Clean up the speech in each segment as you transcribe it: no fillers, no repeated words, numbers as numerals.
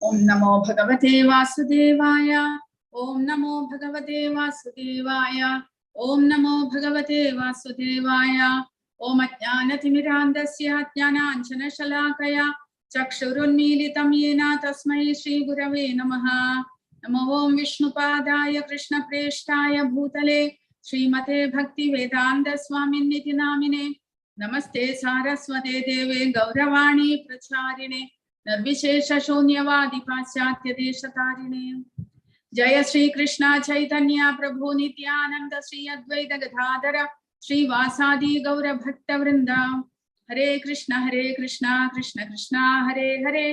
Om Namo Bhagavate Vasudevaya. Om Namo Bhagavate Vasudevaya. Om Namo Bhagavate Vasudevaya. Om Ajnanathmirandasya Jnananjana Shalakaya Chakshurunmilitam Yena Tasmai Shri Gurave Namaha. Namo Om Vishnupadaya Krishna Preshtaya Bhutale Srimate Bhakti Vedanta Swaminiti Namine. Namaste Saraswate Deve Gauravani Pracharine Nirvishesha Shunyavadi Paschatya Deshatarine. Jaya Shri Krishna Chaitanya Prabhu Nityananda Shri Advaita Gadadhara Shri Vasadi Gaura Bhakta Vrinda. Hare Krishna Krishna Krishna Hare Hare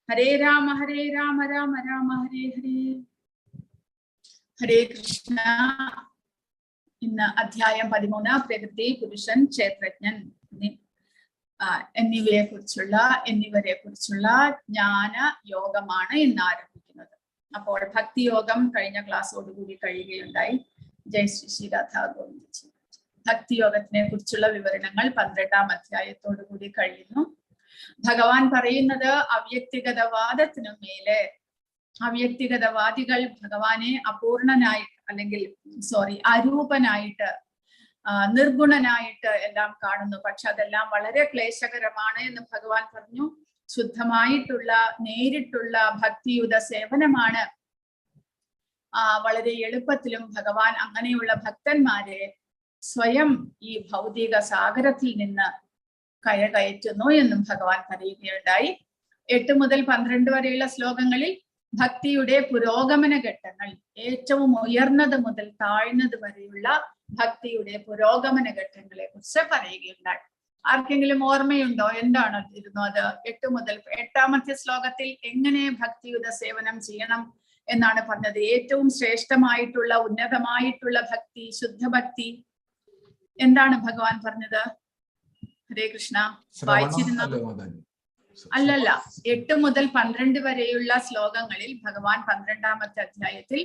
Hare Rama Rama Rama Hare Hare. Hare Krishna. ഇന്ന് അധ്യായം 13 പ്രകൃതി പുരുഷൻ ക്ഷേത്രജ്ഞൻ എന്നിവരെ കുറിച്ചുള്ള ജ്ഞാന യോഗമാണ് ഇന്ന് ആരംഭിക്കുന്നത്. അപ്പോൾ ഭക്തി യോഗം കഴിഞ്ഞ ക്ലാസ്സോടുകൂടി കഴിയുകയുണ്ടായി. ജയ് ശ്രീ ശ്രീ രാധാ ഗോവിന്ദജി. ഭക്തി യോഗത്തിനെ കുറിച്ചുള്ള വിവരണങ്ങൾ 12ാം അധ്യായത്തോടുകൂടി കഴിയുന്നു. ഭഗവാൻ പറയുന്നത് അവ്യക്തിഗതവാദത്തിനു മേലെ അവ്യക്തിഗതവാദികൾ ഭഗവാനെ അപൂർണനായിട്ട് അല്ലെങ്കിൽ അരൂപനായിട്ട് നിർഗുണനായിട്ട് എല്ലാം കാണുന്നു. പക്ഷെ അതെല്ലാം വളരെ ക്ലേശകരമാണ് എന്ന് ഭഗവാൻ പറഞ്ഞു. ശുദ്ധമായിട്ടുള്ള നേരിട്ടുള്ള ഭക്തിയുത സേവനമാണ് വളരെ എളുപ്പത്തിലും ഭഗവാൻ അങ്ങനെയുള്ള ഭക്തന്മാരെ സ്വയം ഈ ഭൗതിക സാഗരത്തിൽ നിന്ന് കയറ്റുന്നു എന്നും ഭഗവാൻ പറയുകയുണ്ടായി. 8 മുതൽ 12 വരെയുള്ള ശ്ലോകങ്ങളിൽ ഭക്തിയുടെ പുരോഗമന ഘട്ടങ്ങൾ, ഏറ്റവും ഉയർന്നത് മുതൽ താഴ്ന്നത് വരെയുള്ള ഭക്തിയുടെ പുരോഗമന ഘട്ടങ്ങളെ കുറിച്ച് പറയുകയുണ്ടായി. ആർക്കെങ്കിലും ഓർമ്മയുണ്ടോ എന്താണ് ഇരുന്നത്? 8 മുതൽ 8ാമത്തെ ശ്ലോകത്തിൽ എങ്ങനെ ഭക്തിയുടെ സേവനം ചെയ്യണം എന്നാണ് പറഞ്ഞത്. ഏറ്റവും ശ്രേഷ്ഠമായിട്ടുള്ള ഉന്നതമായിട്ടുള്ള ഭക്തി, ശുദ്ധഭക്തി എന്താണ് ഭഗവാൻ പറഞ്ഞത്? ഹരേ കൃഷ്ണ. വായിച്ചിരുന്നത് അല്ലല്ല, 8 മുതൽ 12 വരെയുള്ള ശ്ലോകങ്ങളിൽ ഭഗവാൻ 12ാമത്തെ അധ്യായത്തിൽ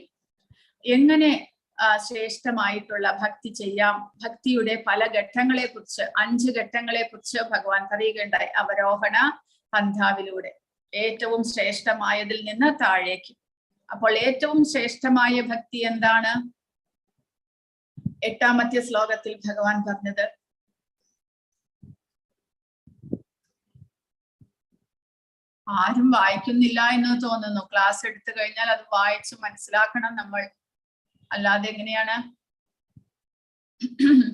എങ്ങനെ ശ്രേഷ്ഠമായിട്ടുള്ള ഭക്തി ചെയ്യാം, ഭക്തിയുടെ പല ഘട്ടങ്ങളെ കുറിച്ച് 5 ഘട്ടങ്ങളെ കുറിച്ച് ഭഗവാൻ പറയുകയുണ്ടായി. അവരോഹണ പന്ഥാവിലൂടെ ഏറ്റവും ശ്രേഷ്ഠമായതിൽ നിന്ന് താഴേക്ക്. അപ്പോൾ ഏറ്റവും ശ്രേഷ്ഠമായ ഭക്തി എന്താണ്? 8ാമത്തെ ശ്ലോകത്തിൽ ഭഗവാൻ പറഞ്ഞത് ആരും വായിക്കുന്നില്ല എന്ന് തോന്നുന്നു. ക്ലാസ് എടുത്തു കഴിഞ്ഞാൽ അത് വായിച്ച് മനസ്സിലാക്കണം നമ്മൾ. അല്ലാതെ എങ്ങനെയാണ്?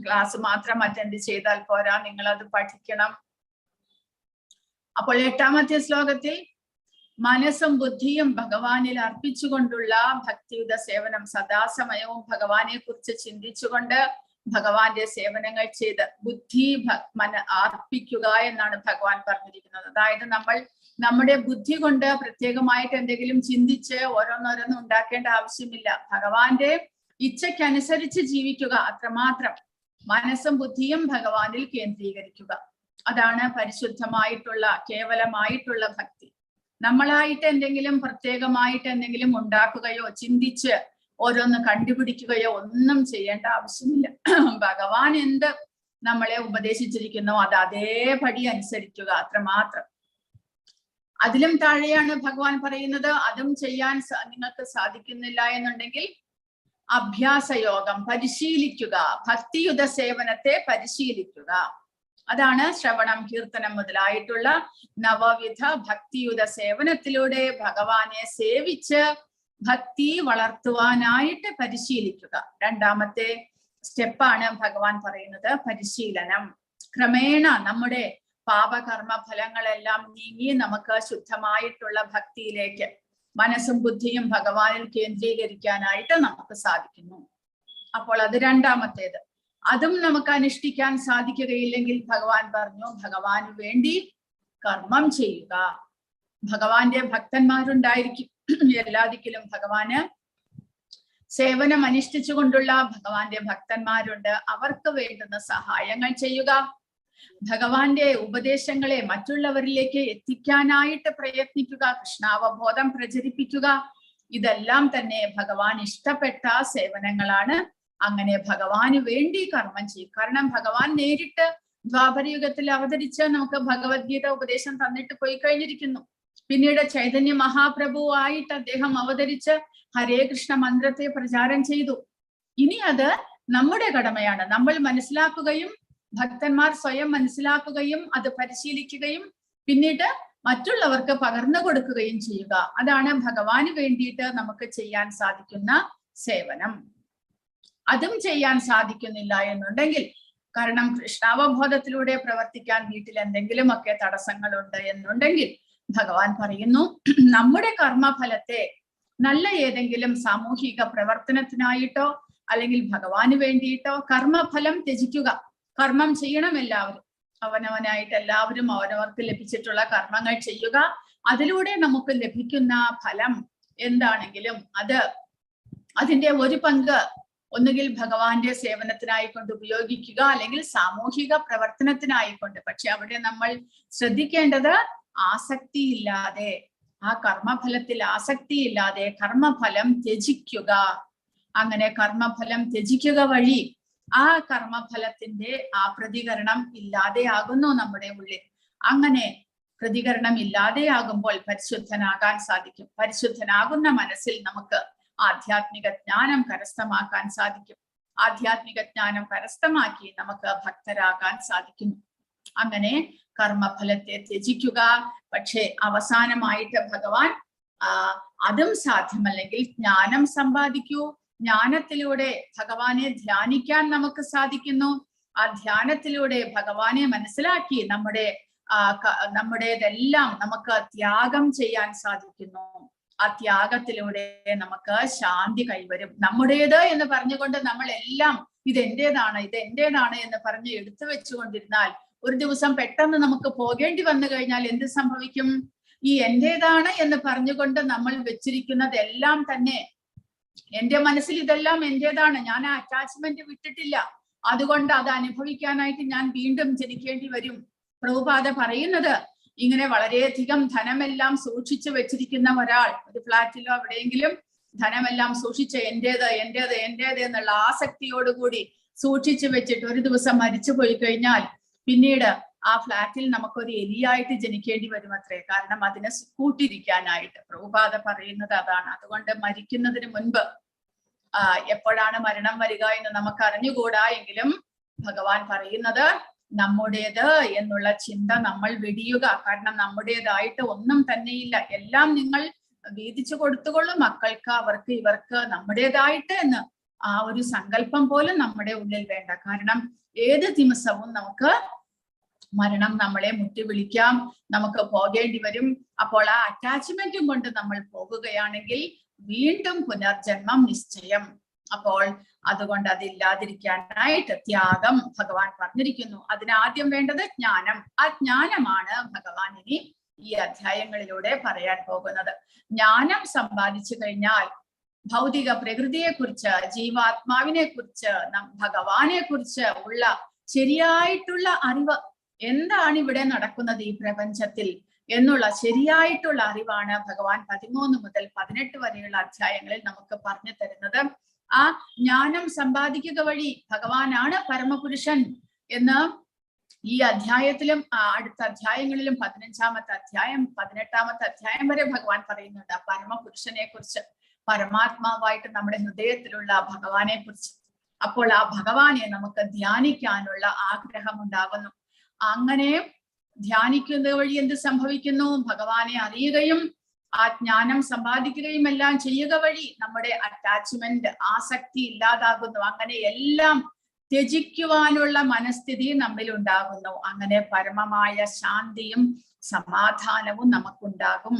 ക്ലാസ് മാത്രം അറ്റൻഡ് ചെയ്താൽ പോരാ, നിങ്ങൾ അത് പഠിക്കണം. അപ്പോൾ 8ാമത്തെ ശ്ലോകത്തിൽ മനസ്സും ബുദ്ധിയും ഭഗവാനിൽ അർപ്പിച്ചുകൊണ്ടുള്ള ഭക്തിയുത സേവനം, സദാസമയവും ഭഗവാനെ കുറിച്ച് ചിന്തിച്ചുകൊണ്ട് ഭഗവാന്റെ സേവനങ്ങൾ ചെയ്ത് ബുദ്ധി അർപ്പിക്കുക എന്നാണ് ഭഗവാൻ പറഞ്ഞിരിക്കുന്നത്. അതായത് നമ്മൾ നമ്മുടെ ബുദ്ധി കൊണ്ട് പ്രത്യേകമായിട്ട് എന്തെങ്കിലും ചിന്തിച്ച് ഓരോന്നോരോന്നും ഉണ്ടാക്കേണ്ട ആവശ്യമില്ല. ഭഗവാന്റെ ഇച്ഛയ്ക്കനുസരിച്ച് ജീവിക്കുക, അത്രമാത്രം. മനസ്സും ബുദ്ധിയും ഭഗവാനിൽ കേന്ദ്രീകരിക്കുക. അതാണ് പരിശുദ്ധമായിട്ടുള്ള കേവലമായിട്ടുള്ള ഭക്തി. നമ്മളായിട്ട് എന്തെങ്കിലും പ്രത്യേകമായിട്ട് എന്തെങ്കിലും ഉണ്ടാക്കുകയോ ചിന്തിച്ച് ഓരോന്ന് കണ്ടുപിടിക്കുകയോ ഒന്നും ചെയ്യേണ്ട ആവശ്യമില്ല. ഭഗവാൻ എന്ത് നമ്മളെ ഉപദേശിച്ചിരിക്കുന്നോ അത് അതേപടി അനുസരിക്കുക, അത്രമാത്രം. അതിലും താഴെയാണ് ഭഗവാൻ പറയുന്നത്, അതും ചെയ്യാൻ നിങ്ങൾക്ക് സാധിക്കുന്നില്ല എന്നുണ്ടെങ്കിൽ അഭ്യാസയോഗം പരിശീലിക്കുക, ഭക്തിയുത സേവനത്തെ പരിശീലിക്കുക. അതാണ് ശ്രവണം, കീർത്തനം മുതലായിട്ടുള്ള നവവിധ ഭക്തിയുത സേവനത്തിലൂടെ ഭഗവാനെ സേവിച്ച് ഭക്തി വളർത്തുവാനായിട്ട് പരിശീലിക്കുക. 2ാമത്തെ സ്റ്റെപ്പാണ് ഭഗവാൻ പറയുന്നത് പരിശീലനം. ക്രമേണ നമ്മുടെ പാപകർമ്മ ഫലങ്ങളെല്ലാം നീങ്ങി നമുക്ക് ശുദ്ധമായിട്ടുള്ള ഭക്തിയിലേക്ക് മനസ്സും ബുദ്ധിയും ഭഗവാനിൽ കേന്ദ്രീകരിക്കാനായിട്ട് നമുക്ക് സാധിക്കുന്നു. അപ്പോൾ അത് 2ാമത്തേത്. അതും നമുക്ക് അനുഷ്ഠിക്കാൻ സാധിക്കുകയില്ലെങ്കിൽ ഭഗവാൻ പറഞ്ഞു, ഭഗവാന് വേണ്ടി കർമ്മം ചെയ്യുക. ഭഗവാന്റെ ഭക്തന്മാരുണ്ടായിരിക്കും എല്ലാ ദിക്കിലും. ഭഗവാന് സേവനം അനുഷ്ഠിച്ചുകൊണ്ടുള്ള ഭഗവാന്റെ ഭക്തന്മാരുണ്ട്. അവർക്ക് വേണ്ടുന്ന സഹായങ്ങൾ ചെയ്യുക. ഭഗവാന്റെ ഉപദേശങ്ങളെ മറ്റുള്ളവരിലേക്ക് എത്തിക്കാനായിട്ട് പ്രയത്നിക്കുക. കൃഷ്ണാവബോധം പ്രചരിപ്പിക്കുക. ഇതെല്ലാം തന്നെ ഭഗവാൻ ഇഷ്ടപ്പെട്ട സേവനങ്ങളാണ്. അങ്ങനെ ഭഗവാന് വേണ്ടി കർമ്മം ചെയ്യും. കാരണം ഭഗവാൻ നേരിട്ട് ദ്വാപരയുഗത്തിൽ അവതരിച്ച് നമുക്ക് ഭഗവത്ഗീത ഉപദേശം തന്നിട്ട് പോയി കഴിഞ്ഞിരിക്കുന്നു. പിന്നീട് ചൈതന്യ മഹാപ്രഭുവായിട്ട് അദ്ദേഹം അവതരിച്ച് ഹരേ കൃഷ്ണ മന്ത്രത്തെ പ്രചാരം ചെയ്തു. ഇനി അത് നമ്മുടെ കടമയാണ്. നമ്മൾ മനസ്സിലാക്കുകയും ഭക്തന്മാർ സ്വയം മനസ്സിലാക്കുകയും അത് പരിശീലിക്കുകയും പിന്നീട് മറ്റുള്ളവർക്ക് പകർന്നു കൊടുക്കുകയും ചെയ്യുക. അതാണ് ഭഗവാന് വേണ്ടിയിട്ട് നമുക്ക് ചെയ്യാൻ സാധിക്കുന്ന സേവനം. അതും ചെയ്യാൻ സാധിക്കുന്നില്ല എന്നുണ്ടെങ്കിൽ, കാരണം കൃഷ്ണാവബോധത്തിലൂടെ പ്രവർത്തിക്കാൻ വീട്ടിൽ എന്തെങ്കിലുമൊക്കെ തടസ്സങ്ങളുണ്ട് എന്നുണ്ടെങ്കിൽ ഭഗവാൻ പറയുന്നു, നമ്മുടെ കർമ്മഫലത്തെ നല്ല ഏതെങ്കിലും സാമൂഹിക പ്രവർത്തനത്തിനായിട്ടോ അല്ലെങ്കിൽ ഭഗവാന് വേണ്ടിയിട്ടോ കർമ്മഫലം ത്യജിക്കുക. കർമ്മം ചെയ്യണം എല്ലാവരും, അവനവനായിട്ട് എല്ലാവരും അവനവർക്ക് ലഭിച്ചിട്ടുള്ള കർമ്മങ്ങൾ ചെയ്യുക. അതിലൂടെ നമുക്ക് ലഭിക്കുന്ന ഫലം എന്താണെങ്കിലും അതിന്റെ ഒരു പങ്ക് ഒന്നുകിൽ ഭഗവാന്റെ സേവനത്തിനായിക്കൊണ്ട് ഉപയോഗിക്കുക, അല്ലെങ്കിൽ സാമൂഹിക പ്രവർത്തനത്തിനായിക്കൊണ്ട്. പക്ഷെ അവിടെ നമ്മൾ ശ്രദ്ധിക്കേണ്ടത് ആസക്തിയില്ലാതെ, ആ കർമ്മഫലത്തിൽ ആസക്തിയില്ലാതെ കർമ്മഫലം ത്യജിക്കുക. അങ്ങനെ കർമ്മഫലം ത്യജിക്കുക വഴി ആ കർമ്മഫലത്തിന്റെ ആ പ്രതികരണം ഇല്ലാതെയാകുന്നു നമ്മുടെ ഉള്ളിൽ. അങ്ങനെ പ്രതികരണം ഇല്ലാതെയാകുമ്പോൾ പരിശുദ്ധനാകാൻ സാധിക്കും. പരിശുദ്ധനാകുന്ന മനസ്സിൽ നമുക്ക് ആധ്യാത്മിക ജ്ഞാനം കരസ്ഥമാക്കാൻ സാധിക്കും. ആധ്യാത്മിക ജ്ഞാനം കരസ്ഥമാക്കി നമുക്ക് ഭക്തരാകാൻ സാധിക്കുന്നു. അങ്ങനെ കർമ്മഫലത്തെ ത്യജിക്കുക. പക്ഷെ അവസാനമായിട്ട് ഭഗവാൻ അതും സാധ്യമല്ലെങ്കിൽ ജ്ഞാനം സമ്പാദിക്കൂ. ജ്ഞാനത്തിലൂടെ ഭഗവാനെ ധ്യാനിക്കാൻ നമുക്ക് സാധിക്കുന്നു. ആ ധ്യാനത്തിലൂടെ ഭഗവാനെ മനസ്സിലാക്കി നമ്മുടേതെല്ലാം നമുക്ക് ത്യാഗം ചെയ്യാൻ സാധിക്കുന്നു. ആ ത്യാഗത്തിലൂടെ നമുക്ക് ശാന്തി കൈവരും. നമ്മുടേത് എന്ന് പറഞ്ഞുകൊണ്ട് നമ്മളെല്ലാം ഇതെന്റേതാണ് എന്ന് പറഞ്ഞ് എടുത്തു വെച്ചുകൊണ്ടിരുന്നാൽ ഒരു ദിവസം പെട്ടെന്ന് നമുക്ക് പോകേണ്ടി വന്നു കഴിഞ്ഞാൽ എന്ത് സംഭവിക്കും? ഈ എന്റേതാണ് എന്ന് പറഞ്ഞുകൊണ്ട് നമ്മൾ വെച്ചിരിക്കുന്നതെല്ലാം തന്നെ, എന്റെ മനസ്സിൽ ഇതെല്ലാം എന്റേതാണ്, ഞാൻ ആ അറ്റാച്ച്മെന്റ് വിട്ടിട്ടില്ല, അതുകൊണ്ട് അത് അനുഭവിക്കാനായിട്ട് ഞാൻ വീണ്ടും ജനിക്കേണ്ടി വരും. പ്രഭുപാദ പറയുന്നത്, ഇങ്ങനെ വളരെയധികം ധനമെല്ലാം സൂക്ഷിച്ചു വെച്ചിരിക്കുന്ന ഒരാൾ ഒരു ഫ്ലാറ്റിലോ എവിടെയെങ്കിലും ധനമെല്ലാം സൂക്ഷിച്ച് എന്റേത് എന്നുള്ള ആസക്തിയോടുകൂടി സൂക്ഷിച്ചു വെച്ചിട്ട് ഒരു ദിവസം മരിച്ചു പോയി കഴിഞ്ഞാൽ പിന്നീട് ആ ഫ്ലാറ്റിൽ നമുക്കൊരു എലിയായിട്ട് ജനിക്കേണ്ടി വരും അത്രേ. കാരണം അതിനെ കൂട്ടിരിക്കാനായിട്ട്. പ്രഭുപാദ പറയുന്നത് അതാണ്. അതുകൊണ്ട് മരിക്കുന്നതിന് മുൻപ് എപ്പോഴാണ് മരണം വരിക എന്ന് നമുക്ക് അറിഞ്ഞുകൂടാ എങ്കിലും ഭഗവാൻ പറയുന്നത് നമ്മുടേത് എന്നുള്ള ചിന്ത നമ്മൾ വെടിയുക. കാരണം നമ്മുടേതായിട്ട് ഒന്നും തന്നെയില്ല. എല്ലാം നിങ്ങൾ വീതിച്ചു കൊടുത്തുകൊള്ളും, മക്കൾക്ക്, അവർക്ക്, ഇവർക്ക്, നമ്മുടേതായിട്ട് എന്ന് ആ ഒരു സങ്കല്പം പോലും നമ്മുടെ ഉള്ളിൽ വേണ്ട. കാരണം ഏത് ദിവസവും നമുക്ക് മരണം നമ്മളെ മുട്ടി വിളിക്കാം, നമുക്ക് പോകേണ്ടി വരും. അപ്പോൾ ആ അറ്റാച്ച്മെന്റും കൊണ്ട് നമ്മൾ പോകുകയാണെങ്കിൽ വീണ്ടും പുനർജന്മം നിശ്ചയം. അപ്പോൾ അതുകൊണ്ട് അതില്ലാതിരിക്കാനായിട്ട് ത്യാഗം ഭഗവാൻ പറഞ്ഞിരിക്കുന്നു. അതിനാദ്യം വേണ്ടത് ജ്ഞാനം. ആ ജ്ഞാനമാണ് ഭഗവാൻ ഇനി ഈ അധ്യായങ്ങളിലൂടെ പറയാൻ പോകുന്നത്. ജ്ഞാനം സമ്പാദിച്ചു കഴിഞ്ഞാൽ ഭൗതിക പ്രകൃതിയെ കുറിച്ച്, ജീവാത്മാവിനെ കുറിച്ച്, ഭഗവാനെ കുറിച്ച് ഉള്ള ശരിയായിട്ടുള്ള അറിവ്, എന്താണ് ഇവിടെ നടക്കുന്നത് ഈ പ്രപഞ്ചത്തിൽ എന്നുള്ള ശരിയായിട്ടുള്ള അറിവാണ് ഭഗവാൻ 13 മുതൽ 18 വരെയുള്ള അധ്യായങ്ങളിൽ നമുക്ക് പറഞ്ഞു തരുന്നത്. ആ ജ്ഞാനം സമ്പാദിക്കുക വഴി ഭഗവാനാണ് പരമപുരുഷൻ എന്ന് ഈ അധ്യായത്തിലും അടുത്ത അധ്യായങ്ങളിലും 15-ാമത്തെ അധ്യായം 18-ാമത്തെ അധ്യായം വരെ ഭഗവാൻ പറയുന്നുണ്ട്. ആ പരമപുരുഷനെ കുറിച്ച്, പരമാത്മാവായിട്ട് നമ്മുടെ ഹൃദയത്തിലുള്ള ഭഗവാനെ കുറിച്ച്. അപ്പോൾ ആ ഭഗവാനെ നമുക്ക് ധ്യാനിക്കാനുള്ള ആഗ്രഹം ഉണ്ടാകുന്നു. അങ്ങനെ ധ്യാനിക്കുന്നത് വഴി എന്ത് സംഭവിക്കുന്നു? ഭഗവാനെ അറിയുകയും ആ ജ്ഞാനം സമ്പാദിക്കുകയും എല്ലാം ചെയ്യുക വഴി നമ്മുടെ അറ്റാച്ച്മെന്റ്, ആസക്തി ഇല്ലാതാകുന്നു. അങ്ങനെ എല്ലാം ത്യജിക്കുവാനുള്ള മനസ്ഥിതി നമ്മിൽ ഉണ്ടാകുന്നു. അങ്ങനെ പരമമായ ശാന്തിയും സമാധാനവും നമുക്കുണ്ടാകും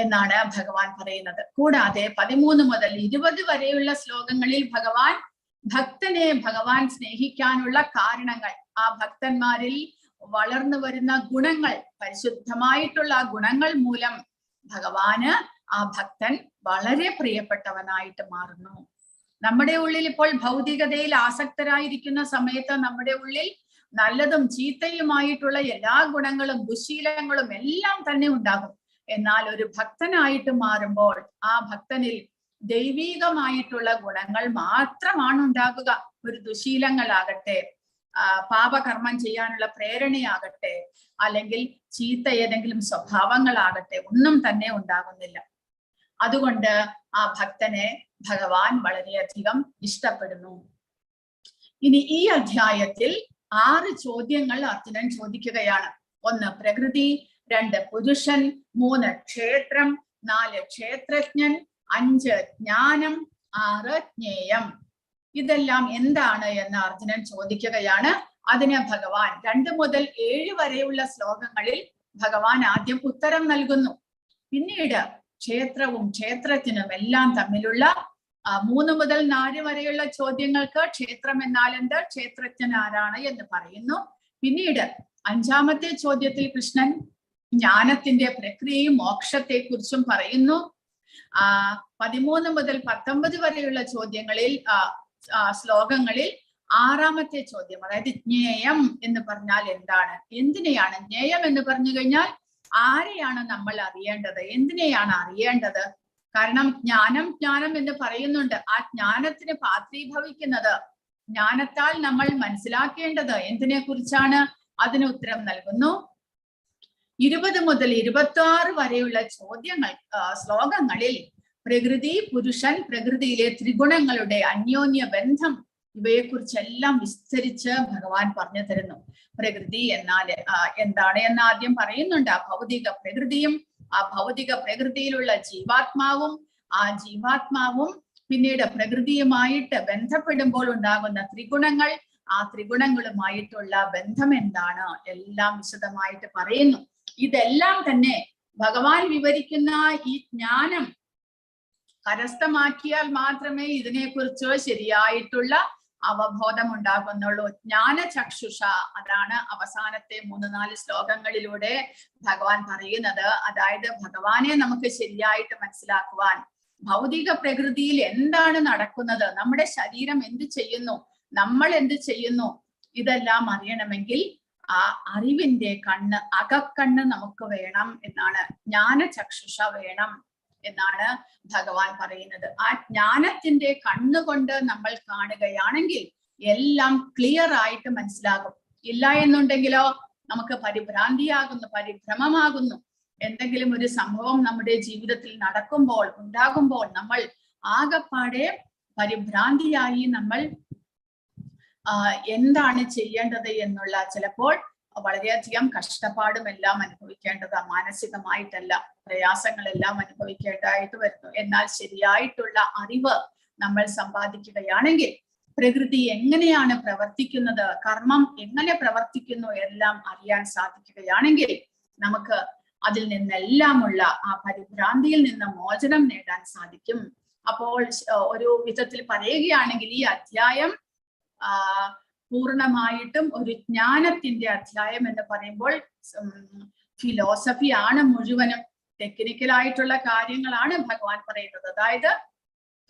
എന്നാണ് ഭഗവാൻ പറയുന്നത്. കൂടാതെ 13 മുതൽ 20 വരെയുള്ള ശ്ലോകങ്ങളിൽ ഭഗവാൻ ഭക്തനെ ഭഗവാൻ സ്നേഹിക്കാനുള്ള കാരണങ്ങൾ, ആ ഭക്തന്മാരിൽ വളർന്നു വരുന്ന ഗുണങ്ങൾ, പരിശുദ്ധമായിട്ടുള്ള ഗുണങ്ങൾ മൂലം ഭഗവാന് ആ ഭക്തൻ വളരെ പ്രിയപ്പെട്ടവനായിട്ട് മാറുന്നു. നമ്മുടെ ഉള്ളിൽ ഇപ്പോൾ ഭൗതികതയിൽ ആസക്തരായിരിക്കുന്ന സമയത്ത് നമ്മുടെ ഉള്ളിൽ നല്ലതും ചീത്തയുമായിട്ടുള്ള എല്ലാ ഗുണങ്ങളും ദുശീലങ്ങളും എല്ലാം തന്നെ ഉണ്ടാകും. എന്നാൽ ഒരു ഭക്തനായിട്ട് മാറുമ്പോൾ ആ ഭക്തനിൽ ദൈവീകമായിട്ടുള്ള ഗുണങ്ങൾ മാത്രമാണ് ഉണ്ടാകുക. ഒരു ദുശീലങ്ങളാകട്ടെ, പാപകർമ്മം ചെയ്യാനുള്ള പ്രേരണയാകട്ടെ, അല്ലെങ്കിൽ ചീത്ത ഏതെങ്കിലും സ്വഭാവങ്ങളാകട്ടെ ഒന്നും തന്നെ ഉണ്ടാകുന്നില്ല. അതുകൊണ്ട് ആ ഭക്തനെ ഭഗവാൻ വളരെയധികം ഇഷ്ടപ്പെടുന്നു. ഇനി ഈ അധ്യായത്തിൽ 6 ചോദ്യങ്ങൾ അർജുനൻ ചോദിക്കുകയാണ്. 1 പ്രകൃതി, 2 പുരുഷൻ, 3 ക്ഷേത്രം, 4 ക്ഷേത്രജ്ഞൻ, 5 ജ്ഞാനം, 6 ജ്ഞേയം. ഇതെല്ലാം എന്താണ് എന്ന് അർജുനൻ ചോദിക്കുകയാണ്. അതിന് ഭഗവാൻ 2 മുതൽ 7 വരെയുള്ള ശ്ലോകങ്ങളിൽ ഭഗവാൻ ആദ്യം ഉത്തരം നൽകുന്നു. പിന്നീട് ക്ഷേത്രവും ക്ഷേത്രജ്ഞനും എല്ലാം തമ്മിലുള്ള 3 മുതൽ 4 വരെയുള്ള ചോദ്യങ്ങൾക്ക് ക്ഷേത്രം എന്നാൽ എന്ത്, ക്ഷേത്രജ്ഞൻ ആരാണ് എന്ന് പറയുന്നു. പിന്നീട് 5ാമത്തെ ചോദ്യത്തിൽ കൃഷ്ണൻ ജ്ഞാനത്തിന്റെ പ്രക്രിയയും മോക്ഷത്തെ കുറിച്ചും പറയുന്നു. 13 മുതൽ 19 വരെയുള്ള ശ്ലോകങ്ങളിൽ 6ാമത്തെ ചോദ്യം, അതായത് ജ്ഞേയം എന്ന് പറഞ്ഞാൽ എന്താണ്, എന്തിനെയാണ് ജ്ഞേയം എന്ന് പറഞ്ഞു കഴിഞ്ഞാൽ ആരെയാണ് നമ്മൾ അറിയേണ്ടത്, എന്തിനെയാണ് അറിയേണ്ടത്. കാരണം ജ്ഞാനം എന്ന് പറയുന്നുണ്ട്. ആ ജ്ഞാനത്തിന് പാത്രീഭവിക്കുന്നത്, ജ്ഞാനത്താൽ നമ്മൾ മനസ്സിലാക്കേണ്ടത് എന്തിനെ കുറിച്ചാണ്, അതിന് ഉത്തരം നൽകുന്നു. 20 മുതൽ 26 വരെയുള്ള ശ്ലോകങ്ങളിൽ പ്രകൃതി, പുരുഷൻ, പ്രകൃതിയിലെ ത്രിഗുണങ്ങളുടെ അന്യോന്യ ബന്ധം, ഇവയെക്കുറിച്ചെല്ലാം വിസ്തരിച്ച് ഭഗവാൻ പറഞ്ഞു തരുന്നു. പ്രകൃതി എന്നാൽ എന്താണ് എന്ന് ആദ്യം പറയുന്നുണ്ട്. ആ ഭൗതിക പ്രകൃതിയും ആ ഭൗതിക പ്രകൃതിയിലുള്ള ജീവാത്മാവും, ആ ജീവാത്മാവും പിന്നീട് പ്രകൃതിയുമായിട്ട് ബന്ധപ്പെടുമ്പോൾ ഉണ്ടാകുന്ന ത്രിഗുണങ്ങൾ, ആ ത്രിഗുണങ്ങളുമായിട്ടുള്ള ബന്ധം എന്താണ്, എല്ലാം വിശദമായിട്ട് പറയുന്നു. ഇതെല്ലാം തന്നെ ഭഗവാൻ വിവരിക്കുന്ന ഈ ജ്ഞാനം കരസ്ഥമാക്കിയാൽ മാത്രമേ ഇതിനെക്കുറിച്ച് ശരിയായിട്ടുള്ള അവബോധം ഉണ്ടാകുന്നുള്ളൂ. ജ്ഞാനചക്ഷുഷ, അതാണ് അവസാനത്തെ 3-4 ശ്ലോകങ്ങളിലൂടെ ഭഗവാൻ പറയുന്നത്. അതായത് ഭഗവാനെ നമുക്ക് ശരിയായിട്ട് മനസ്സിലാക്കുവാൻ, ഭൗതിക പ്രകൃതിയിൽ എന്താണ് നടക്കുന്നത്, നമ്മുടെ ശരീരം എന്ത് ചെയ്യുന്നു, നമ്മൾ എന്ത് ചെയ്യുന്നു, ഇതെല്ലാം അറിയണമെങ്കിൽ ആ അറിവിന്റെ കണ്ണ്, അകക്കണ്ണ് നമുക്ക് വേണം എന്നാണ്, ജ്ഞാനചക്ഷുഷ വേണം എന്നാണ് ഭഗവാൻ പറയുന്നത്. ആ ജ്ഞാനത്തിന്റെ കണ്ണുകൊണ്ട് നമ്മൾ കാണുകയാണെങ്കിൽ എല്ലാം ക്ലിയർ ആയിട്ട് മനസ്സിലാകും. ഇല്ല എന്നുണ്ടെങ്കിലോ നമുക്ക് പരിഭ്രമമാകുന്നു. എന്തെങ്കിലും ഒരു സംഭവം നമ്മുടെ ജീവിതത്തിൽ ഉണ്ടാകുമ്പോൾ നമ്മൾ ആകപ്പാടെ പരിഭ്രാന്തിയായി നമ്മൾ എന്താണ് ചെയ്യേണ്ടത് എന്നുള്ള ചിലപ്പോൾ വളരെയധികം കഷ്ടപ്പാടും എല്ലാം അനുഭവിക്കേണ്ടത്, മാനസികമായിട്ടല്ല, പ്രയാസങ്ങളെല്ലാം അനുഭവിക്കേണ്ടതായിട്ട് വരുന്നു. എന്നാൽ ശരിയായിട്ടുള്ള അറിവ് നമ്മൾ സമ്പാദിക്കുകയാണെങ്കിൽ, പ്രകൃതി എങ്ങനെയാണ് പ്രവർത്തിക്കുന്നത്, കർമ്മം എങ്ങനെ പ്രവർത്തിക്കുന്നു എല്ലാം അറിയാൻ സാധിക്കുകയാണെങ്കിൽ നമുക്ക് അതിൽ നിന്നെല്ലാമുള്ള ആ പരിഭ്രാന്തിയിൽ നിന്ന് മോചനം നേടാൻ സാധിക്കും. അപ്പോൾ ഒരു വിധത്തിൽ പറയുകയാണെങ്കിൽ ഈ അധ്യായം പൂർണ്ണമായിട്ടും ഒരു ജ്ഞാനത്തിന്റെ അധ്യായം എന്ന് പറയുമ്പോൾ ഫിലോസഫി ആണ് മുഴുവനും, ടെക്നിക്കലായിട്ടുള്ള കാര്യങ്ങളാണ് ഭഗവാൻ പറയുന്നത്. അതായത്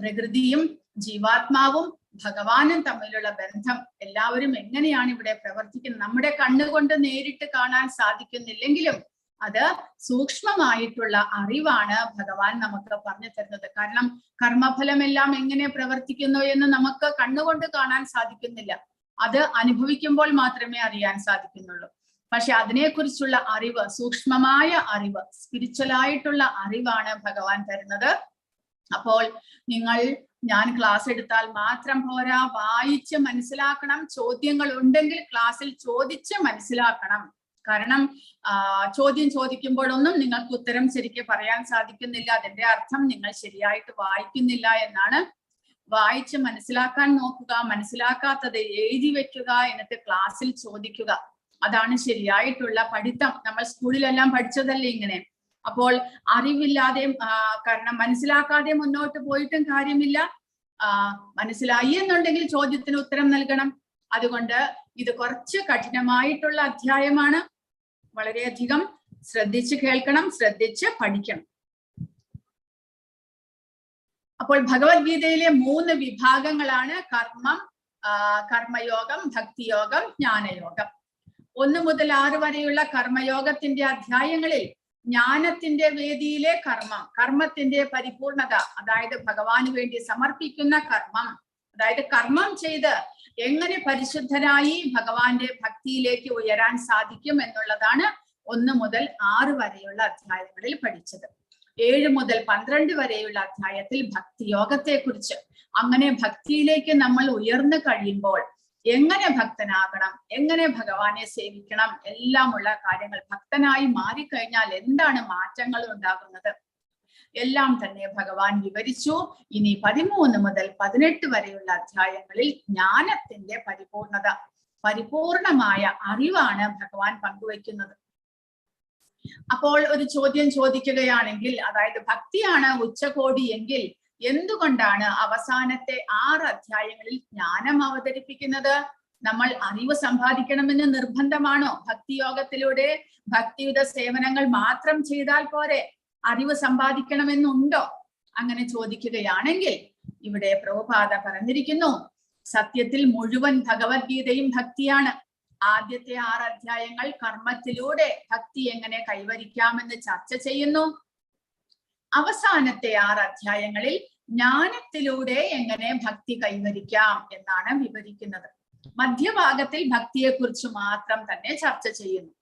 പ്രകൃതിയും ജീവാത്മാവും ഭഗവാനും തമ്മിലുള്ള ബന്ധം, എല്ലാവരും എങ്ങനെയാണ് ഇവിടെ പ്രവർത്തിക്കുന്നത്, നമ്മുടെ കണ്ണുകൊണ്ട് നേരിട്ട് കാണാൻ സാധിക്കുന്നില്ലെങ്കിലും അത് സൂക്ഷ്മമായിട്ടുള്ള അറിവാണ് ഭഗവാൻ നമുക്ക് പറഞ്ഞു തരുന്നത്. കാരണം കർമ്മഫലമെല്ലാം എങ്ങനെ പ്രവർത്തിക്കുന്നു എന്ന് നമുക്ക് കണ്ണുകൊണ്ട് കാണാൻ സാധിക്കുന്നില്ല, അത് അനുഭവിക്കുമ്പോൾ മാത്രമേ അറിയാൻ സാധിക്കുന്നുള്ളൂ. പക്ഷെ അതിനെക്കുറിച്ചുള്ള അറിവ്, സൂക്ഷ്മമായ അറിവ്, സ്പിരിച്വലായിട്ടുള്ള അറിവാണ് ഭഗവാൻ തരുന്നത്. അപ്പോൾ ഞാൻ ക്ലാസ് എടുത്താൽ മാത്രം പോരാ, വായിച്ച് മനസ്സിലാക്കണം. ചോദ്യങ്ങൾ ഉണ്ടെങ്കിൽ ക്ലാസ്സിൽ ചോദിച്ച് മനസ്സിലാക്കണം. കാരണം ചോദ്യം ചോദിക്കുമ്പോഴൊന്നും നിങ്ങൾക്ക് ഉത്തരം ശരിക്കും പറയാൻ സാധിക്കുന്നില്ല, അതിന്റെ അർത്ഥം നിങ്ങൾ ശരിയായിട്ട് വായിക്കുന്നില്ല എന്നാണ്. വായിച്ച് മനസ്സിലാക്കാൻ നോക്കുക, മനസ്സിലാക്കാത്തത് എഴുതി വെക്കുക, എന്നിട്ട് ക്ലാസ്സിൽ ചോദിക്കുക. അതാണ് ശരിയായിട്ടുള്ള പഠിത്തം. നമ്മൾ സ്കൂളിലെല്ലാം പഠിച്ചതല്ലേ ഇങ്ങനെ. അപ്പോൾ അറിവില്ലാതെയും കാരണം മനസ്സിലാക്കാതെ മുന്നോട്ട് പോയിട്ടും കാര്യമില്ല. മനസ്സിലായി എന്നുണ്ടെങ്കിൽ ചോദ്യത്തിന് ഉത്തരം നൽകണം. അതുകൊണ്ട് ഇത് കുറച്ച് കഠിനമായിട്ടുള്ള അധ്യായമാണ്. വളരെയധികം ശ്രദ്ധിച്ച് കേൾക്കണം, ശ്രദ്ധിച്ച് പഠിക്കണം. അപ്പോൾ ഭഗവത്ഗീതയിലെ 3 വിഭാഗങ്ങളാണ് കർമ്മം, കർമ്മയോഗം, ഭക്തിയോഗം, ജ്ഞാനയോഗം. 1 മുതൽ 6 വരെയുള്ള കർമ്മയോഗത്തിന്റെ അധ്യായങ്ങളിൽ ജ്ഞാനത്തിന്റെ വേദിയിലെ കർമ്മത്തിന്റെ പരിപൂർണത, അതായത് ഭഗവാന് വേണ്ടി സമർപ്പിക്കുന്ന കർമ്മം, അതായത് കർമ്മം ചെയ്ത് എങ്ങനെ പരിശുദ്ധരായി ഭഗവാന്റെ ഭക്തിയിലേക്ക് ഉയരാൻ സാധിക്കും എന്നുള്ളതാണ് 1 മുതൽ 6 വരെയുള്ള അധ്യായങ്ങളിൽ പഠിച്ചത്. 7 മുതൽ 12 വരെയുള്ള അധ്യായത്തിൽ ഭക്തിയോഗത്തെ കുറിച്ച്, അങ്ങനെ ഭക്തിയിലേക്ക് നമ്മൾ ഉയർന്നു കഴിയുമ്പോൾ എങ്ങനെ ഭക്തനാകണം, എങ്ങനെ ഭഗവാനെ സേവിക്കണം, എല്ലാമുള്ള കാര്യങ്ങൾ, ഭക്തനായി മാറിക്കഴിഞ്ഞാൽ എന്താണ് മാറ്റങ്ങൾ ഉണ്ടാകുന്നത്, എല്ലാം തന്നെ ഭഗവാൻ വിവരിച്ചു. ഇനി 13 മുതൽ 18 വരെയുള്ള അധ്യായങ്ങളിൽ ജ്ഞാനത്തിന്റെ പരിപൂർണത, പരിപൂർണമായ അറിവാണ് ഭഗവാൻ പങ്കുവയ്ക്കുന്നത്. അപ്പോൾ ഒരു ചോദ്യം ചോദിക്കുകയാണെങ്കിൽ, അതായത് ഭക്തിയാണ് ഉച്ചകോടി എങ്കിൽ എന്തുകൊണ്ടാണ് അവസാനത്തെ 6 അധ്യായങ്ങളിൽ ജ്ഞാനം അവതരിപ്പിക്കുന്നത്? നമ്മൾ അറിവ് സമ്പാദിക്കണമെന്ന് നിർബന്ധമാണോ? ഭക്തിയോഗത്തിലൂടെ ഭക്തിയുത സേവനങ്ങൾ മാത്രം ചെയ്താൽ പോരെ, അറിവ് സമ്പാദിക്കണമെന്നുണ്ടോ? അങ്ങനെ ചോദിക്കുകയാണെങ്കിൽ ഇവിടെ പ്രഭുപാദ പറഞ്ഞിരിക്കുന്നു, സത്യത്തിൽ മുഴുവൻ ഭഗവത്ഗീതയും ഭക്തിയാണ്. ആദ്യത്തെ 6 അധ്യായങ്ങൾ കർമ്മത്തിലൂടെ ഭക്തി എങ്ങനെ കൈവരിക്കാമെന്ന് ചർച്ച ചെയ്യുന്നു. അവസാനത്തെ 6 അധ്യായങ്ങളിൽ ജ്ഞാനത്തിലൂടെ എങ്ങനെ ഭക്തി കൈവരിക്കാം എന്നാണ് വിവരിക്കുന്നത്. മധ്യഭാഗത്തിൽ ഭക്തിയെക്കുറിച്ച് മാത്രം തന്നെ ചർച്ച ചെയ്യുന്നു.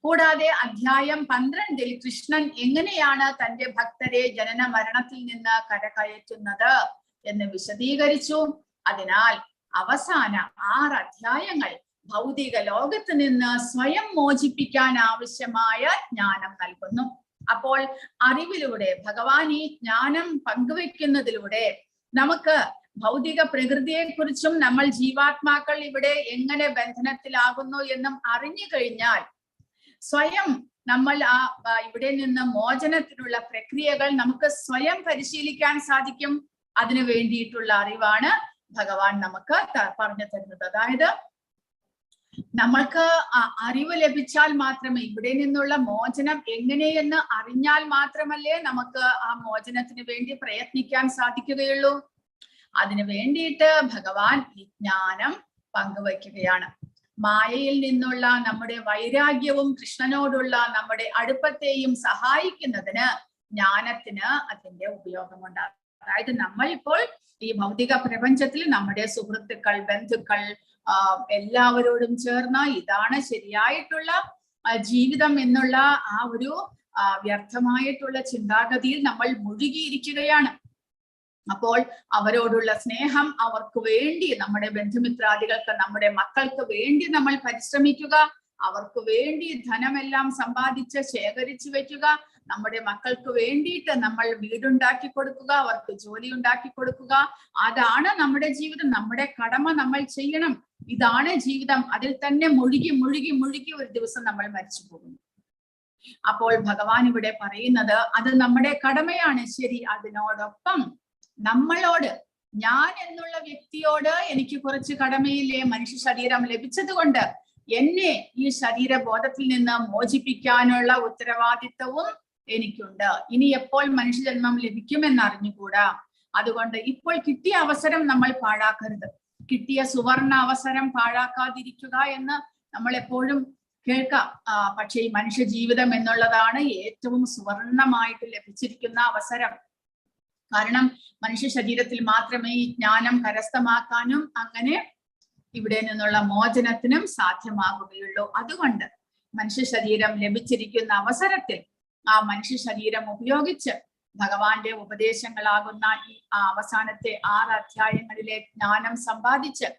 കൂടാതെ അധ്യായം 12 കൃഷ്ണൻ എങ്ങനെയാണ് തന്റെ ഭക്തരെ ജനന മരണത്തിൽ നിന്ന് കരകയറ്റുന്നത് എന്ന് വിശദീകരിച്ചു. അതിനാൽ അവസാന 6 അധ്യായങ്ങൾ ഭൗതിക ലോകത്ത് നിന്ന് സ്വയം മോചിപ്പിക്കാൻ ആവശ്യമായ ജ്ഞാനം നൽകുന്നു. അപ്പോൾ അറിവിലൂടെ, ഭഗവാൻ ഈ ജ്ഞാനം പങ്കുവെക്കുന്നതിലൂടെ നമുക്ക് ഭൗതിക പ്രകൃതിയെക്കുറിച്ചും നമ്മൾ ജീവാത്മാക്കൾ ഇവിടെ എങ്ങനെ ബന്ധനത്തിലാകുന്നു എന്നും അറിഞ്ഞു കഴിഞ്ഞാൽ സ്വയം നമ്മൾ ഇവിടെ നിന്ന് മോചനത്തിനുള്ള പ്രക്രിയകൾ നമുക്ക് സ്വയം പരിശീലിക്കാൻ സാധിക്കും. അതിനു വേണ്ടിയിട്ടുള്ള അറിവാണ് ഭഗവാൻ നമുക്ക് പറഞ്ഞു തരുന്നത്. അതായത് നമ്മൾക്ക് അറിവ് ലഭിച്ചാൽ മാത്രമേ, ഇവിടെ നിന്നുള്ള മോചനം എങ്ങനെയെന്ന് അറിഞ്ഞാൽ മാത്രമല്ലേ നമുക്ക് ആ മോചനത്തിന് വേണ്ടി പ്രയത്നിക്കാൻ സാധിക്കുകയുള്ളൂ. അതിനു വേണ്ടിയിട്ട് ഭഗവാൻ വിജ്ഞാനം പങ്കുവയ്ക്കുകയാണ്. മായയിൽ നിന്നുള്ള നമ്മുടെ വൈരാഗ്യവും കൃഷ്ണനോടുള്ള നമ്മുടെ അടുപ്പത്തെയും സഹായിക്കുന്നതിന് ജ്ഞാനത്തിന് അതിന്റെ ഉപയോഗമുണ്ടാകും. അതായത് നമ്മൾ ഇപ്പോൾ ഈ ഭൗതിക പ്രപഞ്ചത്തിൽ നമ്മുടെ സുഹൃത്തുക്കൾ, ബന്ധുക്കൾ എല്ലാവരോടും ചേർന്ന് ഇതാണ് ശരിയായിട്ടുള്ള ജീവിതം എന്നുള്ള ആ ഒരു വ്യർത്ഥമായിട്ടുള്ള ചിന്താഗതിയിൽ നമ്മൾ മുഴുകിയിരിക്കുകയാണ്. അപ്പോൾ അവരോടുള്ള സ്നേഹം, അവർക്ക് വേണ്ടി, നമ്മുടെ ബന്ധുമിത്രാദികൾക്ക്, നമ്മുടെ മക്കൾക്ക് വേണ്ടി നമ്മൾ പരിശ്രമിക്കുക, അവർക്ക് വേണ്ടി ധനമെല്ലാം സമ്പാദിച്ച് ശേഖരിച്ചു വെക്കുക, നമ്മുടെ മക്കൾക്ക് വേണ്ടിയിട്ട് നമ്മൾ വീടുണ്ടാക്കി കൊടുക്കുക, അവർക്ക് ജോലി ഉണ്ടാക്കി കൊടുക്കുക. അതാണ് നമ്മുടെ ജീവിതം, നമ്മുടെ കടമ നമ്മൾ ചെയ്യണം. ഇതാണ് ജീവിതം. അതിൽ തന്നെ മുഴുകി മുഴുകി മുഴുകി ഒരു ദിവസം നമ്മൾ മരിച്ചു പോകുന്നു. അപ്പോൾ ഭഗവാൻ ഇവിടെ പറയുന്നത് അത് നമ്മുടെ കടമയാണ്. ശരി, അതിനോടൊപ്പം നമ്മളോട്, ഞാൻ എന്നുള്ള വ്യക്തിയോട് എനിക്ക് കുറച്ച് കടമയില്ലേ? മനുഷ്യ ശരീരം ലഭിച്ചത് കൊണ്ട് എന്നെ ഈ ശരീരബോധത്തിൽ നിന്ന് മോചിപ്പിക്കാനുള്ള ഉത്തരവാദിത്വവും എനിക്കുണ്ട്. ഇനി എപ്പോൾ മനുഷ്യജന്മം ലഭിക്കുമെന്ന് അറിഞ്ഞുകൂടാ. അതുകൊണ്ട് ഇപ്പോൾ കിട്ടിയ അവസരം നമ്മൾ പാഴാക്കരുത്. കിട്ടിയ സുവർണ അവസരം പാഴാക്കാതിരിക്കുക എന്ന് നമ്മൾ എപ്പോഴും കേൾക്കാം. പക്ഷേ ഈ മനുഷ്യ ജീവിതം എന്നുള്ളതാണ് ഏറ്റവും സുവർണമായിട്ട് ലഭിച്ചിരിക്കുന്ന അവസരം. കാരണം മനുഷ്യ ശരീരത്തിൽ മാത്രമേ ഈ ജ്ഞാനം കരസ്ഥമാക്കാനും അങ്ങനെ ഇവിടെ നിന്നുള്ള മോചനത്തിനും സാധ്യമാകുകയുള്ളൂ. അതുകൊണ്ട് മനുഷ്യ ശരീരം ലഭിച്ചിരിക്കുന്ന അവസരത്തിൽ ആ മനുഷ്യ ശരീരം ഉപയോഗിച്ച് ഭഗവാന്റെ ഉപദേശങ്ങളാകുന്ന ഈ അവസാനത്തെ 6 അധ്യായങ്ങളിലെ ജ്ഞാനം സമ്പാദിച്ച്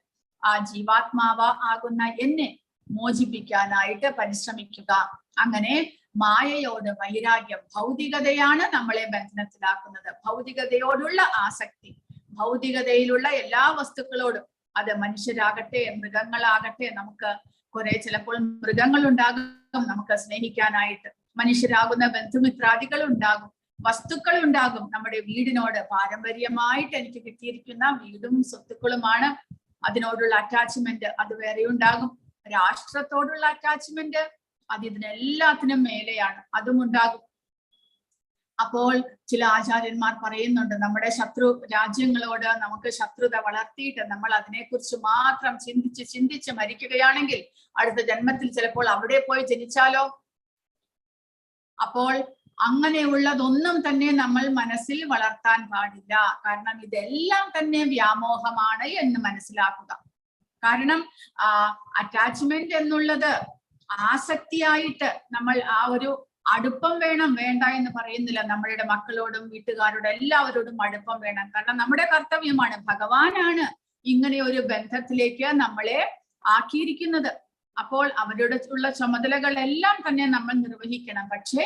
ആ ജീവാത്മാവ ആകുന്ന എന്നെ മോചിപ്പിക്കാനായിട്ട് പരിശ്രമിക്കുക. അങ്ങനെ മായയോട് വൈരാഗ്യം, ഭൗതികതയാണ് നമ്മളെ ബന്ധനത്തിലാക്കുന്നത്. ഭൗതികതയോടുള്ള ആസക്തി, ഭൗതികതയിലുള്ള എല്ലാ വസ്തുക്കളോടും, അത് മനുഷ്യരാകട്ടെ മൃഗങ്ങളാകട്ടെ, നമുക്ക് ചിലപ്പോൾ മൃഗങ്ങൾ ഉണ്ടാകും നമുക്ക് സ്നേഹിക്കാനായിട്ട്, മനുഷ്യരാകുന്ന ബന്ധുമിത്രാദികൾ ഉണ്ടാകും, വസ്തുക്കൾ ഉണ്ടാകും. നമ്മുടെ വീടിനോട് പാരമ്പര്യമായിട്ട് എനിക്ക് കിട്ടിയിരിക്കുന്ന വീടും സ്വത്തുക്കളുമാണ്, അതിനോടുള്ള അറ്റാച്ച്മെന്റ് അത് വേറെ ഉണ്ടാകും. രാഷ്ട്രത്തോടുള്ള അറ്റാച്ച്മെന്റ് അത് ഇതിനെല്ലാത്തിനും മേലെയാണ്, അതും ഉണ്ടാകും. അപ്പോൾ ചില ആചാര്യന്മാർ പറയുന്നുണ്ട്, നമ്മുടെ ശത്രു രാജ്യങ്ങളോട് നമുക്ക് ശത്രുത വളർത്തിയിട്ട് നമ്മൾ അതിനെക്കുറിച്ച് മാത്രം ചിന്തിച്ച് മരിക്കുകയാണെങ്കിൽ അടുത്ത ജന്മത്തിൽ ചിലപ്പോൾ അവിടെ പോയി ജനിച്ചാലോ? അപ്പോൾ അങ്ങനെയുള്ളതൊന്നും തന്നെ നമ്മൾ മനസ്സിൽ വളർത്താൻ പാടില്ല. കാരണം ഇതെല്ലാം തന്നെ വ്യാമോഹമാണ് എന്ന് മനസ്സിലാക്കുക. കാരണം അറ്റാച്ച്മെന്റ് എന്നുള്ളത് ആസക്തിയായിട്ട് നമ്മൾ ആ ഒരു അടുപ്പം വേണം വേണ്ട എന്ന് പറയുന്നില്ല. നമ്മളുടെ മക്കളോടും വീട്ടുകാരോടും എല്ലാവരോടും അടുപ്പം വേണം. കാരണം നമ്മുടെ കർത്തവ്യമാണ്. ഭഗവാനാണ് ഇങ്ങനെ ഒരു ബന്ധത്തിലേക്ക് നമ്മളെ ആക്കിയിരിക്കുന്നത്. അപ്പോൾ അവരുടെ ഉള്ള ചുമതലകളെല്ലാം തന്നെ നമ്മൾ നിർവഹിക്കണം. പക്ഷേ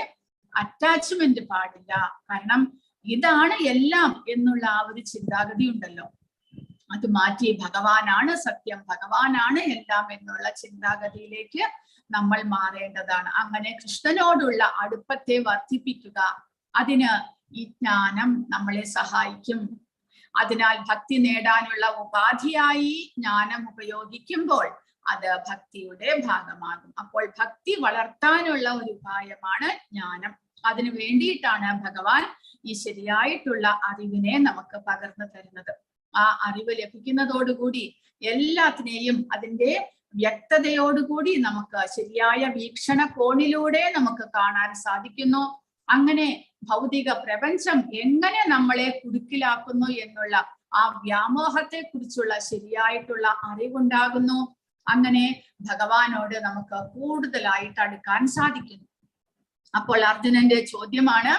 അറ്റാച്ച്മെന്റ് പാടില്ല. കാരണം ഇതാണ് എല്ലാം എന്നുള്ള ആ ഒരു ചിന്താഗതി ഉണ്ടല്ലോ, അത് മാറ്റി ഭഗവാനാണ് സത്യം, ഭഗവാനാണ് എല്ലാം എന്നുള്ള ചിന്താഗതിയിലേക്ക് നമ്മൾ മാറേണ്ടതാണ്. അങ്ങനെ കൃഷ്ണനോടുള്ള അടുപ്പത്തെ വർദ്ധിപ്പിക്കുക. അതിന് ഈ ജ്ഞാനം നമ്മളെ സഹായിക്കും. അതിനാൽ ഭക്തി നേടാനുള്ള ഉപാധിയായി ജ്ഞാനം ഉപയോഗിക്കുമ്പോൾ അത് ഭക്തിയുടെ ഭാഗമാകും. അപ്പോൾ ഭക്തി വളർത്താനുള്ള ഒരു ഉപായമാണ് ജ്ഞാനം. അതിനു വേണ്ടിയിട്ടാണ് ഭഗവാൻ ഈ ശരിയായിട്ടുള്ള അറിവിനെ നമുക്ക് പകർന്നു തരുന്നത്. ആ അറിവ് ലഭിക്കുന്നതോടുകൂടി എല്ലാത്തിനെയും അതിന്റെ വ്യക്തതയോടുകൂടി നമുക്ക് ശരിയായ വീക്ഷണ കോണിലൂടെ നമുക്ക് കാണാൻ സാധിക്കുന്നു. അങ്ങനെ ഭൗതിക പ്രപഞ്ചം എങ്ങനെ നമ്മളെ കുടുക്കിലാക്കുന്നു എന്നുള്ള ആ വ്യാമോഹത്തെ കുറിച്ചുള്ള ശരിയായിട്ടുള്ള അറിവുണ്ടാകുന്നു. അങ്ങനെ ഭഗവാനോട് നമുക്ക് കൂടുതലായിട്ട് അടുക്കാൻ സാധിക്കുന്നു. അപ്പോൾ അർജുനന്റെ ചോദ്യമാണ്,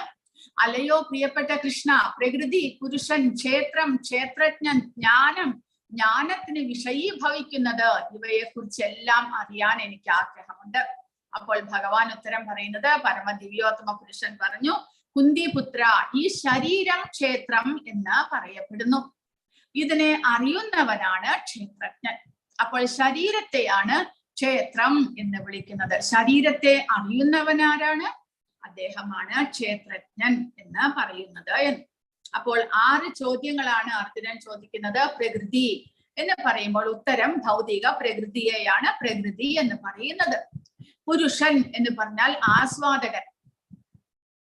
അല്ലയോ പ്രിയപ്പെട്ട കൃഷ്ണ, പ്രകൃതി, പുരുഷൻ, ക്ഷേത്രം, ക്ഷേത്രജ്ഞൻ, ജ്ഞാനം, ജ്ഞാനത്തിന് വിഷയീഭവിക്കുന്നത്, ഇവയെ കുറിച്ചെല്ലാം അറിയാൻ എനിക്ക് ആഗ്രഹമുണ്ട്. അപ്പോൾ ഭഗവാൻ ഉത്തരം പറയുന്നത്, പരമദിവ്യോത്തമ പുരുഷൻ പറഞ്ഞു, കുന്തിപുത്ര, ഈ ശരീരം ക്ഷേത്രം എന്ന് പറയപ്പെടുന്നു. ഇതിനെ അറിയുന്നവനാണ് ക്ഷേത്രജ്ഞൻ. അപ്പോൾ ശരീരത്തെയാണ് ക്ഷേത്രം എന്ന് വിളിക്കുന്നത്. ശരീരത്തെ അറിയുന്നവനാരാണ്? അദ്ദേഹമാണ് ക്ഷേത്രജ്ഞൻ എന്ന് പറയുന്നത്. അപ്പോൾ 6 ചോദ്യങ്ങളാണ് അർജുനൻ ചോദിക്കുന്നത്. പ്രകൃതി എന്ന് പറയുമ്പോൾ ഉത്തരം ഭൗതിക പ്രകൃതിയെയാണ് പ്രകൃതി എന്ന് പറയുന്നത്. പുരുഷൻ എന്ന് പറഞ്ഞാൽ ആസ്വാദകൻ,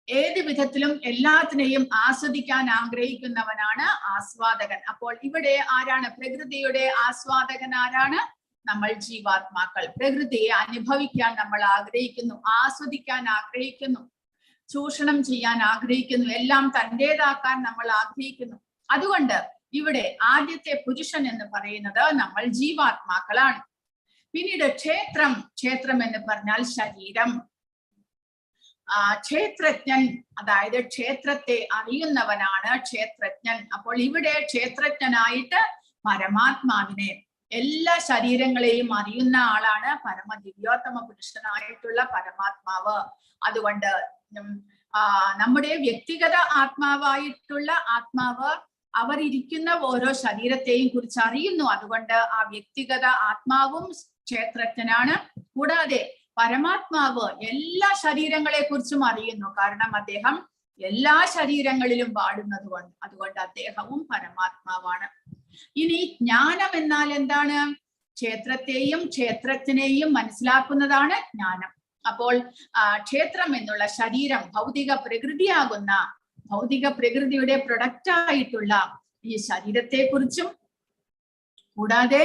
ഏത് വിധത്തിലും എല്ലാത്തിനെയും ആസ്വദിക്കാൻ ആഗ്രഹിക്കുന്നവനാണ് ആസ്വാദകൻ. അപ്പോൾ ഇവിടെ ആരാണ് പ്രകൃതിയുടെ ആസ്വാദകൻ? ആരാണ്? നമ്മൾ ജീവാത്മാക്കൾ. പ്രകൃതിയെ അനുഭവിക്കാൻ നമ്മൾ ആഗ്രഹിക്കുന്നു, ആസ്വദിക്കാൻ ആഗ്രഹിക്കുന്നു, ചൂഷണം ചെയ്യാൻ ആഗ്രഹിക്കുന്നു, എല്ലാം തന്റേതാക്കാൻ നമ്മൾ ആഗ്രഹിക്കുന്നു. അതുകൊണ്ട് ഇവിടെ ആദ്യത്തെ പുരുഷൻ എന്ന് പറയുന്നത് നമ്മൾ ജീവാത്മാക്കളാണ്. പിന്നീട് ക്ഷേത്രം, ക്ഷേത്രം എന്ന് പറഞ്ഞാൽ ശരീരം. ക്ഷേത്രജ്ഞൻ, അതായത് ക്ഷേത്രത്തെ അറിയുന്നവനാണ് ക്ഷേത്രജ്ഞൻ. അപ്പോൾ ഇവിടെ ക്ഷേത്രജ്ഞനായിട്ട് പരമാത്മാവിനെ, എല്ലാ ശരീരങ്ങളെയും അറിയുന്ന ആളാണ് പരമദിവ്യോത്തമ പുരുഷനായിട്ടുള്ള പരമാത്മാവ്. അതുകൊണ്ട് നമ്മുടെ വ്യക്തിഗത ആത്മാവായിട്ടുള്ള ആത്മാവ് അവർ ഇരിക്കുന്ന ഓരോ ശരീരത്തെയും കുറിച്ച് അറിയുന്നു. അതുകൊണ്ട് ആ വ്യക്തിഗത ആത്മാവും ക്ഷേത്രജ്ഞനാണ്. കൂടാതെ പരമാത്മാവ് എല്ലാ ശരീരങ്ങളെ കുറിച്ചും അറിയുന്നു. കാരണം അദ്ദേഹം എല്ലാ ശരീരങ്ങളിലും പാടുന്നത് കൊണ്ട്. അതുകൊണ്ട് അദ്ദേഹവും പരമാത്മാവാണ്. ഇനി ജ്ഞാനം എന്നാൽ എന്താണ്? ക്ഷേത്രത്തെയും ക്ഷേത്രജ്ഞനെയും മനസ്സിലാക്കുന്നതാണ് ജ്ഞാനം. അപ്പോൾ ക്ഷേത്രം എന്നുള്ള ശരീരം ഭൗതിക പ്രകൃതിയാകുന്ന, ഭൗതിക പ്രകൃതിയുടെ പ്രൊഡക്റ്റ് ആയിട്ടുള്ള ഈ ശരീരത്തെ കുറിച്ചും, കൂടാതെ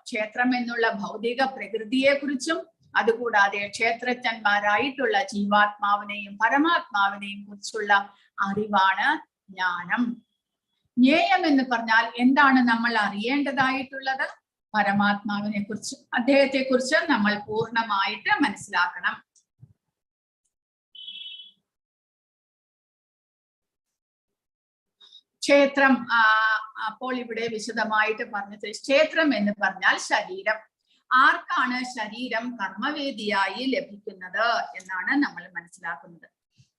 ക്ഷേത്രം എന്നുള്ള ഭൗതിക പ്രകൃതിയെ കുറിച്ചും, അതുകൂടാതെ ക്ഷേത്രജ്ഞന്മാരായിട്ടുള്ള ജീവാത്മാവിനെയും പരമാത്മാവിനെയും കുറിച്ചുള്ള അറിവാണ് ജ്ഞാനം. ജ്ഞേയം എന്ന് പറഞ്ഞാൽ എന്താണ് നമ്മൾ അറിയേണ്ടതായിട്ടുള്ളത്? പരമാത്മാവിനെ കുറിച്ച്, അദ്ദേഹത്തെ കുറിച്ച് നമ്മൾ പൂർണ്ണമായിട്ട് മനസ്സിലാക്കണം. ക്ഷേത്രം അപ്പോൾ ഇവിടെ വിശദമായിട്ട് പറഞ്ഞത്, ക്ഷേത്രം എന്ന് പറഞ്ഞാൽ ശരീരം. ആർക്കാണ് ശരീരം കർമ്മവേദിയായി ലഭിക്കുന്നത് എന്നാണ് നമ്മൾ മനസ്സിലാക്കുന്നത്.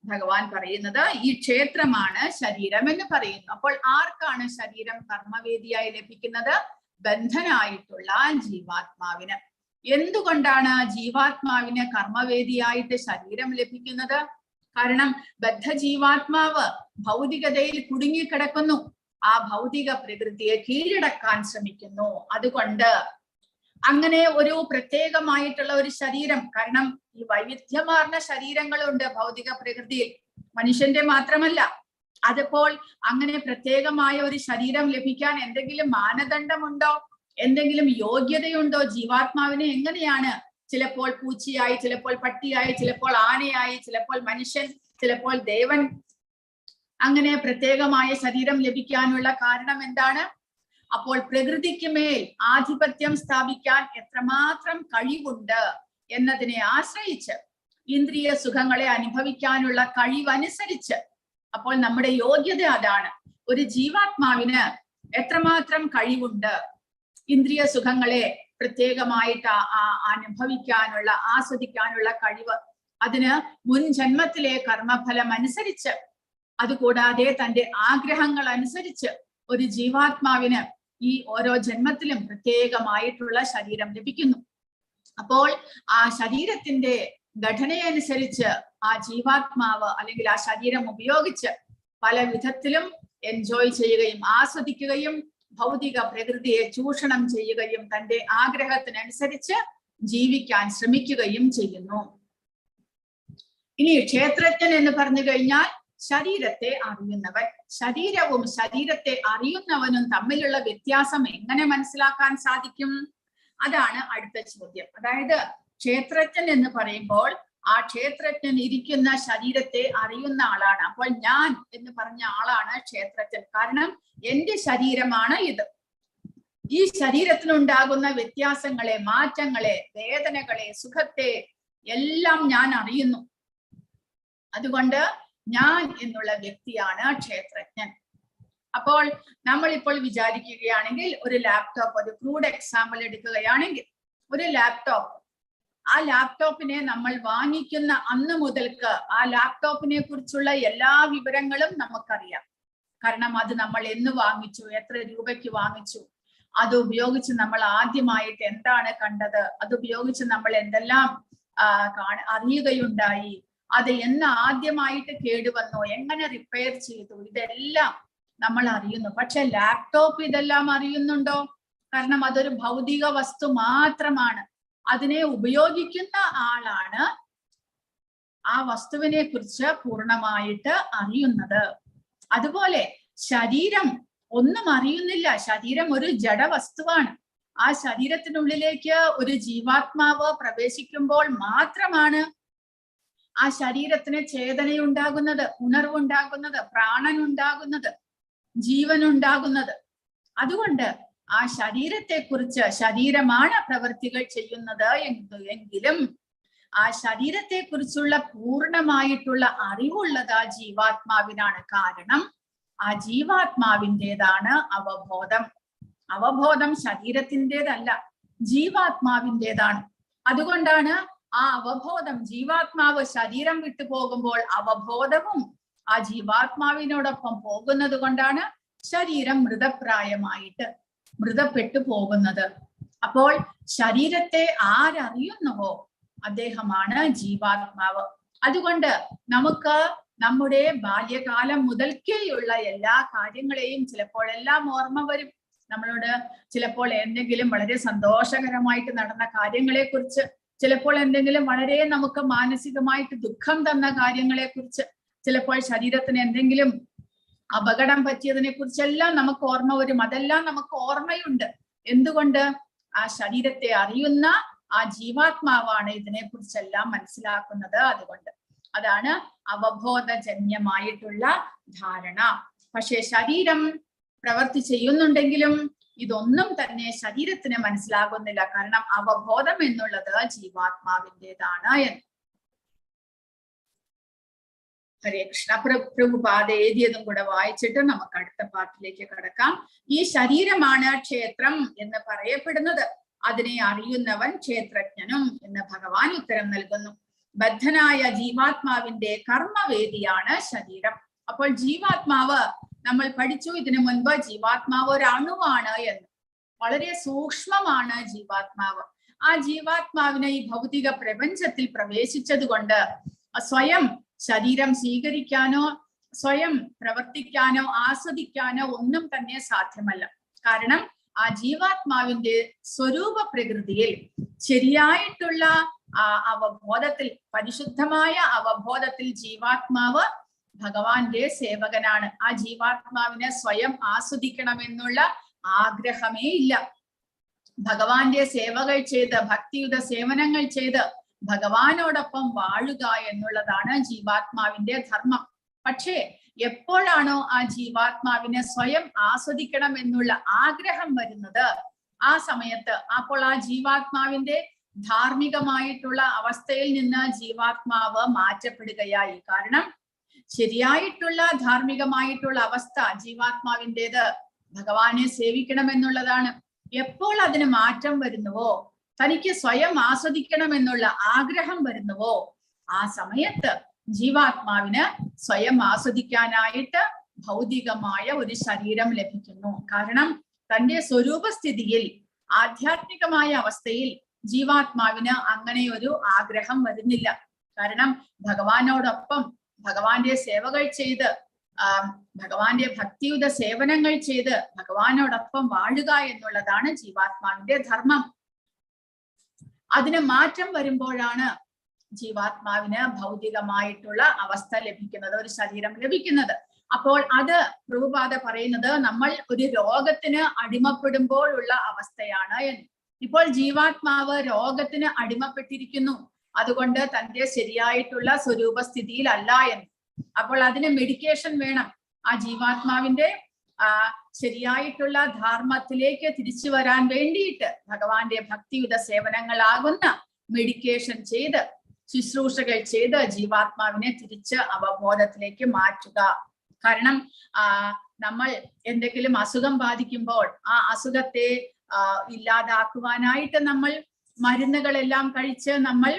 ഭഗവാൻ പറയുന്നത് ഈ ക്ഷേത്രമാണ് ശരീരം എന്ന് പറയുന്നു. അപ്പോൾ ആർക്കാണ് ശരീരം കർമ്മവേദിയായി ലഭിക്കുന്നത്? ബന്ധനായിട്ടുള്ള ജീവാത്മാവിന്. എന്തുകൊണ്ടാണ് ജീവാത്മാവിന് കർമ്മവേദിയായിട്ട് ശരീരം ലഭിക്കുന്നത്? കാരണം ബദ്ധ ജീവാത്മാവ് ഭൗതികതയിൽ കുടുങ്ങിക്കിടക്കുന്നു, ആ ഭൗതിക പ്രകൃതിയെ കീഴടക്കാൻ ശ്രമിക്കുന്നു. അതുകൊണ്ട് അങ്ങനെ ഒരു പ്രത്യേകമായിട്ടുള്ള ഒരു ശരീരം, കാരണം ഈ വൈവിധ്യമാർന്ന ശരീരങ്ങളുണ്ട് ഭൗതിക പ്രകൃതിയിൽ, മനുഷ്യന്റെ മാത്രമല്ല. അതിപ്പോൾ അങ്ങനെ പ്രത്യേകമായ ഒരു ശരീരം ലഭിക്കാൻ എന്തെങ്കിലും മാനദണ്ഡമുണ്ടോ? എന്തെങ്കിലും യോഗ്യതയുണ്ടോ? ജീവാത്മാവിനെ എങ്ങനെയാണ് ചിലപ്പോൾ പൂച്ചയായി, ചിലപ്പോൾ പട്ടിയായി, ചിലപ്പോൾ ആനയായി, ചിലപ്പോൾ മനുഷ്യൻ, ചിലപ്പോൾ ദേവൻ. അങ്ങനെ പ്രത്യേകമായ ശരീരം ലഭിക്കാനുള്ള കാരണം എന്താണ്? അപ്പോൾ പ്രകൃതിക്ക് മേൽ ആധിപത്യം സ്ഥാപിക്കാൻ എത്രമാത്രം കഴിവുണ്ട് എന്നതിനെ ആശ്രയിച്ച്, ഇന്ദ്രിയ സുഖങ്ങളെ അനുഭവിക്കാനുള്ള കഴിവനുസരിച്ച്, അപ്പോൾ നമ്മുടെ യോഗ്യത അതാണ്. ഒരു ജീവാത്മാവിന് എത്രമാത്രം കഴിവുണ്ട് ഇന്ദ്രിയ സുഖങ്ങളെ പ്രത്യേകമായിട്ട് അനുഭവിക്കാനുള്ള, ആസ്വദിക്കാനുള്ള കഴിവ്. അതിന് മുൻ ജന്മത്തിലെ കർമ്മഫലം അനുസരിച്ച്, അതുകൂടാതെ തന്റെ ആഗ്രഹങ്ങൾ അനുസരിച്ച് ഒരു ജീവാത്മാവിന് ഈ ഓരോ ജന്മത്തിലും പ്രത്യേകമായിട്ടുള്ള ശരീരം ലഭിക്കുന്നു. അപ്പോൾ ആ ശരീരത്തിന്റെ ഘടനയനുസരിച്ച് ആ ജീവാത്മാവ് അല്ലെങ്കിൽ ആ ശരീരം ഉപയോഗിച്ച് പല വിധത്തിലും എൻജോയ് ചെയ്യുകയും ആസ്വദിക്കുകയും ഭൗതിക പ്രകൃതിയെ ചൂഷണം ചെയ്യുകയും തന്റെ ആഗ്രഹത്തിനനുസരിച്ച് ജീവിക്കാൻ ശ്രമിക്കുകയും ചെയ്യുന്നു. ഇനി ക്ഷേത്രജ്ഞൻ എന്ന് പറഞ്ഞു കഴിഞ്ഞാൽ ശരീരത്തെ അറിയുന്നവൻ. ശരീരവും ശരീരത്തെ അറിയുന്നവനും തമ്മിലുള്ള വ്യത്യാസം എങ്ങനെ മനസ്സിലാക്കാൻ സാധിക്കും? അതാണ് അടുത്ത ചോദ്യം. അതായത് ക്ഷേത്രജ്ഞൻ എന്ന് പറയുമ്പോൾ ആ ക്ഷേത്രജ്ഞൻ ഇരിക്കുന്ന ശരീരത്തെ അറിയുന്ന ആളാണ്. അപ്പോൾ ഞാൻ എന്ന് പറഞ്ഞ ആളാണ് ക്ഷേത്രജ്ഞൻ. കാരണം എന്റെ ശരീരമാണ് ഇത്. ഈ ശരീരത്തിനുണ്ടാകുന്ന വ്യത്യാസങ്ങളെ, മാറ്റങ്ങളെ, വേദനകളെ, സുഖത്തെ എല്ലാം ഞാൻ അറിയുന്നു. അതുകൊണ്ട് ഞാൻ എന്നുള്ള വ്യക്തിയാണ് ക്ഷേത്രജ്ഞൻ. അപ്പോൾ നമ്മളിപ്പോൾ വിചാരിക്കുകയാണെങ്കിൽ ഒരു ലാപ്ടോപ്പ്, ഒരു ക്രൂഡ് എക്സാമ്പിൾ എടുക്കുകയാണെങ്കിൽ, ഒരു ലാപ്ടോപ്പ്, ആ ലാപ്ടോപ്പിനെ നമ്മൾ വാങ്ങിക്കുന്ന അന്ന് മുതൽക്ക് ആ ലാപ്ടോപ്പിനെ കുറിച്ചുള്ള എല്ലാ വിവരങ്ങളും നമുക്കറിയാം. കാരണം അത് നമ്മൾ എന്ന് വാങ്ങിച്ചു, എത്ര രൂപയ്ക്ക് വാങ്ങിച്ചു, അത് ഉപയോഗിച്ച് നമ്മൾ ആദ്യമായിട്ട് എന്താണ് കണ്ടത്, അത് ഉപയോഗിച്ച് നമ്മൾ എന്തെല്ലാം അറിയുകയുണ്ടായി, അത് എന്ന് ആദ്യമായിട്ട് കേടുവന്നു, എങ്ങനെ റിപ്പയർ ചെയ്തു, ഇതെല്ലാം നമ്മൾ അറിയുന്നു. പക്ഷെ ലാപ്ടോപ്പ് ഇതെല്ലാം അറിയുന്നുണ്ടോ? കാരണം അതൊരു ഭൗതിക വസ്തു മാത്രമാണ്. അതിനെ ഉപയോഗിക്കുന്ന ആളാണ് ആ വസ്തുവിനെ കുറിച്ച് പൂർണ്ണമായിട്ട് അറിയുന്നത്. അതുപോലെ ശരീരം ഒന്നും അറിയുന്നില്ല. ശരീരം ഒരു ജഡവസ്തുവാണ്. ആ ശരീരത്തിനുള്ളിലേക്ക് ഒരു ജീവാത്മാവ് പ്രവേശിക്കുമ്പോൾ മാത്രമാണ് ആ ശരീരത്തിന് ചേതനയുണ്ടാകുന്നത്, ഉണർവുണ്ടാകുന്നത്, പ്രാണനുണ്ടാകുന്നത്, ജീവനുണ്ടാകുന്നത്. അതുകൊണ്ട് ആ ശരീരത്തെ കുറിച്ച്, ശരീരമാണ് പ്രവൃത്തികൾ ചെയ്യുന്നത് എങ്കിലും ആ ശരീരത്തെ കുറിച്ചുള്ള പൂർണ്ണമായിട്ടുള്ള അറിവുള്ളത് ആ ജീവാത്മാവിനാണ്. കാരണം ആ ജീവാത്മാവിൻ്റെതാണ് അവബോധം. അവബോധം ശരീരത്തിൻ്റെതല്ല, ജീവാത്മാവിൻ്റെതാണ്. അതുകൊണ്ടാണ് ആ അവബോധം, ജീവാത്മാവ് ശരീരം വിട്ടു പോകുമ്പോൾ അവബോധവും ആ ജീവാത്മാവിനോടൊപ്പം പോകുന്നത് കൊണ്ടാണ് ശരീരം മൃതപ്പെട്ടു പോകുന്നത്. അപ്പോൾ ശരീരത്തെ ആരറിയുന്നുവോ അദ്ദേഹമാണ് ജീവാത്മാവ്. അതുകൊണ്ട് നമുക്ക് നമ്മുടെ ബാല്യകാലം മുതൽക്കേയുള്ള എല്ലാ കാര്യങ്ങളെയും ചിലപ്പോഴെല്ലാം ഓർമ്മ വരും. നമ്മളോട് ചിലപ്പോൾ എന്തെങ്കിലും വളരെ സന്തോഷകരമായിട്ട് നടന്ന കാര്യങ്ങളെ കുറിച്ച്, ചിലപ്പോൾ എന്തെങ്കിലും വളരെ നമുക്ക് മാനസികമായിട്ട് ദുഃഖം തന്ന കാര്യങ്ങളെ കുറിച്ച്, ചിലപ്പോൾ ശരീരത്തിന് എന്തെങ്കിലും അപകടം പറ്റിയതിനെ കുറിച്ചെല്ലാം നമുക്ക് ഓർമ്മ വരും. അതെല്ലാം നമുക്ക് ഓർമ്മയുണ്ട്. എന്തുകൊണ്ട്? ആ ശരീരത്തെ അറിയുന്ന ആ ജീവാത്മാവാണ് ഇതിനെ കുറിച്ചെല്ലാം മനസ്സിലാക്കുന്നത്. അതുകൊണ്ട് അതാണ് അവബോധജന്യമായിട്ടുള്ള ധാരണ. പക്ഷെ ശരീരം പ്രവൃത്തി ചെയ്യുന്നുണ്ടെങ്കിലും ഇതൊന്നും തന്നെ ശരീരത്തിന് മനസ്സിലാകുന്നില്ല. കാരണം അവബോധം എന്നുള്ളത് ജീവാത്മാവിൻ്റെതാണ് എന്ന്. ഹരേ കൃഷ്ണ. പ്രഭുപാദ എഴുതിയതും കൂടെ വായിച്ചിട്ട് നമുക്ക് അടുത്ത പാർട്ടിലേക്ക് കടക്കാം. ഈ ശരീരമാണ് ക്ഷേത്രം എന്ന് പറയപ്പെടുന്നത്. അതിനെ അറിയുന്നവൻ ക്ഷേത്രജ്ഞനും എന്ന് ഭഗവാൻ ഉത്തരം നൽകുന്നു. ബദ്ധനായ ജീവാത്മാവിന്റെ കർമ്മവേദിയാണ് ശരീരം. അപ്പോൾ ജീവാത്മാവ്, നമ്മൾ പഠിച്ചു ഇതിനു മുൻപ്, ജീവാത്മാവ് ഒരു അണുവാണ് എന്ന്. വളരെ സൂക്ഷ്മമാണ് ജീവാത്മാവ്. ആ ജീവാത്മാവിനെ ഈ ഭൗതിക പ്രപഞ്ചത്തിൽ പ്രവേശിച്ചത് കൊണ്ട് സ്വയം ശരീരം സ്വീകരിക്കാനോ സ്വയം പ്രവർത്തിക്കാനോ ആസ്വദിക്കാനോ ഒന്നും തന്നെ സാധ്യമല്ല. കാരണം ആ ജീവാത്മാവിന്റെ സ്വരൂപ പ്രകൃതിയിൽ ശരിയായിട്ടുള്ള അവബോധത്തിൽ, പരിശുദ്ധമായ അവബോധത്തിൽ ജീവാത്മാവ് ഭഗവാന്റെ സേവകനാണ്. ആ ജീവാത്മാവിനെ സ്വയം ആസ്വദിക്കണമെന്നുള്ള ആഗ്രഹമേ ഇല്ല. ഭഗവാന്റെ സേവകൾ ചെയ്ത് ഭക്തിയുടെ സേവനങ്ങൾ ചെയ്ത് ഭഗവാനോടൊപ്പം വാഴുക എന്നുള്ളതാണ് ജീവാത്മാവിന്റെ ധർമ്മം. പക്ഷേ എപ്പോഴാണോ ആ ജീവാത്മാവിനെ സ്വയം ആസ്വദിക്കണം എന്നുള്ള ആഗ്രഹം വരുന്നത്, ആ സമയത്ത് അപ്പോൾ ആ ജീവാത്മാവിന്റെ ധാർമ്മികമായിട്ടുള്ള അവസ്ഥയിൽ നിന്ന് ജീവാത്മാവ് മാറ്റപ്പെടുകയായി. കാരണം ശരിയായിട്ടുള്ള ധാർമ്മികമായിട്ടുള്ള അവസ്ഥ ജീവാത്മാവിൻ്റെത് ഭഗവാനെ സേവിക്കണം എന്നുള്ളതാണ്. എപ്പോൾ അതിന് മാറ്റം വരുന്നുവോ, തനിക്ക് സ്വയം ആസ്വദിക്കണം എന്നുള്ള ആഗ്രഹം വരുന്നുവോ, ആ സമയത്ത് ജീവാത്മാവിന് സ്വയം ആസ്വദിക്കാനായിട്ട് ഭൗതികമായ ഒരു ശരീരം ലഭിക്കുന്നു. കാരണം തന്റെ സ്വരൂപസ്ഥിതിയിൽ ആധ്യാത്മികമായ അവസ്ഥയിൽ ജീവാത്മാവിന് അങ്ങനെ ഒരു ആഗ്രഹം വരുന്നില്ല. കാരണം ഭഗവാനോടൊപ്പം ഭഗവാന്റെ സേവകൾ ചെയ്ത് ഭഗവാന്റെ ഭക്തിയുടെ സേവനങ്ങൾ ചെയ്ത് ഭഗവാനോടൊപ്പം വാഴുക എന്നുള്ളതാണ് ജീവാത്മാവിന്റെ ധർമ്മം. അതിന് മാറ്റം വരുമ്പോഴാണ് ജീവാത്മാവിന് ഭൗതികമായിട്ടുള്ള അവസ്ഥ ലഭിക്കുന്നത്, ഒരു ശരീരം ലഭിക്കുന്നത്. അപ്പോൾ അത് പ്രഭുപാദ പറയുന്നത് നമ്മൾ ഒരു രോഗത്തിന് അടിമപ്പെടുമ്പോഴുള്ള അവസ്ഥയാണ് എന്ന്. ഇപ്പോൾ ജീവാത്മാവ് രോഗത്തിന് അടിമപ്പെട്ടിരിക്കുന്നു, അതുകൊണ്ട് തന്റെ ശരിയായിട്ടുള്ള സ്വരൂപസ്ഥിതിയിൽ അല്ല എന്ന്. അപ്പോൾ അതിന് മെഡിക്കേഷൻ വേണം. ആ ജീവാത്മാവിന്റെ ശരിയായിട്ടുള്ള ധർമ്മത്തിലേക്ക് തിരിച്ചു വരാൻ വേണ്ടിയിട്ട് ഭഗവാന്റെ ഭക്തിയുത സേവനങ്ങളാകുന്ന മെഡിക്കേഷൻ ചെയ്ത് ശുശ്രൂഷകൾ ചെയ്ത് ജീവാത്മാവിനെ തിരിച്ച് അവബോധത്തിലേക്ക് മാറ്റുക. കാരണം നമ്മൾ എന്തെങ്കിലും അസുഖം ബാധിക്കുമ്പോൾ ആ അസുഖത്തെ ഇല്ലാതാക്കുവാനായിട്ട് നമ്മൾ മരുന്നുകളെല്ലാം കഴിച്ച് നമ്മൾ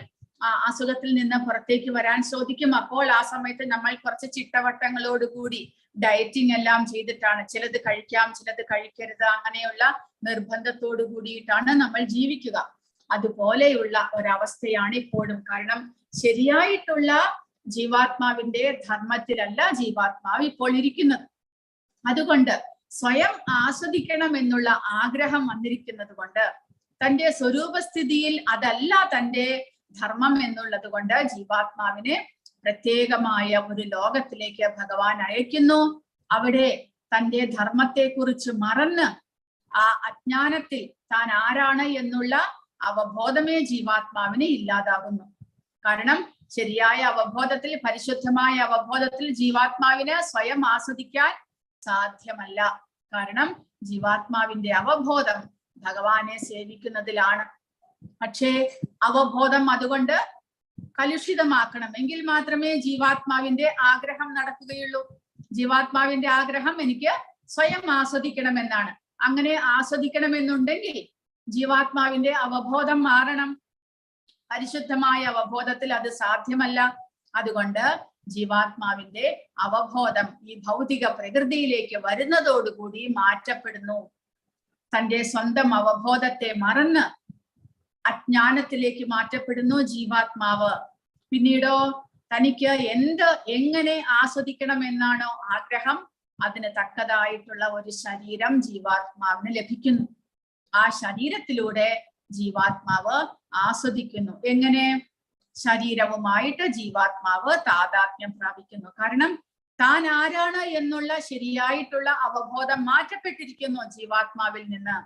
അസുഖത്തിൽ നിന്ന് പുറത്തേക്ക് വരാൻ ചോദിക്കും. അപ്പോൾ ആ സമയത്ത് നമ്മൾ കുറച്ച് ചിട്ടവട്ടങ്ങളോടുകൂടി ഡയറ്റിംഗ് എല്ലാം ചെയ്തിട്ടാണ്, ചിലത് കഴിക്കാം ചിലത് കഴിക്കരുത്, അങ്ങനെയുള്ള നിർബന്ധത്തോടു കൂടിയിട്ടാണ് നമ്മൾ ജീവിക്കുക. അതുപോലെയുള്ള ഒരവസ്ഥയാണ് ഇപ്പോഴും. കാരണം ശരിയായിട്ടുള്ള ജീവാത്മാവിന്റെ ധർമ്മത്തിലല്ല ജീവാത്മാവ് ഇപ്പോൾ ഇരിക്കുന്നത്. അതുകൊണ്ട് സ്വയം ആസ്വദിക്കണം എന്നുള്ള ആഗ്രഹം വന്നിരിക്കുന്നത് കൊണ്ട്, തന്റെ സ്വരൂപസ്ഥിതിയിൽ അതല്ല തന്റെ ധർമ്മം എന്നുള്ളത് കൊണ്ട് ജീവാത്മാവിനെ പ്രത്യേകമായ ഒരു ലോകത്തിലേക്ക് ഭഗവാൻ അയക്കുന്നു. അവിടെ തന്റെ ധർമ്മത്തെക്കുറിച്ച് മറന്ന് ആ അജ്ഞാനത്തിൽ താൻ ആരാണ് എന്നുള്ള അവബോധമേ ജീവാത്മാവിന് ഇല്ലാതാകുന്നു. കാരണം ശരിയായ അവബോധത്തിൽ, പരിശുദ്ധമായ അവബോധത്തിൽ ജീവാത്മാവിന് സ്വയം ആസ്വദിക്കാൻ സാധ്യമല്ല. കാരണം ജീവാത്മാവിന്റെ അവബോധം ഭഗവാനെ സേവിക്കുന്നതിലാണ്. പക്ഷേ അവബോധം അതുകൊണ്ട് കലുഷിതമാക്കണം, എങ്കിൽ മാത്രമേ ജീവാത്മാവിന്റെ ആഗ്രഹം നടക്കുകയുള്ളൂ. ജീവാത്മാവിന്റെ ആഗ്രഹം എനിക്ക് സ്വയം ആസ്വദിക്കണമെന്നാണ്. അങ്ങനെ ആസ്വദിക്കണമെന്നുണ്ടെങ്കിൽ ജീവാത്മാവിന്റെ അവബോധം മാറണം. പരിശുദ്ധമായ അവബോധത്തിൽ അത് സാധ്യമല്ല. അതുകൊണ്ട് ജീവാത്മാവിന്റെ അവബോധം ഈ ഭൗതിക പ്രകൃതിയിലേക്ക് വരുന്നതോടുകൂടി മാറ്റപ്പെടുന്നു. തന്റെ സ്വന്തം അവബോധത്തെ മറന്ന് അജ്ഞാനത്തിലേക്ക് മാറ്റപ്പെടുന്നു ജീവാത്മാവ്. പിന്നീടോ തനിക്ക് എങ്ങനെ ആസ്വദിക്കണം എന്നാണോ ആഗ്രഹം, അതിന് തക്കതായിട്ടുള്ള ഒരു ശരീരം ജീവാത്മാവിന് ലഭിക്കുന്നു. ആ ശരീരത്തിലൂടെ ജീവാത്മാവ് ആസ്വദിക്കുന്നു. എങ്ങനെ? ശരീരവുമായിട്ട് ജീവാത്മാവ് താതാത്മ്യം പ്രാപിക്കുന്നു. കാരണം താൻ ആരാണ് എന്നുള്ള ശരിയായിട്ടുള്ള അവബോധം മാറ്റപ്പെട്ടിരിക്കുന്നു ജീവാത്മാവിൽ നിന്ന്,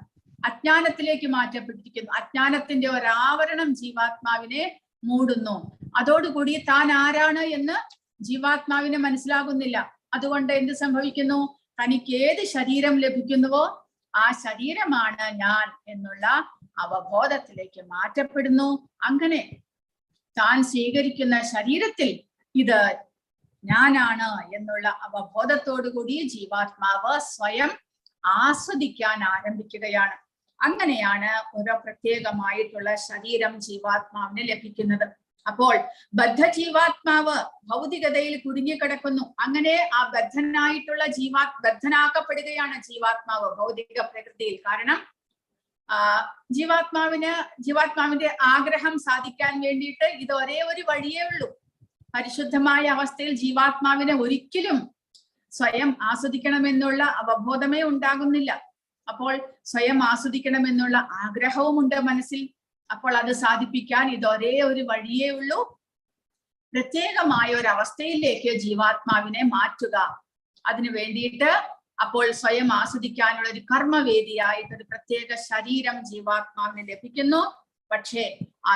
അജ്ഞാനത്തിലേക്ക് മാറ്റപ്പെട്ടിരിക്കുന്നു. അജ്ഞാനത്തിന്റെ ഒരാവരണം ജീവാത്മാവിനെ മൂടുന്നു. അതോടുകൂടി താൻ ആരാണ് എന്ന് ജീവാത്മാവിന് മനസ്സിലാകുന്നില്ല. അതുകൊണ്ട് എന്ത് സംഭവിക്കുന്നു? തനിക്ക് ഏത് ശരീരം ലഭിക്കുന്നുവോ ആ ശരീരമാണ് ഞാൻ എന്നുള്ള അവബോധത്തിലേക്ക് മാറ്റപ്പെടുന്നു. അങ്ങനെ താൻ സ്വീകരിക്കുന്ന ശരീരത്തിൽ ഇത് ഞാനാണ് എന്നുള്ള അവബോധത്തോടുകൂടി ജീവാത്മാവ് സ്വയം ആസ്വദിക്കാൻ ആരംഭിക്കുകയാണ്. അങ്ങനെയാണ് ഓരോ പ്രത്യേകമായിട്ടുള്ള ശരീരം ജീവാത്മാവിന് ലഭിക്കുന്നത്. അപ്പോൾ ബദ്ധജീവാത്മാവ് ഭൗതികതയിൽ കുടുങ്ങിക്കിടക്കുന്നു. അങ്ങനെ ആ ബദ്ധനായിട്ടുള്ള ബദ്ധനാക്കപ്പെടുകയാണ് ജീവാത്മാവ് ഭൗതിക പ്രകൃതിയിൽ. കാരണം ജീവാത്മാവിന്റെ ആഗ്രഹം സാധിക്കാൻ വേണ്ടിയിട്ട് ഇത് ഒരേ ഒരു വഴിയേ ഉള്ളൂ. പരിശുദ്ധമായ അവസ്ഥയിൽ ജീവാത്മാവിനെ ഒരിക്കലും സ്വയം ആസ്വദിക്കണമെന്നുള്ള അവബോധമേ ഉണ്ടാകുന്നില്ല. അപ്പോൾ സ്വയം ആസ്വദിക്കണമെന്നുള്ള ആഗ്രഹവും ഉണ്ട് മനസ്സിൽ. അപ്പോൾ അത് സാധിപ്പിക്കാൻ ഇതൊരേ ഒരു വഴിയേ ഉള്ളൂ. പ്രത്യേകമായ ഒരു അവസ്ഥയിലേക്ക് ജീവാത്മാവിനെ മാറ്റുക. അതിനു വേണ്ടിയിട്ട് അപ്പോൾ സ്വയം ആസ്വദിക്കാനുള്ള ഒരു കർമ്മവേദിയായിട്ട് ഒരു പ്രത്യേക ശരീരം ജീവാത്മാവിന് ലഭിക്കുന്നു. പക്ഷേ ആ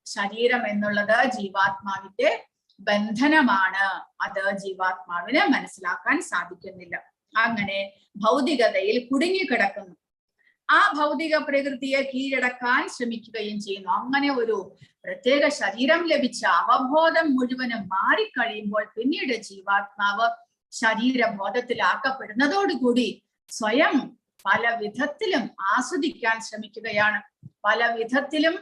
ശരീരം എന്നുള്ളത് ജീവാത്മാവിന്റെ ബന്ധനമാണ്. അത് ജീവാത്മാവിന് മനസ്സിലാക്കാൻ സാധിക്കുന്നില്ല. അങ്ങനെ ഭൗതികതയിൽ കുടുങ്ങിക്കിടക്കുന്നു. ആ ഭൗതിക പ്രകൃതിയെ കീഴടക്കാൻ ശ്രമിക്കുകയും ചെയ്യുന്നു. അങ്ങനെ ഒരു പ്രത്യേക ശരീരം ലഭിച്ച അവബോധം മുഴുവനും മാറിക്കഴിയുമ്പോൾ പിന്നീട് ജീവാത്മാവ് ശരീരബോധത്തിലാക്കപ്പെടുന്നതോടുകൂടി സ്വയം പല വിധത്തിലും ആസ്വദിക്കാൻ ശ്രമിക്കുകയാണ്. പല വിധത്തിലും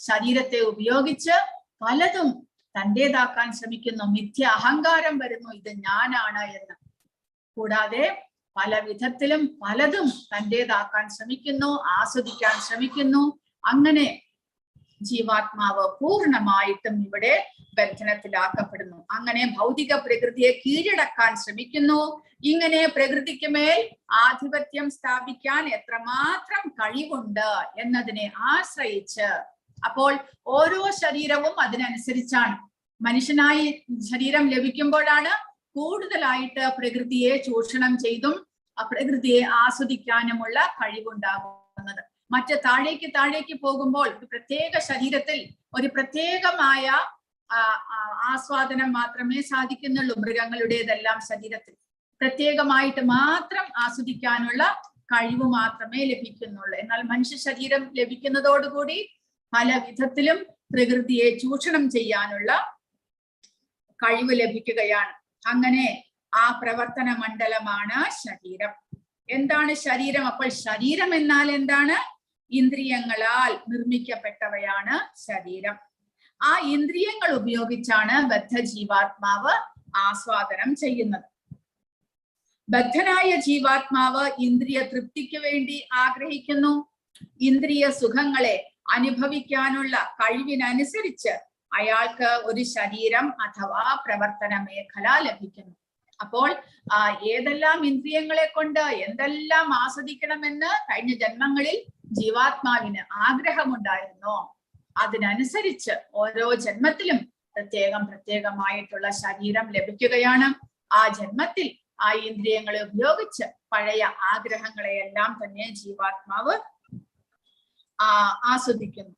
ശരീരത്തെ ഉപയോഗിച്ച് പലതും തന്റേതാക്കാൻ ശ്രമിക്കുന്നു. മിഥ്യ അഹങ്കാരം വരുന്നു, ഇത് ഞാനാണ് എന്ന്. കൂടാതെ പല വിധത്തിലും പലതും തന്റേതാക്കാൻ ശ്രമിക്കുന്നു, ആസ്വദിക്കാൻ ശ്രമിക്കുന്നു. അങ്ങനെ ജീവാത്മാവ് പൂർണ്ണമായിട്ടും ഇവിടെ ബന്ധനത്തിലാക്കപ്പെടുന്നു. അങ്ങനെ ഭൗതിക പ്രകൃതിയെ കീഴടക്കാൻ ശ്രമിക്കുന്നു. ഇങ്ങനെ പ്രകൃതിക്ക് മേൽ ആധിപത്യം സ്ഥാപിക്കാൻ എത്രമാത്രം കഴിവുണ്ട് എന്നതിനെ ആശ്രയിച്ച്, അപ്പോൾ ഓരോ ശരീരവും അതിനനുസരിച്ചാണ്. മനുഷ്യനായി ശരീരം ലഭിക്കുമ്പോഴാണ് കൂടുതലായിട്ട് പ്രകൃതിയെ ചൂഷണം ചെയ്തും പ്രകൃതിയെ ആസ്വദിക്കാനുമുള്ള കഴിവുണ്ടാകുന്നത്. മറ്റ് താഴേക്ക് പോകുമ്പോൾ പ്രത്യേക ശരീരത്തിൽ ഒരു പ്രത്യേകമായ ആസ്വാദനം മാത്രമേ സാധിക്കുന്നുള്ളൂ. മൃഗങ്ങളുടേതെല്ലാം ശരീരത്തിൽ പ്രത്യേകമായിട്ട് മാത്രം ആസ്വദിക്കാനുള്ള കഴിവ് മാത്രമേ ലഭിക്കുന്നുള്ളൂ. എന്നാൽ മനുഷ്യ ശരീരം ലഭിക്കുന്നതോടുകൂടി പല വിധത്തിലും പ്രകൃതിയെ ചൂഷണം ചെയ്യാനുള്ള കഴിവ് ലഭിക്കുകയാണ്. അങ്ങനെ ആ പ്രവർത്തന മണ്ഡലമാണ് ശരീരം. എന്താണ് ശരീരം? അപ്പോൾ ശരീരം എന്നാൽ എന്താണ്? ഇന്ദ്രിയങ്ങളാൽ നിർമ്മിക്കപ്പെട്ടവയാണ് ശരീരം. ആ ഇന്ദ്രിയങ്ങൾ ഉപയോഗിച്ചാണ് ബദ്ധജീവാത്മാവ് ആസ്വാദനം ചെയ്യുന്നത്. ബദ്ധനായ ജീവാത്മാവ് ഇന്ദ്രിയ തൃപ്തിക്ക് വേണ്ടി ആഗ്രഹിക്കുന്നു. ഇന്ദ്രിയ സുഖങ്ങളെ അനുഭവിക്കാനുള്ള കഴിവിനനുസരിച്ച് അയാൾക്ക് ഒരു ശരീരം അഥവാ പ്രവർത്തന മേഖല ലഭിക്കുന്നു. അപ്പോൾ ഏതെല്ലാം ഇന്ദ്രിയങ്ങളെ കൊണ്ട് എന്തെല്ലാം ആസ്വദിക്കണമെന്ന് കഴിഞ്ഞ ജന്മങ്ങളിൽ ജീവാത്മാവിന് ആഗ്രഹമുണ്ടായിരുന്നോ അതിനനുസരിച്ച് ഓരോ ജന്മത്തിലും പ്രത്യേകമായിട്ടുള്ള ശരീരം ലഭിക്കുകയാണ്. ആ ജന്മത്തിൽ ആ ഇന്ദ്രിയങ്ങളെ ഉപയോഗിച്ച് പഴയ ആഗ്രഹങ്ങളെയെല്ലാം തന്നെ ജീവാത്മാവ് ആസ്വദിക്കുന്നു.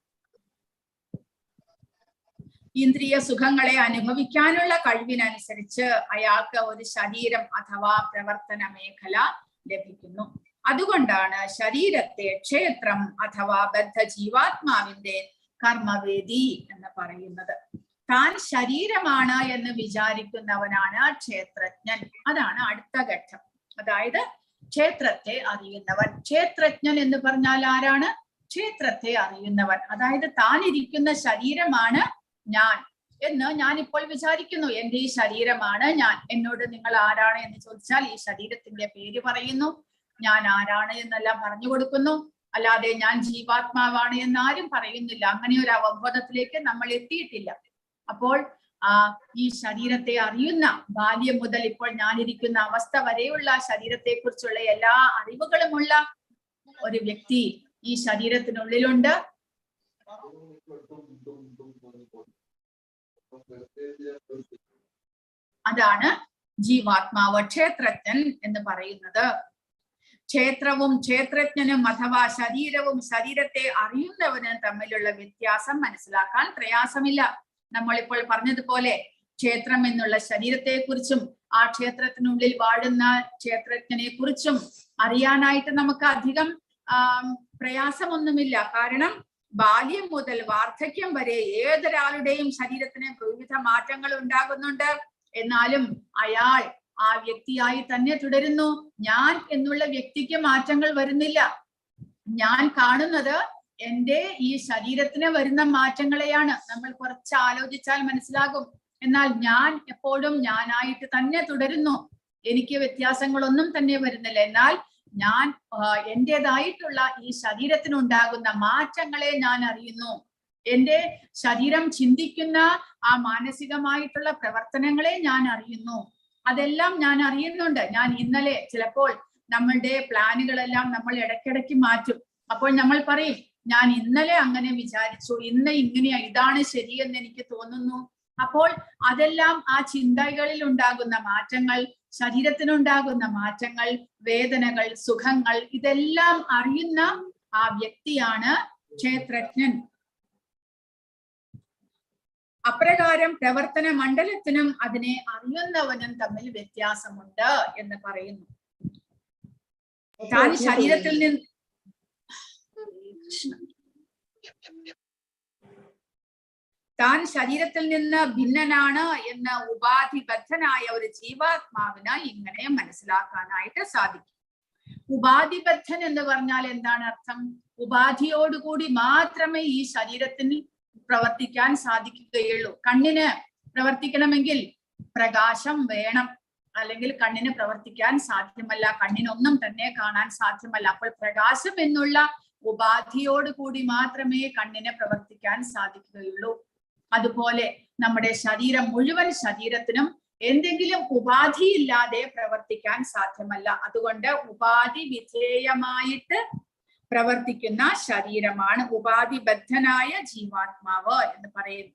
ഇന്ദ്രിയ സുഖങ്ങളെ അനുഭവിക്കാനുള്ള കഴിവിനനുസരിച്ച് അയാൾക്ക് ഒരു ശരീരം അഥവാ പ്രവർത്തന മേഖല ലഭിക്കുന്നു. അതുകൊണ്ടാണ് ശരീരത്തെ ക്ഷേത്രം അഥവാ ബദ്ധ ജീവാത്മാവിന്റെ കർമ്മവേദി എന്ന് പറയുന്നത്. താൻ ശരീരമാണ് എന്ന് വിചാരിക്കുന്നവനാണ് ക്ഷേത്രജ്ഞൻ. അതാണ് അടുത്ത ഘട്ടം. അതായത് ക്ഷേത്രത്തെ അറിയുന്നവൻ. ക്ഷേത്രജ്ഞൻ എന്ന് പറഞ്ഞാൽ ആരാണ്? ക്ഷേത്രത്തെ അറിയുന്നവൻ. അതായത് താൻ ഇരിക്കുന്ന ശരീരമാണ് ഞാൻ എന്ന് ഞാനിപ്പോൾ വിചാരിക്കുന്നു. എന്റെ ഈ ശരീരമാണ് ഞാൻ. എന്നോട് നിങ്ങൾ ആരാണ് എന്ന് ചോദിച്ചാൽ ഈ ശരീരത്തിന്റെ പേര് പറയുന്നു, ഞാൻ ആരാണ് എന്നെല്ലാം പറഞ്ഞു കൊടുക്കുന്നു. അല്ലാതെ ഞാൻ ജീവാത്മാവാണ് എന്നാരും പറയുന്നില്ല. അങ്ങനെ ഒരു അവബോധത്തിലേക്ക് നമ്മൾ എത്തിയിട്ടില്ല. അപ്പോൾ ഈ ശരീരത്തെ അറിയുന്ന ബാല്യം മുതൽ ഇപ്പോൾ ഞാനിരിക്കുന്ന അവസ്ഥ വരെയുള്ള ശരീരത്തെ കുറിച്ചുള്ള എല്ലാ അറിവുകളുമുള്ള ഒരു വ്യക്തി ഈ ശരീരത്തിനുള്ളിലുണ്ട്. അതാണ് ജീവാത്മാവ്, ക്ഷേത്രജ്ഞൻ എന്ന് പറയുന്നത്. ക്ഷേത്രവും ക്ഷേത്രജ്ഞനും അഥവാ ശരീരവും ശരീരത്തെ അറിയുന്നവനും തമ്മിലുള്ള വ്യത്യാസം മനസ്സിലാക്കാൻ പ്രയാസമില്ല. നമ്മളിപ്പോൾ പറഞ്ഞതുപോലെ ക്ഷേത്രം എന്നുള്ള ശരീരത്തെ കുറിച്ചും ആ ക്ഷേത്രത്തിനുള്ളിൽ വാഴുന്ന ക്ഷേത്രജ്ഞനെ കുറിച്ചും അറിയാനായിട്ട് നമുക്ക് അധികം പ്രയാസമൊന്നുമില്ല. കാരണം ബാല്യം മുതൽ വാർദ്ധക്യം വരെ ഏതൊരാളുടെയും ശരീരത്തിന് വിവിധ മാറ്റങ്ങൾ ഉണ്ടാകുന്നുണ്ട്. എന്നാലും അയാൾ ആ വ്യക്തിയായി തന്നെ തുടരുന്നു. ഞാൻ എന്നുള്ള വ്യക്തിക്ക് മാറ്റങ്ങൾ വരുന്നില്ല. ഞാൻ കാണുന്നത് എന്റെ ഈ ശരീരത്തിന് വരുന്ന മാറ്റങ്ങളെയാണ്. നമ്മൾ കുറച്ച് ആലോചിച്ചാൽ മനസ്സിലാകും. എന്നാൽ ഞാൻ എപ്പോഴും ഞാനായിട്ട് തന്നെ തുടരുന്നു. എനിക്ക് വ്യത്യാസങ്ങളൊന്നും തന്നെ വരുന്നില്ല. എന്നാൽ ഞാൻ എന്റേതായിട്ടുള്ള ഈ ശരീരത്തിനുണ്ടാകുന്ന മാറ്റങ്ങളെ ഞാൻ അറിയുന്നു. എന്റെ ശരീരം ചിന്തിക്കുന്ന ആ മാനസികമായിട്ടുള്ള പ്രവർത്തനങ്ങളെ ഞാൻ അറിയുന്നു. അതെല്ലാം ഞാൻ അറിയുന്നുണ്ട്. ഞാൻ ഇന്നലെ ചിലപ്പോൾ നമ്മളുടെ പ്ലാനുകളെല്ലാം നമ്മൾ ഇടയ്ക്കിടയ്ക്ക് മാറ്റും. അപ്പോൾ നമ്മൾ പറയും, ഞാൻ ഇന്നലെ അങ്ങനെ വിചാരിച്ചു, ഇന്ന് ഇങ്ങനെയാ, ഇതാണ് ശരിയെന്ന് എനിക്ക് തോന്നുന്നു. അപ്പോൾ അതെല്ലാം ആ ചിന്തകളിൽ ഉണ്ടാകുന്ന മാറ്റങ്ങൾ, ശരീരത്തിനുണ്ടാകുന്ന മാറ്റങ്ങൾ, വേദനകൾ, സുഖങ്ങൾ, ഇതെല്ലാം അറിയുന്ന ആ വ്യക്തിയാണ് ക്ഷേത്രജ്ഞൻ. അപ്രകാരം പ്രവർത്തന മണ്ഡലത്തിനും അതിനെ അറിയുന്നവനും തമ്മിൽ വ്യത്യാസമുണ്ട് എന്ന് പറയുന്നു. താൻ ശരീരത്തിൽ നിന്ന് ഭിന്നനാണ് എന്ന് ഉപാധിബദ്ധനായ ഒരു ജീവാത്മാവിന് ഇങ്ങനെ മനസ്സിലാക്കാനായിട്ട് സാധിക്കും. ഉപാധിബദ്ധൻ എന്ന് പറഞ്ഞാൽ എന്താണ് അർത്ഥം? ഉപാധിയോടുകൂടി മാത്രമേ ഈ ശരീരത്തിന് പ്രവർത്തിക്കാൻ സാധിക്കുകയുള്ളൂ. കണ്ണിന് പ്രവർത്തിക്കണമെങ്കിൽ പ്രകാശം വേണം, അല്ലെങ്കിൽ കണ്ണിന് പ്രവർത്തിക്കാൻ സാധ്യമല്ല, കണ്ണിനൊന്നും തന്നെ കാണാൻ സാധ്യമല്ല. അപ്പോൾ പ്രകാശം എന്നുള്ള ഉപാധിയോടുകൂടി മാത്രമേ കണ്ണിന് പ്രവർത്തിക്കാൻ സാധിക്കുകയുള്ളൂ. അതുപോലെ നമ്മുടെ ശരീരം, മുഴുവൻ ശരീരത്തിനും എന്തെങ്കിലും ഉപാധിയില്ലാതെ പ്രവർത്തിക്കാൻ സാധ്യമല്ല. അതുകൊണ്ട് ഉപാധി വിധേയമായിട്ട് പ്രവർത്തിക്കുന്ന ശരീരമാണ് ഉപാധിബദ്ധനായ ജീവാത്മാവ് എന്ന് പറയുന്നു.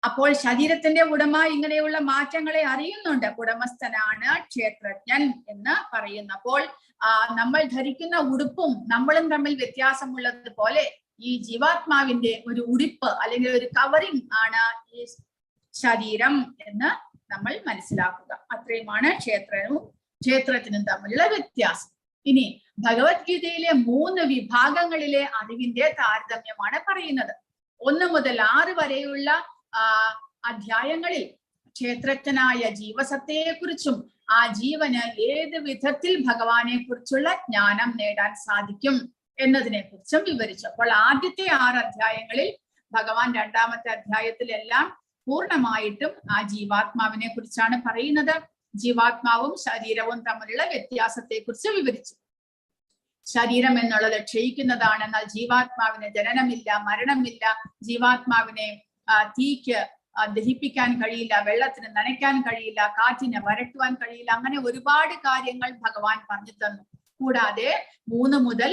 അപ്പോൾ ശരീരത്തിന്റെ ഉടമ ഇങ്ങനെയുള്ള മാറ്റങ്ങളെ അറിയുന്നുണ്ട്. ഉടമസ്ഥനാണ് ക്ഷേത്രജ്ഞൻ എന്ന് പറയുന്നു. അപ്പോൾ നമ്മൾ ധരിക്കുന്ന ഉടുപ്പും നമ്മളും തമ്മിൽ വ്യത്യാസമുള്ളതുപോലെ ഈ ജീവാത്മാവിന്റെ ഒരു ഉടുപ്പ് അല്ലെങ്കിൽ ഒരു കവറിംഗ് ആണ് ഈ ശരീരം എന്ന് നമ്മൾ മനസ്സിലാക്കുക. അത്രയുമാണ് ക്ഷേത്രത്തിനും തമ്മിലുള്ള വ്യത്യാസം. ഇനി ഭഗവത്ഗീതയിലെ 3 വിഭാഗങ്ങളിലെ അറിവിന്റെ താരതമ്യമാണ് പറയുന്നത്. 1 മുതൽ 6 വരെയുള്ള അധ്യായങ്ങളിൽ ക്ഷേത്രജ്ഞനായ ജീവസത്തയെക്കുറിച്ചും ആ ജീവന് ഏത് വിധത്തിൽ ഭഗവാനെ കുറിച്ചുള്ള ജ്ഞാനം നേടാൻ സാധിക്കും എന്നതിനെ കുറിച്ചും വിവരിച്ചു. അപ്പോൾ ആദ്യത്തെ 6 അധ്യായങ്ങളിൽ ഭഗവാൻ 2ാമത്തെ അധ്യായത്തിലെല്ലാം പൂർണ്ണമായിട്ടും ആ ജീവാത്മാവിനെ കുറിച്ചാണ് പറയുന്നത്. ജീവാത്മാവും ശരീരവും തമ്മിലുള്ള വ്യത്യാസത്തെ കുറിച്ച് വിവരിച്ചു. ശരീരം എന്നുള്ളത് ക്ഷയിക്കുന്നതാണ്, എന്നാൽ ജീവാത്മാവിന് ജനനമില്ല, മരണമില്ല. ജീവാത്മാവിനെ തീക്ക് ദഹിപ്പിക്കാൻ കഴിയില്ല, വെള്ളത്തിന് നനയ്ക്കാൻ കഴിയില്ല, കാറ്റിനെ വരട്ടുവാൻ കഴിയില്ല. അങ്ങനെ ഒരുപാട് കാര്യങ്ങൾ ഭഗവാൻ പറഞ്ഞു തന്നു. കൂടാതെ 3 മുതൽ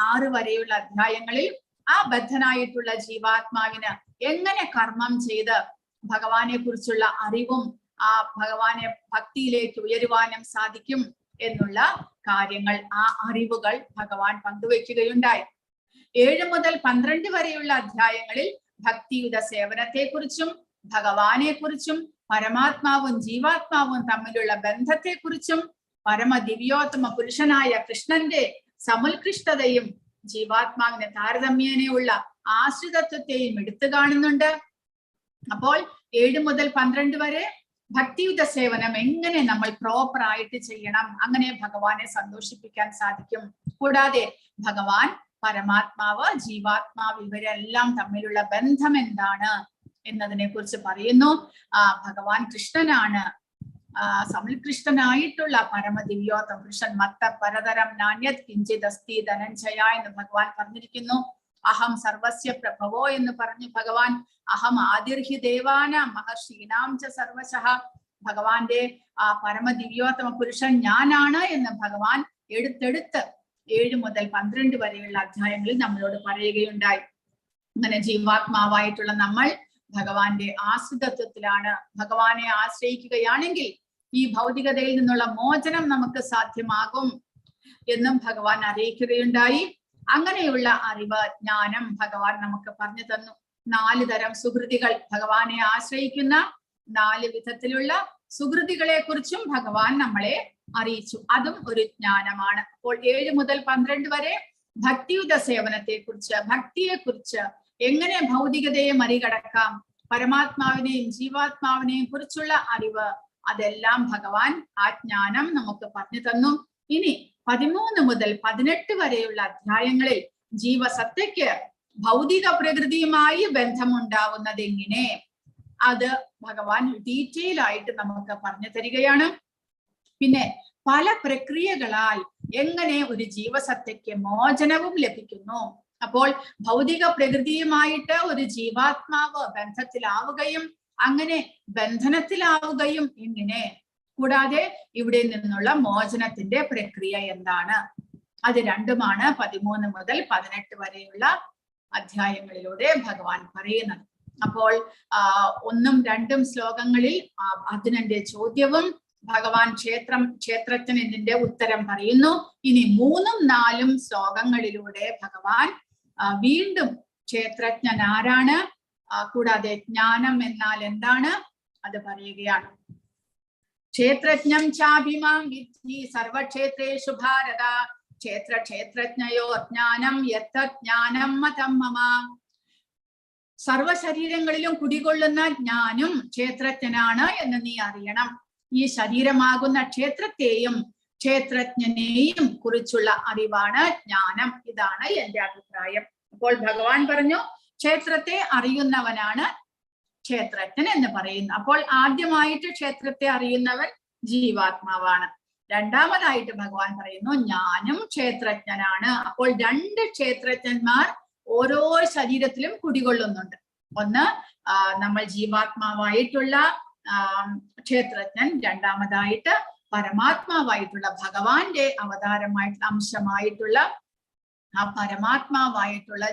6 വരെയുള്ള അധ്യായങ്ങളിൽ ആ ബദ്ധനായിട്ടുള്ള ജീവാത്മാവിന് എങ്ങനെ കർമ്മം ചെയ്ത് ഭഗവാനെ കുറിച്ചുള്ള അറിവും ആ ഭഗവാനെ ഭക്തിയിലേക്ക് ഉയരുവാനും സാധിക്കും എന്നുള്ള കാര്യങ്ങൾ, ആ അറിവുകൾ ഭഗവാൻ പങ്കുവെക്കുകയുണ്ടായി. 7 മുതൽ 12 വരെയുള്ള അധ്യായങ്ങളിൽ ഭക്തിയുത സേവനത്തെക്കുറിച്ചും ഭഗവാനെ കുറിച്ചും പരമാത്മാവും ജീവാത്മാവും തമ്മിലുള്ള ബന്ധത്തെക്കുറിച്ചും പരമദിവ്യോത്തമ പുരുഷനായ കൃഷ്ണന്റെ സമുത്കൃഷ്ടതയും ജീവാത്മാവിന് താരതമ്യേനയുള്ള ആശ്രിതത്വത്തെയും എടുത്തു കാണുന്നുണ്ട്. അപ്പോൾ 7 മുതൽ 12 വരെ ഭക്തിയുത സേവനം എങ്ങനെ നമ്മൾ പ്രോപ്പർ ആയിട്ട് ചെയ്യണം, അങ്ങനെ ഭഗവാനെ സന്തോഷിപ്പിക്കാൻ സാധിക്കും. കൂടാതെ ഭഗവാൻ, പരമാത്മാവ്, ജീവാത്മാവ് ഇവരെല്ലാം തമ്മിലുള്ള ബന്ധം എന്താണ് എന്നതിനെ കുറിച്ച് പറയുന്നു. ഭഗവാൻ കൃഷ്ണനാണ് സമുത്കൃഷ്ടനായിട്ടുള്ള പരമദിവ്യോത്തമ പുരുഷൻ. മത്ത പരതരം നാണ്യത് കിഞ്ചിത് അസ്തി ധനഞ്ജയ എന്ന് ഭഗവാൻ പറഞ്ഞിരിക്കുന്നു. അഹം സർവസ്യ പ്രഭവോ എന്ന് പറഞ്ഞു ഭഗവാൻ. അഹം ആദിർഹി ദേവാനാം മഹർഷീനാം ച സർവശഃ. ഭഗവാന്റെ ആ പരമദിവ്യോത്തമ പുരുഷൻ ഞാനാണ് എന്ന് ഭഗവാൻ എടുത്തെടുത്ത് 7 മുതൽ 12 വരെയുള്ള അധ്യായങ്ങളിൽ നമ്മളോട് പറയുകയുണ്ടായി. അങ്ങനെ ജീവാത്മാവായിട്ടുള്ള നമ്മൾ ഭഗവാന്റെ ആശ്രിതത്വത്തിലാണ്. ഭഗവാനെ ആശ്രയിക്കുകയാണെങ്കിൽ ഈ ഭൗതികതയിൽ നിന്നുള്ള മോചനം നമുക്ക് സാധ്യമാകും എന്നും ഭഗവാൻ അറിയിക്കുകയുണ്ടായി. അങ്ങനെയുള്ള അറിവ്, ജ്ഞാനം ഭഗവാൻ നമുക്ക് പറഞ്ഞു തന്നു. 4 തരം സുഹൃതികൾ, ഭഗവാനെ ആശ്രയിക്കുന്ന 4 വിധത്തിലുള്ള സുഹൃതികളെ കുറിച്ചും ഭഗവാൻ നമ്മളെ അറിയിച്ചു. അതും ഒരു ജ്ഞാനമാണ്. അപ്പോൾ 7 മുതൽ 12 വരെ ഭക്തിയുത സേവനത്തെക്കുറിച്ച്, ഭക്തിയെക്കുറിച്ച്, എങ്ങനെ ഭൗതികതയെ മറികടക്കാം, പരമാത്മാവിനെയും ജീവാത്മാവിനെയും കുറിച്ചുള്ള അറിവ്, അതെല്ലാം ഭഗവാൻ ആ ജ്ഞാനം നമുക്ക് പറഞ്ഞു തന്നു. ഇനി 13 മുതൽ 18 വരെയുള്ള അധ്യായങ്ങളിൽ ജീവസത്തയ്ക്ക് ഭൗതിക പ്രകൃതിയുമായി ബന്ധമുണ്ടാവുന്നത് എങ്ങനെ, അത് ഭഗവാൻ ഡീറ്റെയിൽ ആയിട്ട് നമുക്ക് പറഞ്ഞു തരികയാണ്. പിന്നെ പല പ്രക്രിയകളാൽ എങ്ങനെ ഒരു ജീവസത്തയ്ക്ക് മോചനവും ലഭിക്കുന്നു. അപ്പോൾ ഭൗതിക പ്രകൃതിയുമായിട്ട് ഒരു ജീവാത്മാവ് ബന്ധത്തിലാവുകയും അങ്ങനെ ബന്ധനത്തിലാവുകയും എങ്ങനെ, കൂടാതെ ഇവിടെ നിന്നുള്ള മോചനത്തിന്റെ പ്രക്രിയ എന്താണ്, അത് രണ്ടുമാണ് 13 മുതൽ 18 വരെയുള്ള അധ്യായങ്ങളിലൂടെ ഭഗവാൻ പറയുന്നത്. അപ്പോൾ 1ഉം 2ഉം ശ്ലോകങ്ങളിൽ അർജുനന്റെ ചോദ്യവും ഭഗവാൻ ക്ഷേത്രജ്ഞൻ ഇതിന്റെ ഉത്തരം പറയുന്നു. ഇനി 3ഉം 4ഉം ശ്ലോകങ്ങളിലൂടെ ഭഗവാൻ വീണ്ടും ക്ഷേത്രജ്ഞൻ ആരാണ്, കൂടാതെ ജ്ഞാനം എന്നാൽ എന്താണ് അത് പറയുകയാണ്. ക്ഷേത്രജ്ഞം ചാഭിമാം വിദ്ധി സർവക്ഷേത്രേഷു ഭാരത ക്ഷേത്രജ്ഞയോ ജ്ഞാനം യത്തജ്ഞാനം മതം മമ. സർവശരീരങ്ങളിലും കുടികൊള്ളുന്ന ജ്ഞാനം ക്ഷേത്രജ്ഞനാണ് എന്ന് നീ അറിയണം. ഈ ശരീരമാകുന്ന ക്ഷേത്രത്തെയും ക്ഷേത്രജ്ഞനെയും കുറിച്ചുള്ള അറിവാണ് ജ്ഞാനം. ഇതാണ് എന്റെ അഭിപ്രായം. അപ്പോൾ ഭഗവാൻ പറഞ്ഞു ക്ഷേത്രത്തെ അറിയുന്നവനാണ് ക്ഷേത്രജ്ഞൻ എന്ന് പറയുന്നു. അപ്പോൾ ആദ്യമായിട്ട് ക്ഷേത്രത്തെ അറിയുന്നവൻ ജീവാത്മാവാണ്. രണ്ടാമതായിട്ട് ഭഗവാൻ പറയുന്നു ഞാനും ക്ഷേത്രജ്ഞനാണ്. അപ്പോൾ 2 ക്ഷേത്രജ്ഞന്മാർ ഓരോ ശരീരത്തിലും കുടികൊള്ളുന്നുണ്ട്. ഒന്ന് നമ്മൾ ജീവാത്മാവായിട്ടുള്ള ക്ഷേത്രജ്ഞൻ, രണ്ടാമതായിട്ട് പരമാത്മാവായിട്ടുള്ള ഭഗവാന്റെ അവതാരമായിട്ടുള്ള അംശമായിട്ടുള്ള ആ പരമാത്മാവായിട്ടുള്ള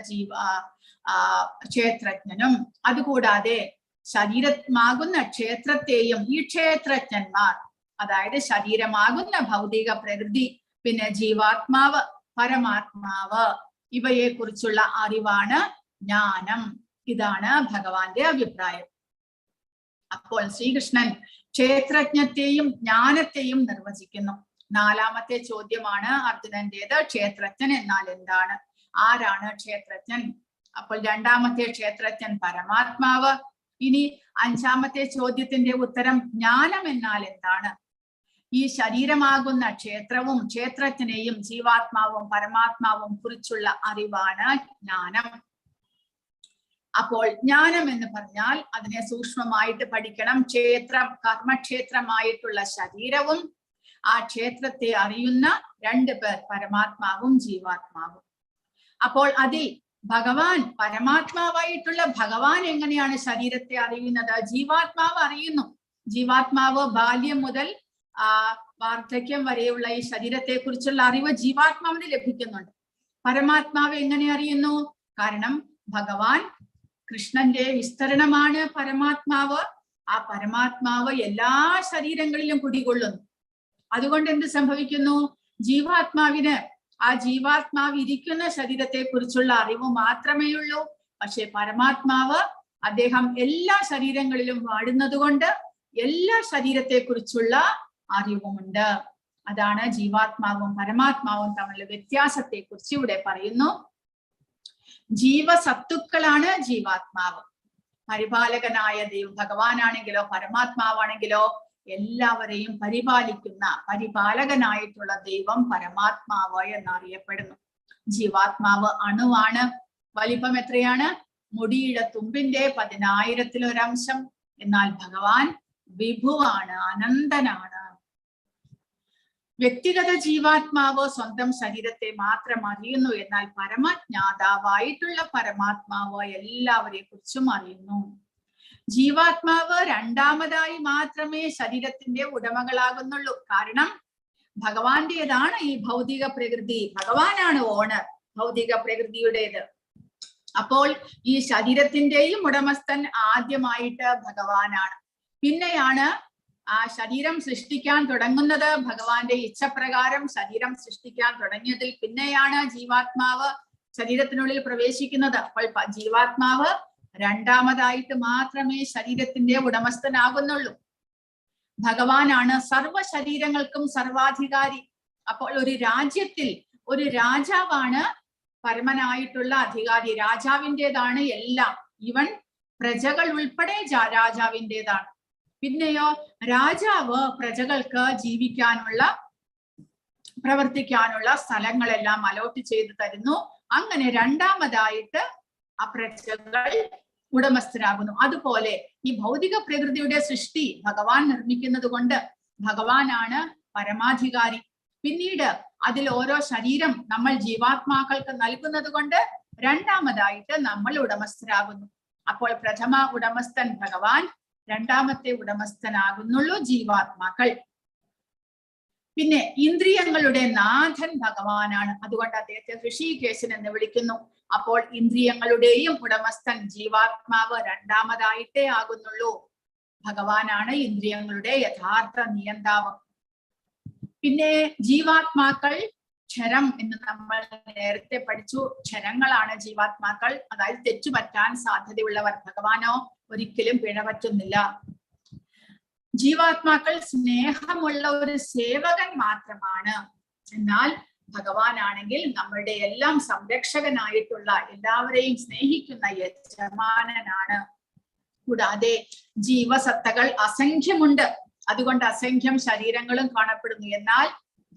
ക്ഷേത്രജ്ഞനും. അതുകൂടാതെ ശരീരമാകുന്ന ക്ഷേത്രത്തെയും ഈ ക്ഷേത്രജ്ഞന്മാർ, അതായത് ശരീരമാകുന്ന ഭൗതിക പ്രകൃതി, പിന്നെ ജീവാത്മാവ്, പരമാത്മാവ്, ഇവയെ കുറിച്ചുള്ള അറിവാണ് ജ്ഞാനം. ഇതാണ് ഭഗവാന്റെ അഭിപ്രായം. അപ്പോൾ ശ്രീകൃഷ്ണൻ ക്ഷേത്രജ്ഞത്തെയും ജ്ഞാനത്തെയും നിർവചിക്കുന്നു. 4ാമത്തെ ചോദ്യമാണ് അർജുനന്റേത്. ക്ഷേത്രജ്ഞൻ എന്നാൽ എന്താണ്, ആരാണ് ക്ഷേത്രജ്ഞൻ? അപ്പോൾ 2ാമത്തെ ക്ഷേത്രജ്ഞൻ പരമാത്മാവ്. ഇനി 5ാമത്തെ ചോദ്യത്തിന്റെ ഉത്തരം ജ്ഞാനം എന്നാൽ എന്താണ്? ഈ ശരീരമാകുന്ന ക്ഷേത്രവും ക്ഷേത്രജ്ഞനെയും ജീവാത്മാവും പരമാത്മാവും കുറിച്ചുള്ള അറിവാണ് ജ്ഞാനം. അപ്പോൾ ജ്ഞാനം എന്ന് പറഞ്ഞാൽ അതിനെ സൂക്ഷ്മമായിട്ട് പഠിക്കണം. കർമ്മക്ഷേത്രമായിട്ടുള്ള ശരീരവും ആ ക്ഷേത്രത്തെ അറിയുന്ന 2 പേർ, പരമാത്മാവും ജീവാത്മാവും. അപ്പോൾ അതിൽ ഭഗവാൻ, പരമാത്മാവായിട്ടുള്ള ഭഗവാൻ എങ്ങനെയാണ് ശരീരത്തെ അറിയുന്നത്? ജീവാത്മാവ് അറിയുന്നു. ജീവാത്മാവ് ബാല്യം മുതൽ വാർദ്ധക്യം വരെയുള്ള ഈ ശരീരത്തെ കുറിച്ചുള്ള അറിവ് ജീവാത്മാവിന് ലഭിക്കുന്നുണ്ട്. പരമാത്മാവ് എങ്ങനെ അറിയുന്നു? കാരണം ഭഗവാൻ കൃഷ്ണന്റെ വിസ്തരണമാണ് പരമാത്മാവ്. ആ പരമാത്മാവ് എല്ലാ ശരീരങ്ങളിലും കുടികൊള്ളുന്നു. അതുകൊണ്ട് എന്ത് സംഭവിക്കുന്നു? ആ ജീവാത്മാവ് ഇരിക്കുന്ന ശരീരത്തെ കുറിച്ചുള്ള അറിവ് മാത്രമേ ഉള്ളൂ. പക്ഷെ പരമാത്മാവ് അദ്ദേഹം എല്ലാ ശരീരങ്ങളിലും വാഴുന്നത് കൊണ്ട് എല്ലാ ശരീരത്തെ കുറിച്ചുള്ള അറിവുമുണ്ട്. അതാണ് ജീവാത്മാവും പരമാത്മാവും തമ്മിലുള്ള വ്യത്യാസത്തെ കുറിച്ച് ഇവിടെ പറയുന്നു. ജീവസത്തുക്കളാണ് ജീവാത്മാവ്. പരിപാലകനായ ഭഗവാനാണെങ്കിലോ പരമാത്മാവാണെങ്കിലോ എല്ലാവരെയും പരിപാലകനായിട്ടുള്ള ദൈവം പരമാത്മാവ് എന്നറിയപ്പെടുന്നു. ജീവാത്മാവ് അണുവാണ്. വലിപ്പം എത്രയാണ്? മുടിയുടെ തുമ്പിന്റെ 10,000-ലൊരംശം. എന്നാൽ ഭഗവാൻ വിഭുവാണ്, അനന്തനാണ്. വ്യക്തിഗത ജീവാത്മാവ് സ്വന്തം ശരീരത്തെ മാത്രം അറിയുന്നു. എന്നാൽ പരമജ്ഞാതാവായിട്ടുള്ള പരമാത്മാവ് എല്ലാവരെ കുറിച്ചും അറിയുന്നു. ജീവാത്മാവ് 2ാമതായി മാത്രമേ ശരീരത്തിന്റെ ഉടമകളാകുന്നുള്ളൂ. കാരണം ഭഗവാന്റേതാണ് ഈ ഭൗതിക പ്രകൃതി. ഭഗവാനാണ് ഓണർ ഭൗതിക പ്രകൃതിയുടേത്. അപ്പോൾ ഈ ശരീരത്തിന്റെയും ഉടമസ്ഥൻ ആദ്യമായിട്ട് ഭഗവാനാണ്. പിന്നെയാണ് ആ ശരീരം സൃഷ്ടിക്കാൻ തുടങ്ങുന്നത്. ഭഗവാന്റെ ഇച്ഛപ്രകാരം ശരീരം സൃഷ്ടിക്കാൻ തുടങ്ങിയതിൽ പിന്നെയാണ് ജീവാത്മാവ് ശരീരത്തിനുള്ളിൽ പ്രവേശിക്കുന്നത്. അപ്പോൾ ജീവാത്മാവ് 2ാമതായിട്ട് മാത്രമേ ശരീരത്തിന്റെ ഉടമസ്ഥനാകുന്നുള്ളൂ. ഭഗവാനാണ് സർവ ശരീരങ്ങൾക്കും സർവാധികാരി. അപ്പോൾ ഒരു രാജ്യത്തിൽ ഒരു രാജാവാണ് പരമനായിട്ടുള്ള അധികാരി. രാജാവിൻ്റെതാണ് എല്ലാം. ഈവൻ പ്രജകൾ ഉൾപ്പെടെ രാജാവിൻ്റെതാണ്. പിന്നെയോ രാജാവ് പ്രജകൾക്ക് ജീവിക്കാനുള്ള, പ്രവർത്തിക്കാനുള്ള സ്ഥലങ്ങളെല്ലാം അലോട്ട് ചെയ്തു തരുന്നു. അങ്ങനെ 2ാമതായിട്ട് ആ പ്രജകൾ ഉടമസ്ഥരാകുന്നു. അതുപോലെ ഈ ഭൗതിക പ്രകൃതിയുടെ സൃഷ്ടി ഭഗവാൻ നിർമ്മിക്കുന്നത് കൊണ്ട് ഭഗവാനാണ് പരമാധികാരി. പിന്നീട് അതിൽ ഓരോ ശരീരം നമ്മൾ ജീവാത്മാക്കൾക്ക് നൽകുന്നത് കൊണ്ട് 2ാമതായിട്ട് നമ്മൾ ഉടമസ്ഥരാകുന്നു. അപ്പോൾ പ്രഥമ ഉടമസ്ഥൻ ഭഗവാൻ, 2ാമത്തെ ഉടമസ്ഥനാകുന്നുള്ളൂ ജീവാത്മാക്കൾ. പിന്നെ ഇന്ദ്രിയങ്ങളുടെ നാഥൻ ഭഗവാനാണ്. അതുകൊണ്ട് അദ്ദേഹത്തെ ഋഷികേശൻ എന്ന് വിളിക്കുന്നു. അപ്പോൾ ഇന്ദ്രിയങ്ങളുടെയും ഉടമസ്ഥൻ ജീവാത്മാവ് രണ്ടാമതായിട്ടേ ആകുന്നുള്ളൂ. ഭഗവാനാണ് ഇന്ദ്രിയങ്ങളുടെ യഥാർത്ഥ നിയന്താവ്. പിന്നെ ജീവാത്മാക്കൾ ക്ഷരം എന്ന് നമ്മൾ നേരത്തെ പഠിച്ചു. ക്ഷരങ്ങളാണ് ജീവാത്മാക്കൾ, അതായത് തെറ്റുപറ്റാൻ സാധ്യതയുള്ളവർ. ഭഗവാനോ ഒരിക്കലും പിഴപറ്റുന്നില്ല. ജീവാത്മാക്കൾ സ്നേഹമുള്ള ഒരു സേവകൻ മാത്രമാണ്. എന്നാൽ ഭഗവാനാണെങ്കിൽ നമ്മളുടെ എല്ലാം സംരക്ഷകനായിട്ടുള്ള, എല്ലാവരെയും സ്നേഹിക്കുന്ന യജമാനനാണ്. കൂടാതെ ജീവസത്തകൾ അസംഖ്യമുണ്ട്. അതുകൊണ്ട് അസംഖ്യം ശരീരങ്ങളും കാണപ്പെടുന്നു. എന്നാൽ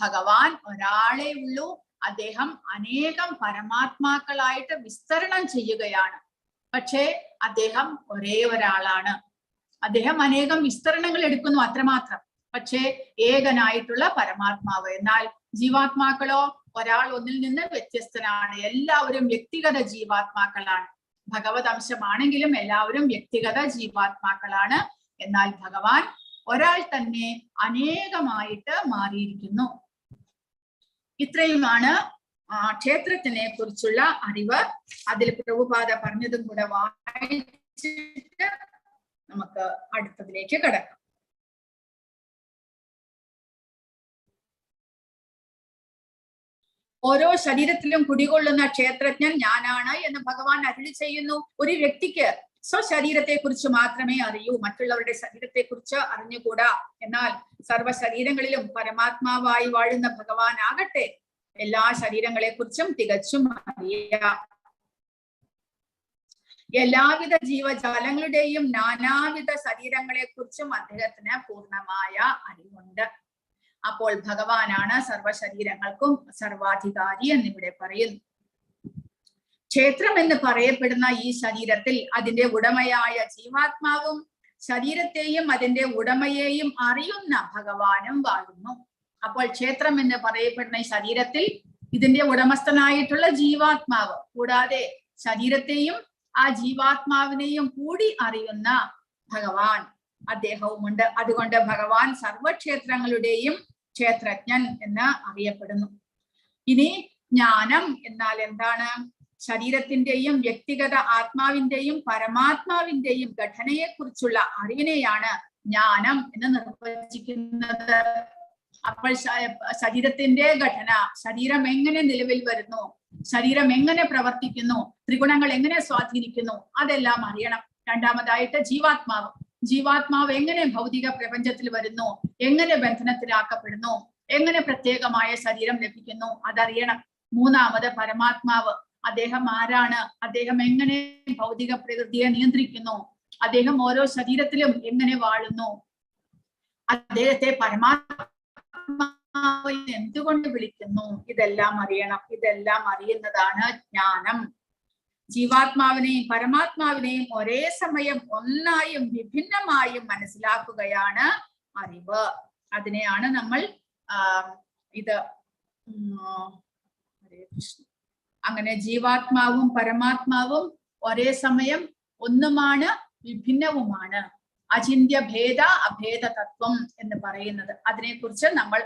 ഭഗവാൻ ഒരാളേ ഉള്ളൂ. അദ്ദേഹം അനേകം പരമാത്മാക്കളായിട്ട് വിസ്തരണം ചെയ്യുകയാണ്. പക്ഷേ അദ്ദേഹം ഒരേ ഒരാളാണ്. അദ്ദേഹം അനേകം വിസ്തരണങ്ങൾ എടുക്കുന്നു, അത്രമാത്രം. പക്ഷേ ഏകനായിട്ടുള്ള പരമാത്മാവ്. എന്നാൽ ജീവാത്മാക്കളോ ഒരാൾ ഒന്നിൽ നിന്ന് വ്യത്യസ്തനാണ്. എല്ലാവരും വ്യക്തിഗത ജീവാത്മാക്കളാണ്. ഭഗവത് അംശമാണെങ്കിലും എല്ലാവരും വ്യക്തിഗത ജീവാത്മാക്കളാണ്. എന്നാൽ ഭഗവാൻ ഒരാൾ തന്നെ അനേകമായിട്ട് മാറിയിരിക്കുന്നു. ഇത്രയുമാണ് ക്ഷേത്രത്തിനെ കുറിച്ചുള്ള അറിവ്. അതിൽ പ്രഭുപാദ പറഞ്ഞതും കൂടെ വായിച്ചിട്ട് നമുക്ക് അടുത്തതിലേക്ക് കടക്കാം. ഓരോ ശരീരത്തിലും കുടികൊള്ളുന്ന ക്ഷേത്രജ്ഞൻ ഞാനാണ് എന്ന് ഭഗവാൻ അരുളി ചെയ്യുന്നു. ഒരു വ്യക്തിക്ക് സ്വശരീരത്തെ കുറിച്ച് മാത്രമേ അറിയൂ, മറ്റുള്ളവരുടെ ശരീരത്തെ കുറിച്ച് അറിഞ്ഞുകൂടാ. എന്നാൽ സർവ്വ ശരീരങ്ങളിലും പരമാത്മാവായി വാഴുന്ന ഭഗവാൻ ആകട്ടെ എല്ലാ ശരീരങ്ങളെ കുറിച്ചും തികച്ചും അറിയാം. എല്ലാവിധ ജീവജാലങ്ങളുടെയും നാനാവിധ ശരീരങ്ങളെ കുറിച്ചും അദ്ദേഹത്തിന് പൂർണ്ണമായ അറിവുണ്ട്. അപ്പോൾ ഭഗവാനാണ് സർവശരീരങ്ങൾക്കും സർവാധികാരി എന്നിവിടെ പറയുന്നു. ക്ഷേത്രം എന്ന് പറയപ്പെടുന്ന ഈ ശരീരത്തിൽ അതിന്റെ ഉടമയായ ജീവാത്മാവും ശരീരത്തെയും അതിന്റെ ഉടമയെയും അറിയുന്ന ഭഗവാനും വാഴുന്നു. അപ്പോൾ ക്ഷേത്രം എന്ന് പറയപ്പെടുന്ന ഈ ശരീരത്തിൽ ഇതിന്റെ ഉടമസ്ഥനായിട്ടുള്ള ജീവാത്മാവ്, കൂടാതെ ശരീരത്തെയും ആ ജീവാത്മാവിനെയും കൂടി അറിയുന്ന ഭഗവാൻ, അദ്ദേഹവുമുണ്ട്. അതുകൊണ്ട് ഭഗവാൻ സർവക്ഷേത്രങ്ങളുടെയും ക്ഷേത്രജ്ഞൻ എന്ന് അറിയപ്പെടുന്നു. ഇനി ജ്ഞാനം എന്നാൽ എന്താണ്? ശരീരത്തിന്റെയും വ്യക്തിഗത ആത്മാവിന്റെയും പരമാത്മാവിന്റെയും ഘടനയെ കുറിച്ചുള്ള അറിവിനെയാണ് ജ്ഞാനം എന്ന് നിർവചിക്കുന്നത്. അപ്പോൾ ശരീരത്തിന്റെ ഘടന, ശരീരം എങ്ങനെ നിലവിൽ വരുന്നു, ശരീരം എങ്ങനെ പ്രവർത്തിക്കുന്നു, ത്രിഗുണങ്ങൾ എങ്ങനെ സ്വാധീനിക്കുന്നു, അതെല്ലാം അറിയണം. രണ്ടാമതായിട്ട് ജീവാത്മാവ് എങ്ങനെ ഭൗതിക പ്രപഞ്ചത്തിൽ വരുന്നു, എങ്ങനെ ബന്ധനത്തിലാക്കപ്പെടുന്നു, എങ്ങനെ പ്രത്യേകമായ ശരീരം ലഭിക്കുന്നു, അതറിയണം. മൂന്നാമത് പരമാത്മാവ്, അദ്ദേഹം ആരാണ്, അദ്ദേഹം എങ്ങനെ ഭൗതിക പ്രകൃതിയെ നിയന്ത്രിക്കുന്നു, അദ്ദേഹം ഓരോ ശരീരത്തിലും എങ്ങനെ വാഴുന്നു, അദ്ദേഹത്തെ പരമാത്മാവ് എന്തുകൊണ്ട് വിളിക്കുന്നു, ഇതെല്ലാം അറിയണം. ഇതെല്ലാം അറിയുന്നതാണ് ജ്ഞാനം. ജീവാത്മാവിനെയും പരമാത്മാവിനെയും ഒരേ സമയം ഒന്നായും വിഭിന്നമായും മനസ്സിലാക്കുകയാണ് അറിവ്. അതിനെയാണ് നമ്മൾ ഹരേ കൃഷ്ണ, അങ്ങനെ ജീവാത്മാവും പരമാത്മാവും ഒരേ സമയം ഒന്നുമാണ്, വിഭിന്നവുമാണ്. അചിന്യ ഭേദ അഭേദ തത്വം എന്ന് പറയുന്നത്, അതിനെക്കുറിച്ച് നമ്മൾ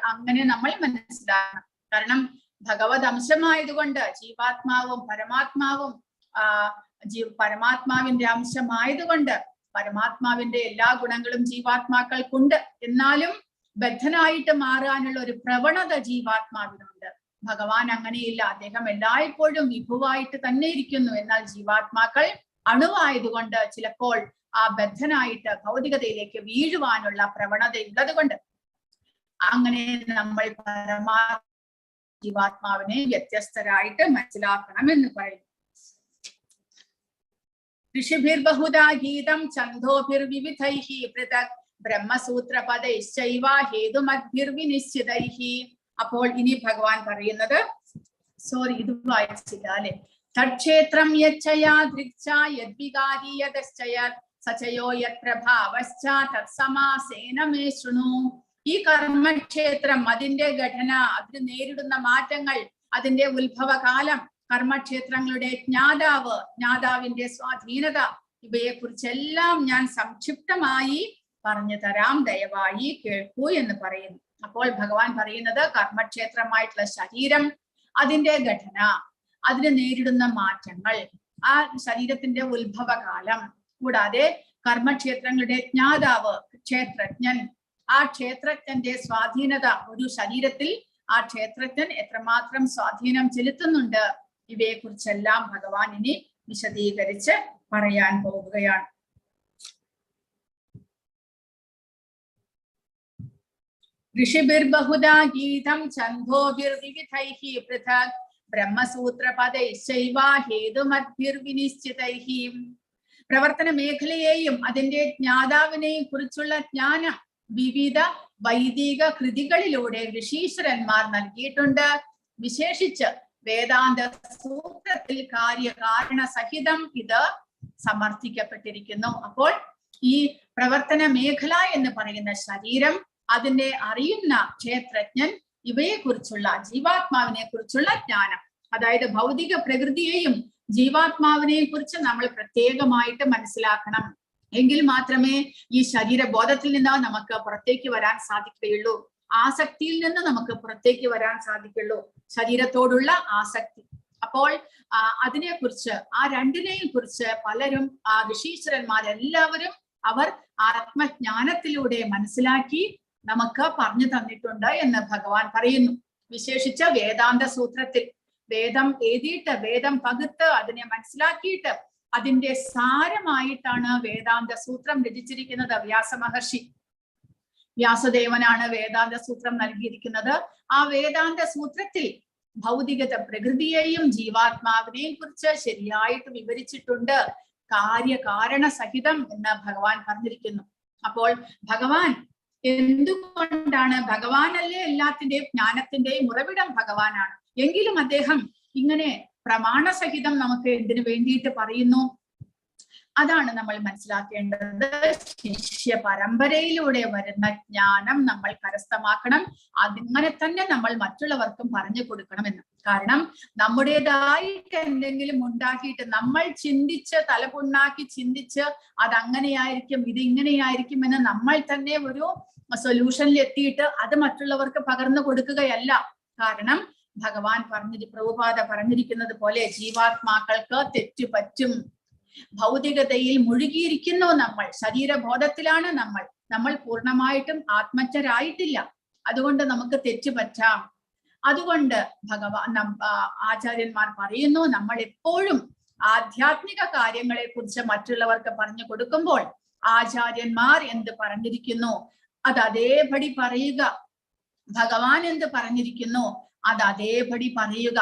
മനസ്സിലാക്കണം. കാരണം ഭഗവത് അംശമായതുകൊണ്ട് ജീവാത്മാവും പരമാത്മാവും പരമാത്മാവിന്റെ അംശമായതുകൊണ്ട് പരമാത്മാവിന്റെ എല്ലാ ഗുണങ്ങളും ജീവാത്മാക്കൾക്കുണ്ട്. എന്നാലും ബദ്ധനായിട്ട് മാറാനുള്ള ഒരു പ്രവണത ജീവാത്മാവിനുണ്ട്. ഭഗവാൻ അങ്ങനെയില്ല. അദ്ദേഹം എല്ലായ്പ്പോഴും വിഭുവായിട്ട് തന്നെ ഇരിക്കുന്നു. എന്നാൽ ജീവാത്മാക്കൾ അണുവായതുകൊണ്ട് ചിലപ്പോൾ ആ ബദ്ധനായിട്ട് ഭൗതികതയിലേക്ക് വീഴുവാനുള്ള പ്രവണതയുള്ളത് കൊണ്ട് അങ്ങനെ നമ്മൾ ജീവാത്മാവിനെ വ്യത്യസ്തരായിട്ട് മനസ്സിലാക്കണം എന്ന് പറയും. ഋഷിഭിർബഹുധാ ഗീതം ഛന്ദോഭിർവിവിധൈഃ പൃഥക് ബ്രഹ്മസൂത്രപദൈശ്ചൈവ ഹേതുമദ്ഭിർവിനിശ്ചിതൈഃ. അപ്പോൾ ഇനി ഭഗവാൻ പറയുന്നത്, ഇത് വായിച്ചില്ല അല്ലെ? തക്ഷേത്രം യച്ഛയാ ദൃക്ഛാ യദ്വികാരി യദശ്ചയത് സചയോ യത്പ്രഭാവശ്ച തത്സമാസേന മേ ശൃണു. ഈ കർമ്മക്ഷേത്രം, അതിന്റെ ഘടന, അതിന് നേരിടുന്ന മാറ്റങ്ങൾ, അതിന്റെ ഉത്ഭവകാലം, കർമ്മക്ഷേത്രങ്ങളുടെ ജ്ഞാതാവിന്റെ സ്വാധീനത, ഇവയെ കുറിച്ചെല്ലാം ഞാൻ സംക്ഷിപ്തമായി പറഞ്ഞു തരാം, ദയവായി കേൾക്കൂ എന്ന് പറയുന്നു. അപ്പോൾ ഭഗവാൻ പറയുന്നത് കർമ്മക്ഷേത്രമായിട്ടുള്ള ശരീരം, അതിന്റെ ഘടന, അതിന് നേരിടുന്ന മാറ്റങ്ങൾ, ആ ശരീരത്തിന്റെ ഉത്ഭവകാലം, കൂടാതെ കർമ്മക്ഷേത്രങ്ങളുടെ ജ്ഞാതാവ് ക്ഷേത്രജ്ഞൻ, ആ ക്ഷേത്രജ്ഞന്റെ സ്വാധീനത ഒരു ശരീരത്തിൽ ആ ക്ഷേത്രജ്ഞൻ എത്രമാത്രം സ്വാധീനം ചെലുത്തുന്നുണ്ട്, ഇവയെ കുറിച്ചെല്ലാം ഭഗവാൻ ഇനി വിശദീകരിച്ച് പറയാൻ പോവുകയാണ്. ഋഷിഭിർബഹുധാ ഗീതം ഛന്ദോഭിർവിവിധൈഃ പൃഥക് ബ്രഹ്മസൂത്രപദൈശ്ചൈവ ഹേതുമദ്ഭിർവിനിശ്ചിതൈഃ. പ്രവർത്തന മേഖലയെയും അതിന്റെ ജ്ഞാതാവിനെയും കുറിച്ചുള്ള ജ്ഞാനം വിവിധ വൈദിക കൃതികളിലൂടെ ഋഷീശ്വരന്മാർ നൽകിയിട്ടുണ്ട്. വിശേഷിച്ച് വേദാന്ത സൂത്രത്തിൽ കാര്യകാരണ സഹിതം ഇത് സമർത്ഥിക്കപ്പെട്ടിരിക്കുന്നു. അപ്പോൾ ഈ പ്രവർത്തന മേഖല എന്ന് പറയുന്ന ശരീരം, അതിനെ അറിയുന്ന ക്ഷേത്രജ്ഞൻ, ഇവയെ കുറിച്ചുള്ള ജീവാത്മാവിനെ കുറിച്ചുള്ള ജ്ഞാനം, അതായത് ഭൗതിക പ്രകൃതിയെയും ജീവാത്മാവിനെയും കുറിച്ച് നമ്മൾ പ്രത്യേകമായിട്ട് മനസ്സിലാക്കണം. എങ്കിൽ മാത്രമേ ഈ ശരീരബോധത്തിൽ നിന്ന് നമുക്ക് പുറത്തേക്ക് വരാൻ സാധിക്കുകയുള്ളൂ. ആസക്തിയിൽ നിന്ന് നമുക്ക് പുറത്തേക്ക് വരാൻ സാധിക്കുള്ളൂ, ശരീരത്തോടുള്ള ആസക്തി. അപ്പോൾ അതിനെക്കുറിച്ച്, ആ രണ്ടിനെയും കുറിച്ച് പലരും, ആ ഋഷീശ്വരന്മാരെല്ലാവരും അവർ ആത്മജ്ഞാനത്തിലൂടെ മനസ്സിലാക്കി നമുക്ക് പറഞ്ഞു തന്നിട്ടുണ്ട് എന്ന് ഭഗവാൻ പറയുന്നു. വിശേഷിച്ച വേദാന്ത സൂത്രത്തിൽ വേദം എഴുതിയിട്ട്, വേദം പകുത്ത് അതിനെ മനസ്സിലാക്കിയിട്ട് അതിന്റെ സാരമായിട്ടാണ് വേദാന്ത സൂത്രം രചിച്ചിരിക്കുന്നത്. വ്യാസമഹർഷി, വ്യാസദേവനാണ് വേദാന്ത സൂത്രം നൽകിയിരിക്കുന്നത്. ആ വേദാന്ത സൂത്രത്തിൽ ഭൗതികത പ്രകൃതിയെയും ജീവാത്മാവിനെയും കുറിച്ച് ശരിയായിട്ട് വിവരിച്ചിട്ടുണ്ട്, കാര്യകാരണ സഹിതം എന്ന് ഭഗവാൻ പറഞ്ഞിരിക്കുന്നു. അപ്പോൾ ഭഗവാൻ എന്തുകൊണ്ടാണ്, ഭഗവാനല്ലേ എല്ലാത്തിന്റെയും ജ്ഞാനത്തിന്റെയും ഉറവിടം ഭഗവാനാണ്, എങ്കിലും അദ്ദേഹം ഇങ്ങനെ പ്രമാണസഹിതം നമുക്ക് എന്തിനു വേണ്ടിയിട്ട് പറയുന്നു? അതാണ് നമ്മൾ മനസ്സിലാക്കേണ്ടത്. ശിഷ്യ പരമ്പരയിലൂടെ വരുന്ന ജ്ഞാനം നമ്മൾ കരസ്ഥമാക്കണം, അതിങ്ങനെ തന്നെ നമ്മൾ മറ്റുള്ളവർക്കും പറഞ്ഞു കൊടുക്കണമെന്ന്. കാരണം നമ്മുടേതായിട്ട് എന്തെങ്കിലും ഉണ്ടാക്കിയിട്ട് നമ്മൾ ചിന്തിച്ച് തലപുണ്ണാക്കി ചിന്തിച്ച് അതങ്ങനെയായിരിക്കും ഇതിങ്ങനെയായിരിക്കും എന്ന് നമ്മൾ തന്നെ ഒരു സൊല്യൂഷനിൽ എത്തിയിട്ട് അത് മറ്റുള്ളവർക്ക് പകർന്നു കൊടുക്കുകയല്ല. കാരണം ഭഗവാൻ പ്രഭുപാദ പറഞ്ഞിരിക്കുന്നത് പോലെ ജീവാത്മാക്കൾക്ക് തെറ്റുപറ്റും. ഭൗതികതയിൽ മുഴുകിയിരിക്കുന്നു നമ്മൾ, ശരീരബോധത്തിലാണ് നമ്മൾ പൂർണ്ണമായിട്ടും ആത്മജ്ഞരായിട്ടില്ല. അതുകൊണ്ട് നമുക്ക് തെറ്റുപറ്റാം. അതുകൊണ്ട് ആചാര്യന്മാർ പറയുന്നു, നമ്മൾ എപ്പോഴും ആധ്യാത്മിക കാര്യങ്ങളെ കുറിച്ച് മറ്റുള്ളവർക്ക് പറഞ്ഞു കൊടുക്കുമ്പോൾ ആചാര്യന്മാർ എന്ത് പറഞ്ഞിരിക്കുന്നു അത് അതേപടി പറയുക, ഭഗവാൻ എന്ത് പറഞ്ഞിരിക്കുന്നു അത് അതേപടി പറയുക.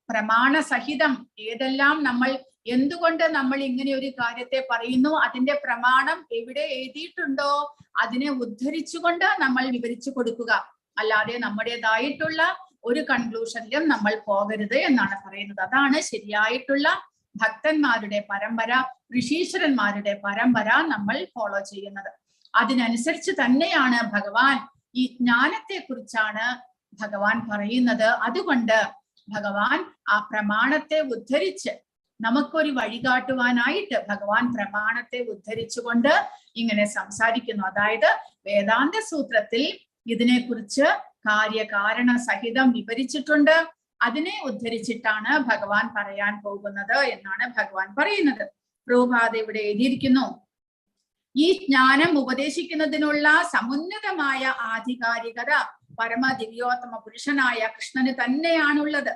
പ്രമാണസഹിതം ഏതെല്ലാം നമ്മൾ, എന്തുകൊണ്ട് നമ്മൾ ഇങ്ങനെ ഒരു കാര്യത്തെ പറയുന്നു, അതിന്റെ പ്രമാണം എവിടെ എഴുതിയിട്ടുണ്ടോ അതിനെ ഉദ്ധരിച്ചുകൊണ്ട് നമ്മൾ വിവരിച്ചു കൊടുക്കുക. അല്ലാതെ നമ്മുടേതായിട്ടുള്ള ഒരു കൺക്ലൂഷനിലും നമ്മൾ പോകരുത് എന്നാണ് പറയുന്നത്. അതാണ് ശരിയായിട്ടുള്ള ഭക്തന്മാരുടെ പരമ്പര, ഋഷീശ്വരന്മാരുടെ പരമ്പര നമ്മൾ ഫോളോ ചെയ്യുന്നത്. അതിനനുസരിച്ച് തന്നെയാണ് ഭഗവാൻ, ഈ ജ്ഞാനത്തെ കുറിച്ചാണ് ഭഗവാൻ പറയുന്നത്. അതുകൊണ്ട് ഭഗവാൻ ആ പ്രമാണത്തെ ഉദ്ധരിച്ച് നമുക്കൊരു വഴികാട്ടുവാനായിട്ട് ഭഗവാൻ പ്രമാണത്തെ ഉദ്ധരിച്ചുകൊണ്ട് ഇങ്ങനെ സംസാരിക്കുന്നു. അതായത് വേദാന്ത സൂത്രത്തിൽ ഇതിനെക്കുറിച്ച് കാര്യകാരണ സഹിതം വിവരിച്ചിട്ടുണ്ട്. അതിനെ ഉദ്ധരിച്ചിട്ടാണ് ഭഗവാൻ പറയാൻ പോകുന്നത് എന്നാണ് ഭഗവാൻ പറയുന്നത്. പ്രഭുപാദ ഇവിടെ എഴുതിയിരിക്കുന്നു, ഈ ജ്ഞാനം ഉപദേശിക്കുന്നതിനുള്ള സമുന്നതമായ ആധികാരികത പരമദിവ്യോത്തമ പുരുഷനായ കൃഷ്ണന് തന്നെയാണുള്ളത്.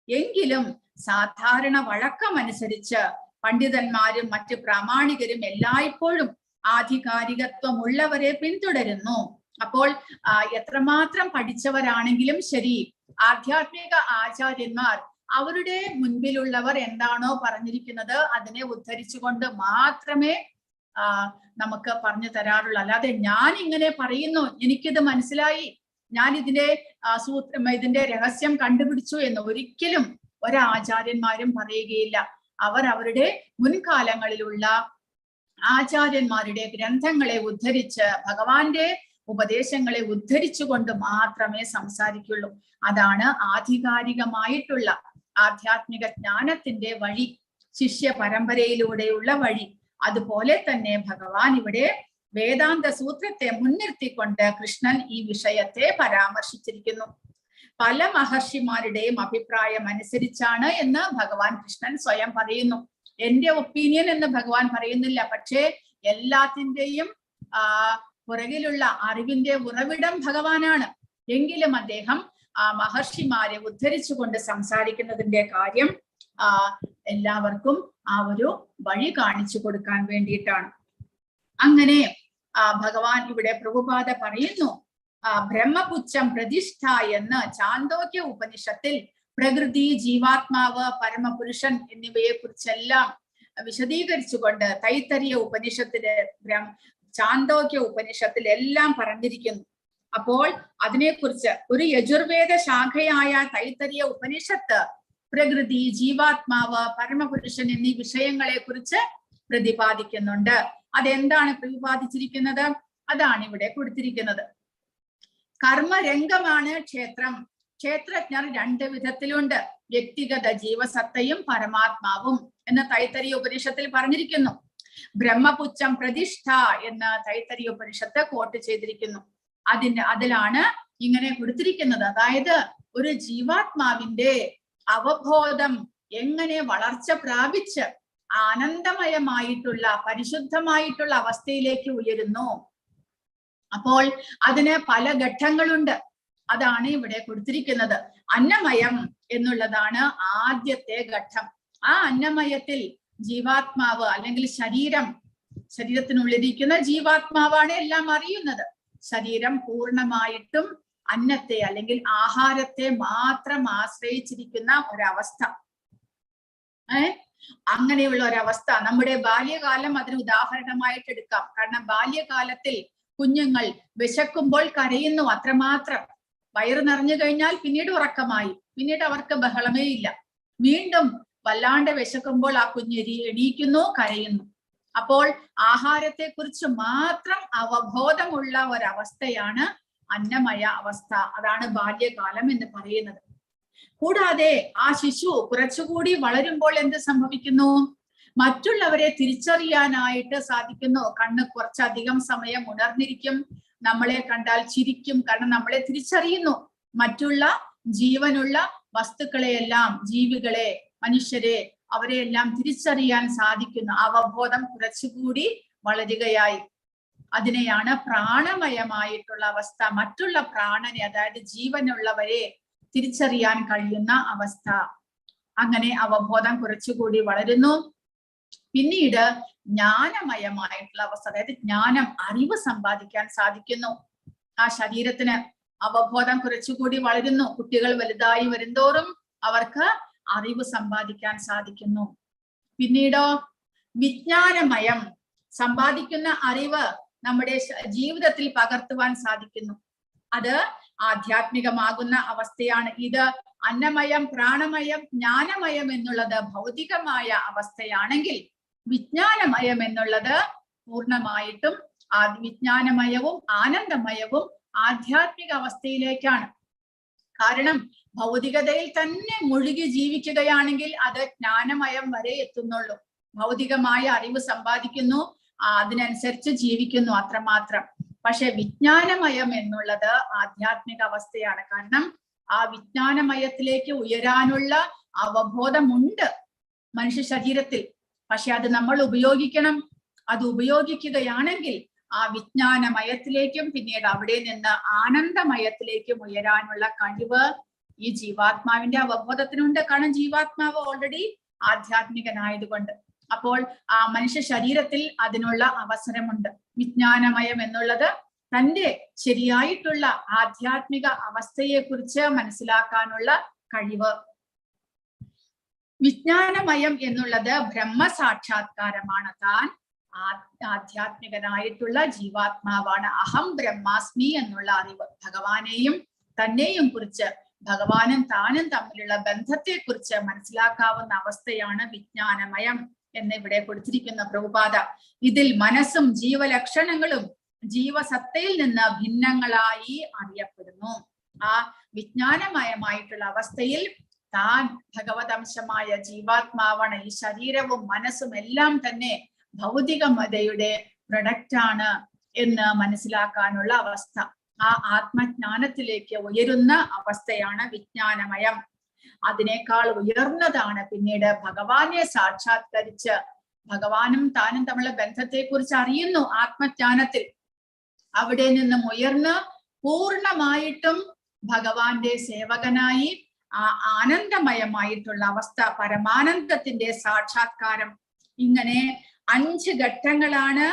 എങ്കിലും സാധാരണ വഴക്കമനുസരിച്ച് പണ്ഡിതന്മാരും മറ്റ് പ്രാമാണികരും എല്ലായ്പ്പോഴും ആധികാരികത്വമുള്ളവരെ പിന്തുടരുന്നു. അപ്പോൾ എത്രമാത്രം പഠിച്ചവരാണെങ്കിലും ശരി, ആധ്യാത്മിക ആചാര്യന്മാർ അവരുടെ മുൻപിലുള്ളവർ എന്താണോ പറഞ്ഞിരിക്കുന്നത് അതിനെ ഉദ്ധരിച്ചുകൊണ്ട് മാത്രമേ നമുക്ക് പറഞ്ഞു തരാറുള്ളൂ. അല്ലാതെ ഞാൻ ഇങ്ങനെ പറയുന്നു, എനിക്കിത് മനസ്സിലായി, ഞാൻ ഇതിന്റെ രഹസ്യം കണ്ടുപിടിച്ചു എന്ന് ഒരിക്കലും ഒരാചാര്യന്മാരും പറയുകയില്ല. അവർ അവരുടെ മുൻകാലങ്ങളിലുള്ള ആചാര്യന്മാരുടെ ഗ്രന്ഥങ്ങളെ ഉദ്ധരിച്ച് ഭഗവാന്റെ ഉപദേശങ്ങളെ ഉദ്ധരിച്ചുകൊണ്ട് മാത്രമേ സംസാരിക്കുള്ളൂ. അതാണ് ആധികാരികമായിട്ടുള്ള ആധ്യാത്മിക ജ്ഞാനത്തിന്റെ വഴി, ശിഷ്യ പരമ്പരയിലൂടെയുള്ള വഴി. അതുപോലെ തന്നെ ഭഗവാൻ ഇവിടെ വേദാന്ത സൂത്രത്തെ മുൻനിർത്തിക്കൊണ്ട് കൃഷ്ണൻ ഈ വിഷയത്തെ പരാമർശിച്ചിരിക്കുന്നു. പല മഹർഷിമാരുടെയും അഭിപ്രായം അനുസരിച്ചാണ് എന്ന് ഭഗവാൻ കൃഷ്ണൻ സ്വയം പറയുന്നു. എന്റെ ഒപ്പീനിയൻ എന്ന് ഭഗവാൻ പറയുന്നില്ല. പക്ഷേ എല്ലാത്തിന്റെയും പുറകിലുള്ള അറിവിന്റെ ഉറവിടം ഭഗവാനാണ്. എങ്കിലും അദ്ദേഹം ആ മഹർഷിമാരെ ഉദ്ധരിച്ചുകൊണ്ട് സംസാരിക്കുന്നതിന്റെ കാര്യം എല്ലാവർക്കും ആ ഒരു വഴി കാണിച്ചു കൊടുക്കാൻ വേണ്ടിയിട്ടാണ്. അങ്ങനെ ഭഗവാൻ ഇവിടെ പ്രഭുപാദ പറയുന്നു, ബ്രഹ്മപുച്ഛം പ്രതിഷ്ഠ എന്ന് ചാന്തോക്യ ഉപനിഷത്തിൽ പ്രകൃതി, ജീവാത്മാവ്, പരമപുരുഷൻ എന്നിവയെ കുറിച്ചെല്ലാം വിശദീകരിച്ചുകൊണ്ട് തൈത്തരീയ ഉപനിഷത്തില് ചാന്തോക്യ ഉപനിഷത്തിൽ എല്ലാം പറഞ്ഞിരിക്കുന്നു. അപ്പോൾ അതിനെക്കുറിച്ച് ഒരു യജുർവേദ ശാഖയായ തൈത്തരീയ ഉപനിഷത്ത് പ്രകൃതി, ജീവാത്മാവ്, പരമപുരുഷൻ എന്നീ വിഷയങ്ങളെ കുറിച്ച് പ്രതിപാദിക്കുന്നുണ്ട്. അതെന്താണ് പ്രതിപാദിച്ചിരിക്കുന്നത്? അതാണ് ഇവിടെ കൊടുത്തിരിക്കുന്നത്. കർമ്മരംഗമാണ് ക്ഷേത്രം. ക്ഷേത്രജ്ഞർ രണ്ട് വിധത്തിലുണ്ട്, വ്യക്തിഗത ജീവസത്തയും പരമാത്മാവും എന്ന് തൈത്തരീയ ഉപനിഷത്തിൽ പറഞ്ഞിരിക്കുന്നു. ബ്രഹ്മപുച്ഛം പ്രതിഷ്ഠ എന്ന് തൈത്തരീയ ഉപനിഷത്ത് കോട്ട് ചെയ്തിരിക്കുന്നു. അതിലാണ് ഇങ്ങനെ കൊടുത്തിരിക്കുന്നത്. അതായത് ഒരു ജീവാത്മാവിന്റെ അവബോധം എങ്ങനെ വളർച്ച പ്രാപിച്ച് ആനന്ദമയമായിട്ടുള്ള പരിശുദ്ധമായിട്ടുള്ള അവസ്ഥയിലേക്ക് ഉയരുന്നു. അപ്പോൾ അതിന് പല ഘട്ടങ്ങളുണ്ട്. അതാണ് ഇവിടെ കൊടുത്തിരിക്കുന്നത്. അന്നമയം എന്നുള്ളതാണ് ആദ്യത്തെ ഘട്ടം. ആ അന്നമയത്തിൽ ജീവാത്മാവ് അല്ലെങ്കിൽ ശരീരത്തിനുള്ളിരിക്കുന്ന ജീവാത്മാവാണ് എല്ലാം അറിയുന്നത്. ശരീരം പൂർണ്ണമായിട്ടും അന്നത്തെ അല്ലെങ്കിൽ ആഹാരത്തെ മാത്രം ആശ്രയിച്ചിരിക്കുന്ന ഒരവസ്ഥ. അങ്ങനെയുള്ള ഒരവസ്ഥ നമ്മുടെ ബാല്യകാലം അതിന് ഉദാഹരണമായിട്ട് എടുക്കാം. കാരണം ബാല്യകാലത്തിൽ കുഞ്ഞുങ്ങൾ വിശക്കുമ്പോൾ കരയുന്നു, അത്രമാത്രം. വയറ് നിറഞ്ഞു കഴിഞ്ഞാൽ പിന്നീട് ഉറക്കമായി, പിന്നീട് അവർക്ക് ബഹളമേ ഇല്ല. വീണ്ടും വല്ലാണ്ട് വിശക്കുമ്പോൾ ആ കുഞ്ഞ് എണീക്കുന്നു, കരയുന്നു. അപ്പോൾ ആഹാരത്തെ കുറിച്ച് മാത്രം അവബോധമുള്ള ഒരവസ്ഥയാണ് അന്നമയ അവസ്ഥ. അതാണ് ബാല്യകാലം എന്ന് പറയുന്നത്. കൂടാതെ ആ ശിശു കുറച്ചുകൂടി വളരുമ്പോൾ എന്ത് സംഭവിക്കുന്നു? മറ്റുള്ളവരെ തിരിച്ചറിയാനായിട്ട് സാധിക്കുന്നു. കണ്ണ് കുറച്ചധികം സമയം ഉണർന്നിരിക്കും, നമ്മളെ കണ്ടാൽ ചിരിക്കും, കാരണം നമ്മളെ തിരിച്ചറിയുന്നു. മറ്റുള്ള ജീവനുള്ള വസ്തുക്കളെയെല്ലാം, ജീവികളെ, മനുഷ്യരെ, അവരെയെല്ലാം തിരിച്ചറിയാൻ സാധിക്കുന്നു. അവബോധം കുറച്ചുകൂടി വളരുകയായി. അതിനെയാണ് പ്രാണമയമായിട്ടുള്ള അവസ്ഥ. മറ്റുള്ള പ്രാണനെ, അതായത് ജീവനുള്ളവരെ തിരിച്ചറിയാൻ കഴിയുന്ന അവസ്ഥ. അങ്ങനെ അവബോധം കുറച്ചുകൂടി വളരുന്നു. പിന്നീട് ജ്ഞാനമയമായിട്ടുള്ള അവസ്ഥ, അതായത് ജ്ഞാനം, അറിവ് സമ്പാദിക്കാൻ സാധിക്കുന്നു. ആ ശരീരത്തിന് അവബോധം കുറച്ചുകൂടി വളരുന്നു. കുട്ടികൾ വലുതായി വരുന്തോറും അവർക്ക് അറിവ് സമ്പാദിക്കാൻ സാധിക്കുന്നു. പിന്നീടോ വിജ്ഞാനമയം, സമ്പാദിക്കുന്ന അറിവ് നമ്മുടെ ജീവിതത്തിൽ പകർത്തുവാൻ സാധിക്കുന്നു. അത് ആധ്യാത്മികമാകുന്ന അവസ്ഥയാണ്. ഇത് അന്നമയം, പ്രാണമയം, ജ്ഞാനമയം എന്നുള്ളത് ഭൗതികമായ അവസ്ഥയാണെങ്കിൽ, വിജ്ഞാനമയം എന്നുള്ളത് പൂർണ്ണമായിട്ടും വിജ്ഞാനമയവും ആനന്ദമയവും ആധ്യാത്മിക അവസ്ഥയിലേക്കാണ്. കാരണം ഭൗതികതയിൽ തന്നെ മുഴുകി ജീവിക്കുകയാണെങ്കിൽ അത് ജ്ഞാനമയം വരെ എത്തുന്നുള്ളൂ. ഭൗതികമായ അറിവ് സമ്പാദിക്കുന്നു, അതിനനുസരിച്ച് ജീവിക്കുന്നു, അത്രമാത്രം. പക്ഷെ വിജ്ഞാനമയം എന്നുള്ളത് ആധ്യാത്മിക അവസ്ഥയാണ്. കാരണം ആ വിജ്ഞാനമയത്തിലേക്ക് ഉയരാനുള്ള അവബോധമുണ്ട് മനുഷ്യ ശരീരത്തിൽ. പക്ഷെ അത് നമ്മൾ ഉപയോഗിക്കണം. അത് ഉപയോഗിക്കുകയാണെങ്കിൽ ആ വിജ്ഞാനമയത്തിലേക്കും പിന്നീട് അവിടെ നിന്ന് ആനന്ദമയത്തിലേക്കും ഉയരാനുള്ള കഴിവ് ഈ ജീവാത്മാവിന്റെ അവബോധത്തിനുണ്ട്. കാരണം ജീവാത്മാവ് ഓൾറെഡി ആധ്യാത്മികനായതുകൊണ്ട്. അപ്പോൾ ആ മനുഷ്യ ശരീരത്തിൽ അതിനുള്ള അവസരമുണ്ട്. വിജ്ഞാനമയം എന്നുള്ളത് തന്റെ ശരിയായിട്ടുള്ള ആധ്യാത്മിക അവസ്ഥയെ കുറിച്ച് മനസ്സിലാക്കാനുള്ള കഴിവ്. വിജ്ഞാനമയം എന്നുള്ളത് ബ്രഹ്മസാക്ഷാത്കാരമാണ്. താൻ ആധ്യാത്മികനായിട്ടുള്ള ജീവാത്മാവാണ്. അഹം ബ്രഹ്മാസ്മി എന്നുള്ള അറിവ്, ഭഗവാനെയും തന്നെയും കുറിച്ച്, ഭഗവാനും താനും തമ്മിലുള്ള ബന്ധത്തെ കുറിച്ച് മനസ്സിലാക്കാവുന്ന അവസ്ഥയാണ് വിജ്ഞാനമയം എന്ന് ഇവിടെ കൊടുത്തിരിക്കുന്ന പ്രഭുപാദ. ഇതിൽ മനസ്സും ജീവലക്ഷണങ്ങളും ജീവസത്തയിൽ നിന്ന് ഭിന്നങ്ങളായി അറിയപ്പെടുന്നു. ആ വിജ്ഞാനമയമായിട്ടുള്ള അവസ്ഥയിൽ താൻ ഭഗവതംശമായ ജീവാത്മാവാണ്. ഈ ശരീരവും മനസ്സും എല്ലാം തന്നെ ഭൗതികമതയുടെ പ്രൊഡക്റ്റ് ആണ് എന്ന് മനസ്സിലാക്കാനുള്ള അവസ്ഥ. ആ ആത്മജ്ഞാനത്തിലേക്ക് ഉയരുന്ന അവസ്ഥയാണ് വിജ്ഞാനമയം. അതിനേക്കാൾ ഉയർന്നതാണ് പിന്നീട് ഭഗവാനെ സാക്ഷാത്കരിച്ച് ഭഗവാനും താനും തമ്മിലുള്ള ബന്ധത്തെക്കുറിച്ച് അറിയുന്നു ആത്മജ്ഞാനത്തിൽ. അവിടെ നിന്നും ഉയർന്ന് പൂർണ്ണമായിട്ടും ഭഗവാന്റെ സേവകനായി ആ ആനന്ദമയമായിട്ടുള്ള അവസ്ഥ, പരമാനന്ദത്തിന്റെ സാക്ഷാത്കാരം. ഇങ്ങനെ 5 ഘട്ടങ്ങളാണ്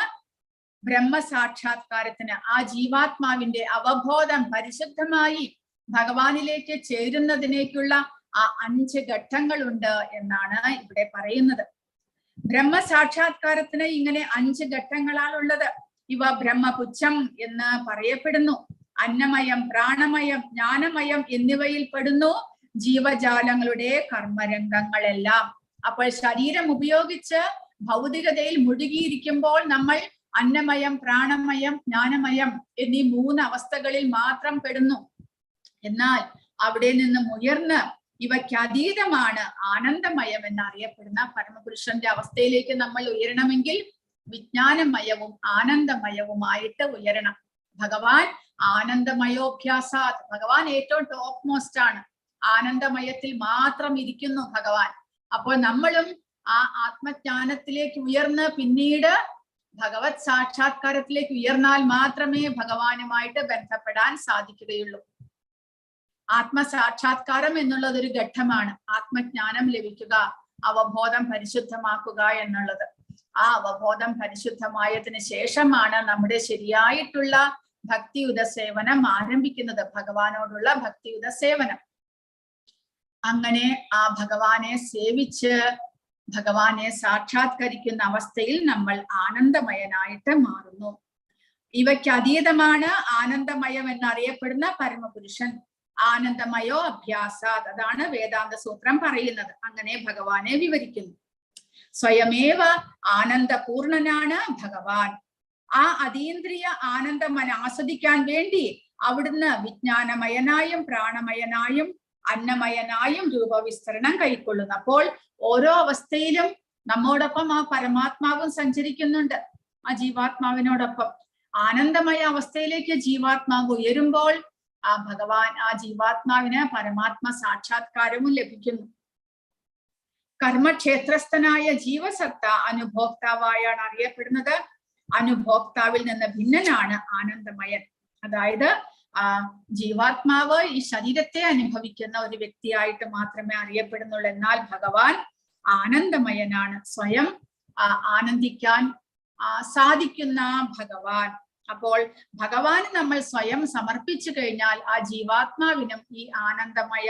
ബ്രഹ്മസാക്ഷാത്കാരത്തിന്. ആ ജീവാത്മാവിന്റെ അവബോധം പരിശുദ്ധമായി ഭഗവാനിലേക്ക് ചേരുന്നതിനേക്കുള്ള ആ 5 ഘട്ടങ്ങളുണ്ട് എന്നാണ് ഇവിടെ പറയുന്നത്. ബ്രഹ്മസാക്ഷാത്കാരത്തിന് ഇങ്ങനെ 5 ഘട്ടങ്ങളാണുള്ളത്. ഇവ ബ്രഹ്മപുച്ഛം എന്ന് പറയപ്പെടുന്നു. അന്നമയം, പ്രാണമയം, ജ്ഞാനമയം എന്നിവയിൽ പെടുന്നു ജീവജാലങ്ങളുടെ കർമ്മരംഗങ്ങളെല്ലാം. അപ്പോൾ ശരീരം ഉപയോഗിച്ച് ഭൗതികതയിൽ മുഴുകിയിരിക്കുമ്പോൾ നമ്മൾ അന്നമയം, പ്രാണമയം, ജ്ഞാനമയം എന്നീ 3 അവസ്ഥകളിൽ മാത്രം പെടുന്നു. എന്നാൽ അവിടെ നിന്നും ഉയർന്ന് ഇവയ്ക്ക് അതീതമാണ് ആനന്ദമയം എന്നറിയപ്പെടുന്ന പരമപുരുഷന്റെ അവസ്ഥയിലേക്ക് നമ്മൾ ഉയരണമെങ്കിൽ വിജ്ഞാനമയവും ആനന്ദമയവുമായിട്ട് ഉയരണം. ഭഗവാൻ ആനന്ദമയോഭ്യാസാത്, ഭഗവാൻ ഏറ്റവും ടോപ്പ് മോസ്റ്റ് ആണ്. ആനന്ദമയത്തിൽ മാത്രം ഇരിക്കുന്നു ഭഗവാൻ. അപ്പോൾ നമ്മളും ആ ആത്മജ്ഞാനത്തിലേക്ക് ഉയർന്ന് പിന്നീട് ഭഗവത് സാക്ഷാത്കാരത്തിലേക്ക് ഉയർന്നാൽ മാത്രമേ ഭഗവാനുമായിട്ട് ബന്ധപ്പെടാൻ സാധിക്കുകയുള്ളൂ. ആത്മസാക്ഷാത്കാരം എന്നുള്ളത് ഒരു ഘട്ടമാണ്. ആത്മജ്ഞാനം ലഭിക്കുക, അവബോധം പരിശുദ്ധമാക്കുക എന്നുള്ളത്. ആ അവബോധം പരിശുദ്ധമായതിനു ശേഷമാണ് നമ്മുടെ ശരിയായിട്ടുള്ള ഭക്തിയുത സേവനം ആരംഭിക്കുന്നത്, ഭഗവാനോടുള്ള ഭക്തിയുത സേവനം. അങ്ങനെ ആ ഭഗവാനെ സേവിച്ച് ഭഗവാനെ സാക്ഷാത്കരിക്കുന്ന അവസ്ഥയിൽ നമ്മൾ ആനന്ദമയനായിട്ട് മാറുന്നു. ഇവയ്ക്ക് അതീതമാണ് ആനന്ദമയം എന്നറിയപ്പെടുന്ന പരമപുരുഷൻ. ആനന്ദമയോ അഭ്യാസാത്, അതാണ് വേദാന്ത സൂത്രം പറയുന്നത്. അങ്ങനെ ഭഗവാനെ വിവരിക്കുന്നു. സ്വയമേവ ആനന്ദപൂർണനാണ് ഭഗവാൻ. ആ അതീന്ദ്രിയ ആനന്ദം ആസ്വദിക്കാൻ വേണ്ടി അവിടുന്ന് വിജ്ഞാനമയനായും പ്രാണമയനായും അന്നമയനായും രൂപവിസ്തരണം കൈക്കൊള്ളുന്നു. അപ്പോൾ ഓരോ അവസ്ഥയിലും നമ്മോടൊപ്പം ആ പരമാത്മാവും സഞ്ചരിക്കുന്നുണ്ട്. ആ ജീവാത്മാവിനോടൊപ്പം ആനന്ദമയ അവസ്ഥയിലേക്ക് ജീവാത്മാവ് ഉയരുമ്പോൾ ആ ഭഗവാൻ, ആ ജീവാത്മാവിന് പരമാത്മ സാക്ഷാത്കാരവും ലഭിക്കുന്നു. കർമ്മക്ഷേത്രസ്ഥനായ ജീവസത്ത അനുഭോക്താവായാണ് അറിയപ്പെടുന്നത്. അനുഭോക്താവിൽ നിന്ന് ഭിന്നനാണ് ആനന്ദമയൻ. അതായത് ജീവാത്മാവ് ഈ ശരീരത്തെ അനുഭവിക്കുന്ന ഒരു വ്യക്തിയായിട്ട് മാത്രമേ അറിയപ്പെടുന്നുള്ളൂ. എന്നാൽ ഭഗവാൻ ആനന്ദമയനാണ്, സ്വയം ആനന്ദിക്കാൻ സാധിക്കുന്ന ഭഗവാൻ. അപ്പോൾ ഭഗവാന് നമ്മൾ സ്വയം സമർപ്പിച്ചു കഴിഞ്ഞാൽ ആ ജീവാത്മാവിനും ഈ ആനന്ദമയ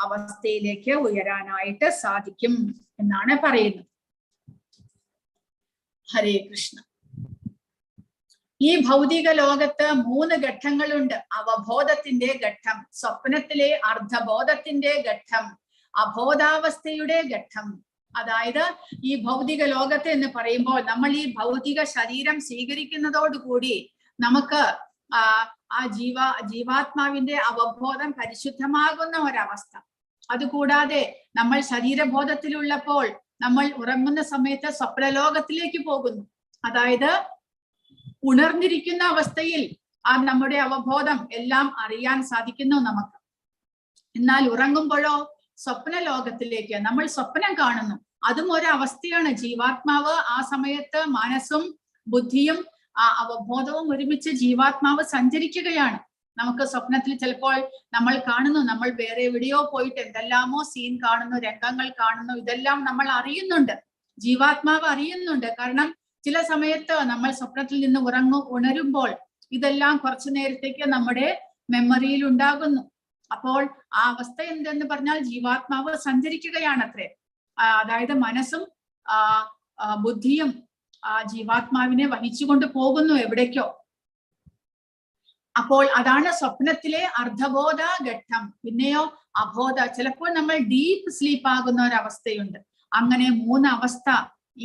അവസ്ഥയിലേക്ക് ഉയരാനായിട്ട് സാധിക്കും എന്നാണ് പറയുന്നത്. ഹരേ കൃഷ്ണ. ഈ ഭൗതിക ലോകത്ത് 3 ഘട്ടങ്ങളുണ്ട്. അവബോധത്തിന്റെ ഘട്ടം, സ്വപ്നത്തിലെ അർദ്ധബോധത്തിന്റെ ഘട്ടം, അബോധാവസ്ഥയുടെ ഘട്ടം. അതായത് ഈ ഭൗതിക ലോകത്ത് എന്ന് പറയുമ്പോൾ നമ്മൾ ഈ ഭൗതിക ശരീരം സ്വീകരിക്കുന്നതോടുകൂടി നമുക്ക് ആ ജീവാത്മാവിന്റെ അവബോധം പരിശുദ്ധമാകുന്ന ഒരവസ്ഥ. അതുകൂടാതെ നമ്മൾ ശരീരബോധത്തിലുള്ളപ്പോൾ നമ്മൾ ഉറങ്ങുന്ന സമയത്ത് സ്വപ്നലോകത്തിലേക്ക് പോകുന്നു. അതായത് ഉണർന്നിരിക്കുന്ന അവസ്ഥയിൽ നമ്മുടെ അവബോധം എല്ലാം അറിയാൻ സാധിക്കുന്നു നമുക്ക്. എന്നാൽ ഉറങ്ങുമ്പോഴോ സ്വപ്നലോകത്തിലേക്ക് നമ്മൾ സ്വപ്നം കാണുന്നു. അതും ഒരവസ്ഥയാണ്. ജീവാത്മാവ് ആ സമയത്ത് മനസ്സും ബുദ്ധിയും അവബോധവും ഒരുമിച്ച് ജീവാത്മാവ് സഞ്ചരിക്കുകയാണ്. നമുക്ക് സ്വപ്നത്തിൽ ചിലപ്പോൾ നമ്മൾ കാണുന്നു, നമ്മൾ വേറെ എവിടെയോ പോയിട്ട് എന്തെല്ലാമോ സീൻ കാണുന്നു, രംഗങ്ങൾ കാണുന്നു. ഇതെല്ലാം നമ്മൾ അറിയുന്നുണ്ട്, ജീവാത്മാവ് അറിയുന്നുണ്ട്. കാരണം ചില സമയത്ത് നമ്മൾ സ്വപ്നത്തിൽ നിന്ന് ഉണരുമ്പോൾ ഇതെല്ലാം കുറച്ചു നേരത്തേക്ക് നമ്മുടെ മെമ്മറിയിൽ ഉണ്ടാകുന്നു. അപ്പോൾ ആ അവസ്ഥ എന്തെന്ന് പറഞ്ഞാൽ ജീവാത്മാവ് സഞ്ചരിക്കുകയാണത്രേ. അതായത് മനസ്സും ബുദ്ധിയും ജീവാത്മാവിനെ വഹിച്ചുകൊണ്ട് പോകുന്നു എവിടേക്കോ. അപ്പോൾ അതാണ് സ്വപ്നത്തിലെ അർദ്ധബോധ ഘട്ടം. പിന്നെയോ അബോധ, ചിലപ്പോൾ നമ്മൾ ഡീപ്പ് സ്ലീപ്പ് ആകുന്ന ഒരവസ്ഥയുണ്ട്. അങ്ങനെ 3 അവസ്ഥ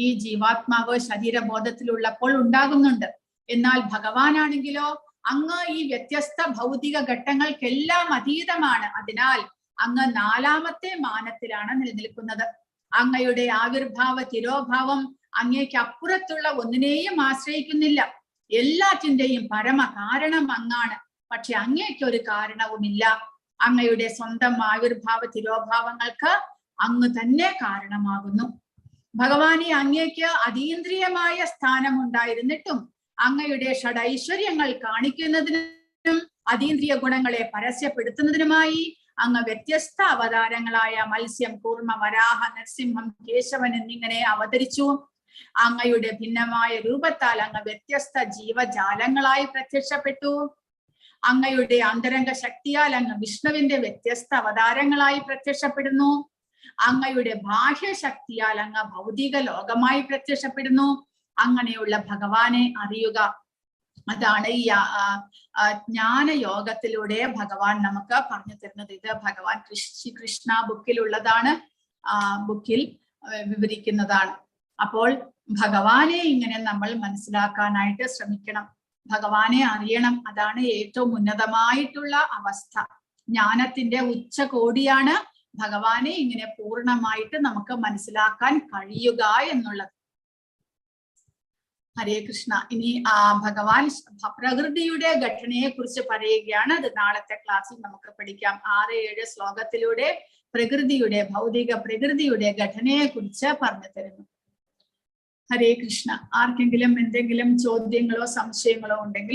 ഈ ജീവാത്മാവ് ശരീരബോധത്തിലുള്ളപ്പോൾ ഉണ്ടാകുന്നുണ്ട്. എന്നാൽ ഭഗവാനാണെങ്കിലോ അങ്ങ് ഈ വ്യത്യസ്ത ഭൗതിക ഘട്ടങ്ങൾക്കെല്ലാം അതീതമാണ്. അതിനാൽ അങ്ങ് 4ാമത്തെ മാനത്തിലാണ് നിലനിൽക്കുന്നത്. അങ്ങയുടെ ആവിർഭാവ തിരോഭാവം അങ്ങേക്ക് അപ്പുറത്തുള്ള ഒന്നിനെയും ആശ്രയിക്കുന്നില്ല. എല്ലാറ്റിന്റെയും പരമ കാരണം അങ്ങാണ്. പക്ഷെ അങ്ങേക്ക് ഒരു കാരണവുമില്ല. അങ്ങയുടെ സ്വന്തം ആവിർഭാവ തിരോഭാവങ്ങൾക്ക് അങ്ങ് തന്നെ കാരണമാകുന്നു. ഭഗവാനെ, അങ്ങേക്ക് അതീന്ദ്രിയമായ സ്ഥാനമുണ്ടായിരുന്നിട്ടും അങ്ങയുടെ ഷഡൈശ്വര്യങ്ങൾ കാണിക്കുന്നതിനും അതീന്ദ്രിയ ഗുണങ്ങളെ പരസ്യപ്പെടുത്തുന്നതിനുമായി അങ്ങ് വ്യത്യസ്ത അവതാരങ്ങളായ മത്സ്യം, കൂർമ്മ, വരാഹ, നരസിംഹം, കേശവൻ എന്നിങ്ങനെ അവതരിച്ചു. അങ്ങയുടെ ഭിന്നമായ രൂപത്താൽ അങ്ങ് വ്യത്യസ്ത ജീവജാലങ്ങളായി പ്രത്യക്ഷപ്പെട്ടു. അങ്ങയുടെ അന്തരംഗ ശക്തിയാൽ അങ്ങ് വിഷ്ണുവിന്റെ വ്യത്യസ്ത അവതാരങ്ങളായി പ്രത്യക്ഷപ്പെടുന്നു. അങ്ങയുടെ ബാഹ്യശക്തിയാൽ അങ്ങ് ഭൗതിക ലോകമായി പ്രത്യക്ഷപ്പെടുന്നു. അങ്ങനെയുള്ള ഭഗവാനെ അറിയുക. അതാണ് ഈ ജ്ഞാനയോഗത്തിലൂടെ ഭഗവാൻ നമുക്ക് പറഞ്ഞു തരുന്നത്. ഇത് ഭഗവാൻ കൃഷ്ണ ബുക്കിലുള്ളതാണ്, ബുക്കിൽ വിവരിക്കുന്നതാണ്. അപ്പോൾ ഭഗവാനെ ഇങ്ങനെ നമ്മൾ മനസ്സിലാക്കാനായിട്ട് ശ്രമിക്കണം. ഭഗവാനെ അറിയണം. അതാണ് ഏറ്റവും ഉന്നതമായിട്ടുള്ള അവസ്ഥ. ജ്ഞാനത്തിന്റെ ഉച്ചകോടിയാണ് ഭഗവാനെ ഇങ്ങനെ പൂർണ്ണമായിട്ട് നമുക്ക് മനസ്സിലാക്കാൻ കഴിയുക എന്നുള്ളത്. ഹരേ കൃഷ്ണ. ഇനി ഭഗവാൻ പ്രകൃതിയുടെ ഘടനയെ കുറിച്ച് പറയുകയാണ്. അത് നാളത്തെ ക്ലാസ്സിൽ നമുക്ക് പഠിക്കാം. 6-7 ശ്ലോകത്തിലൂടെ പ്രകൃതിയുടെ, ഭൗതിക പ്രകൃതിയുടെ ഘടനയെ കുറിച്ച് പറഞ്ഞു തരുന്നു. ഹരേ കൃഷ്ണ. ആർക്കെങ്കിലും എന്തെങ്കിലും ചോദ്യങ്ങളോ സംശയങ്ങളോ ഉണ്ടെങ്കിൽ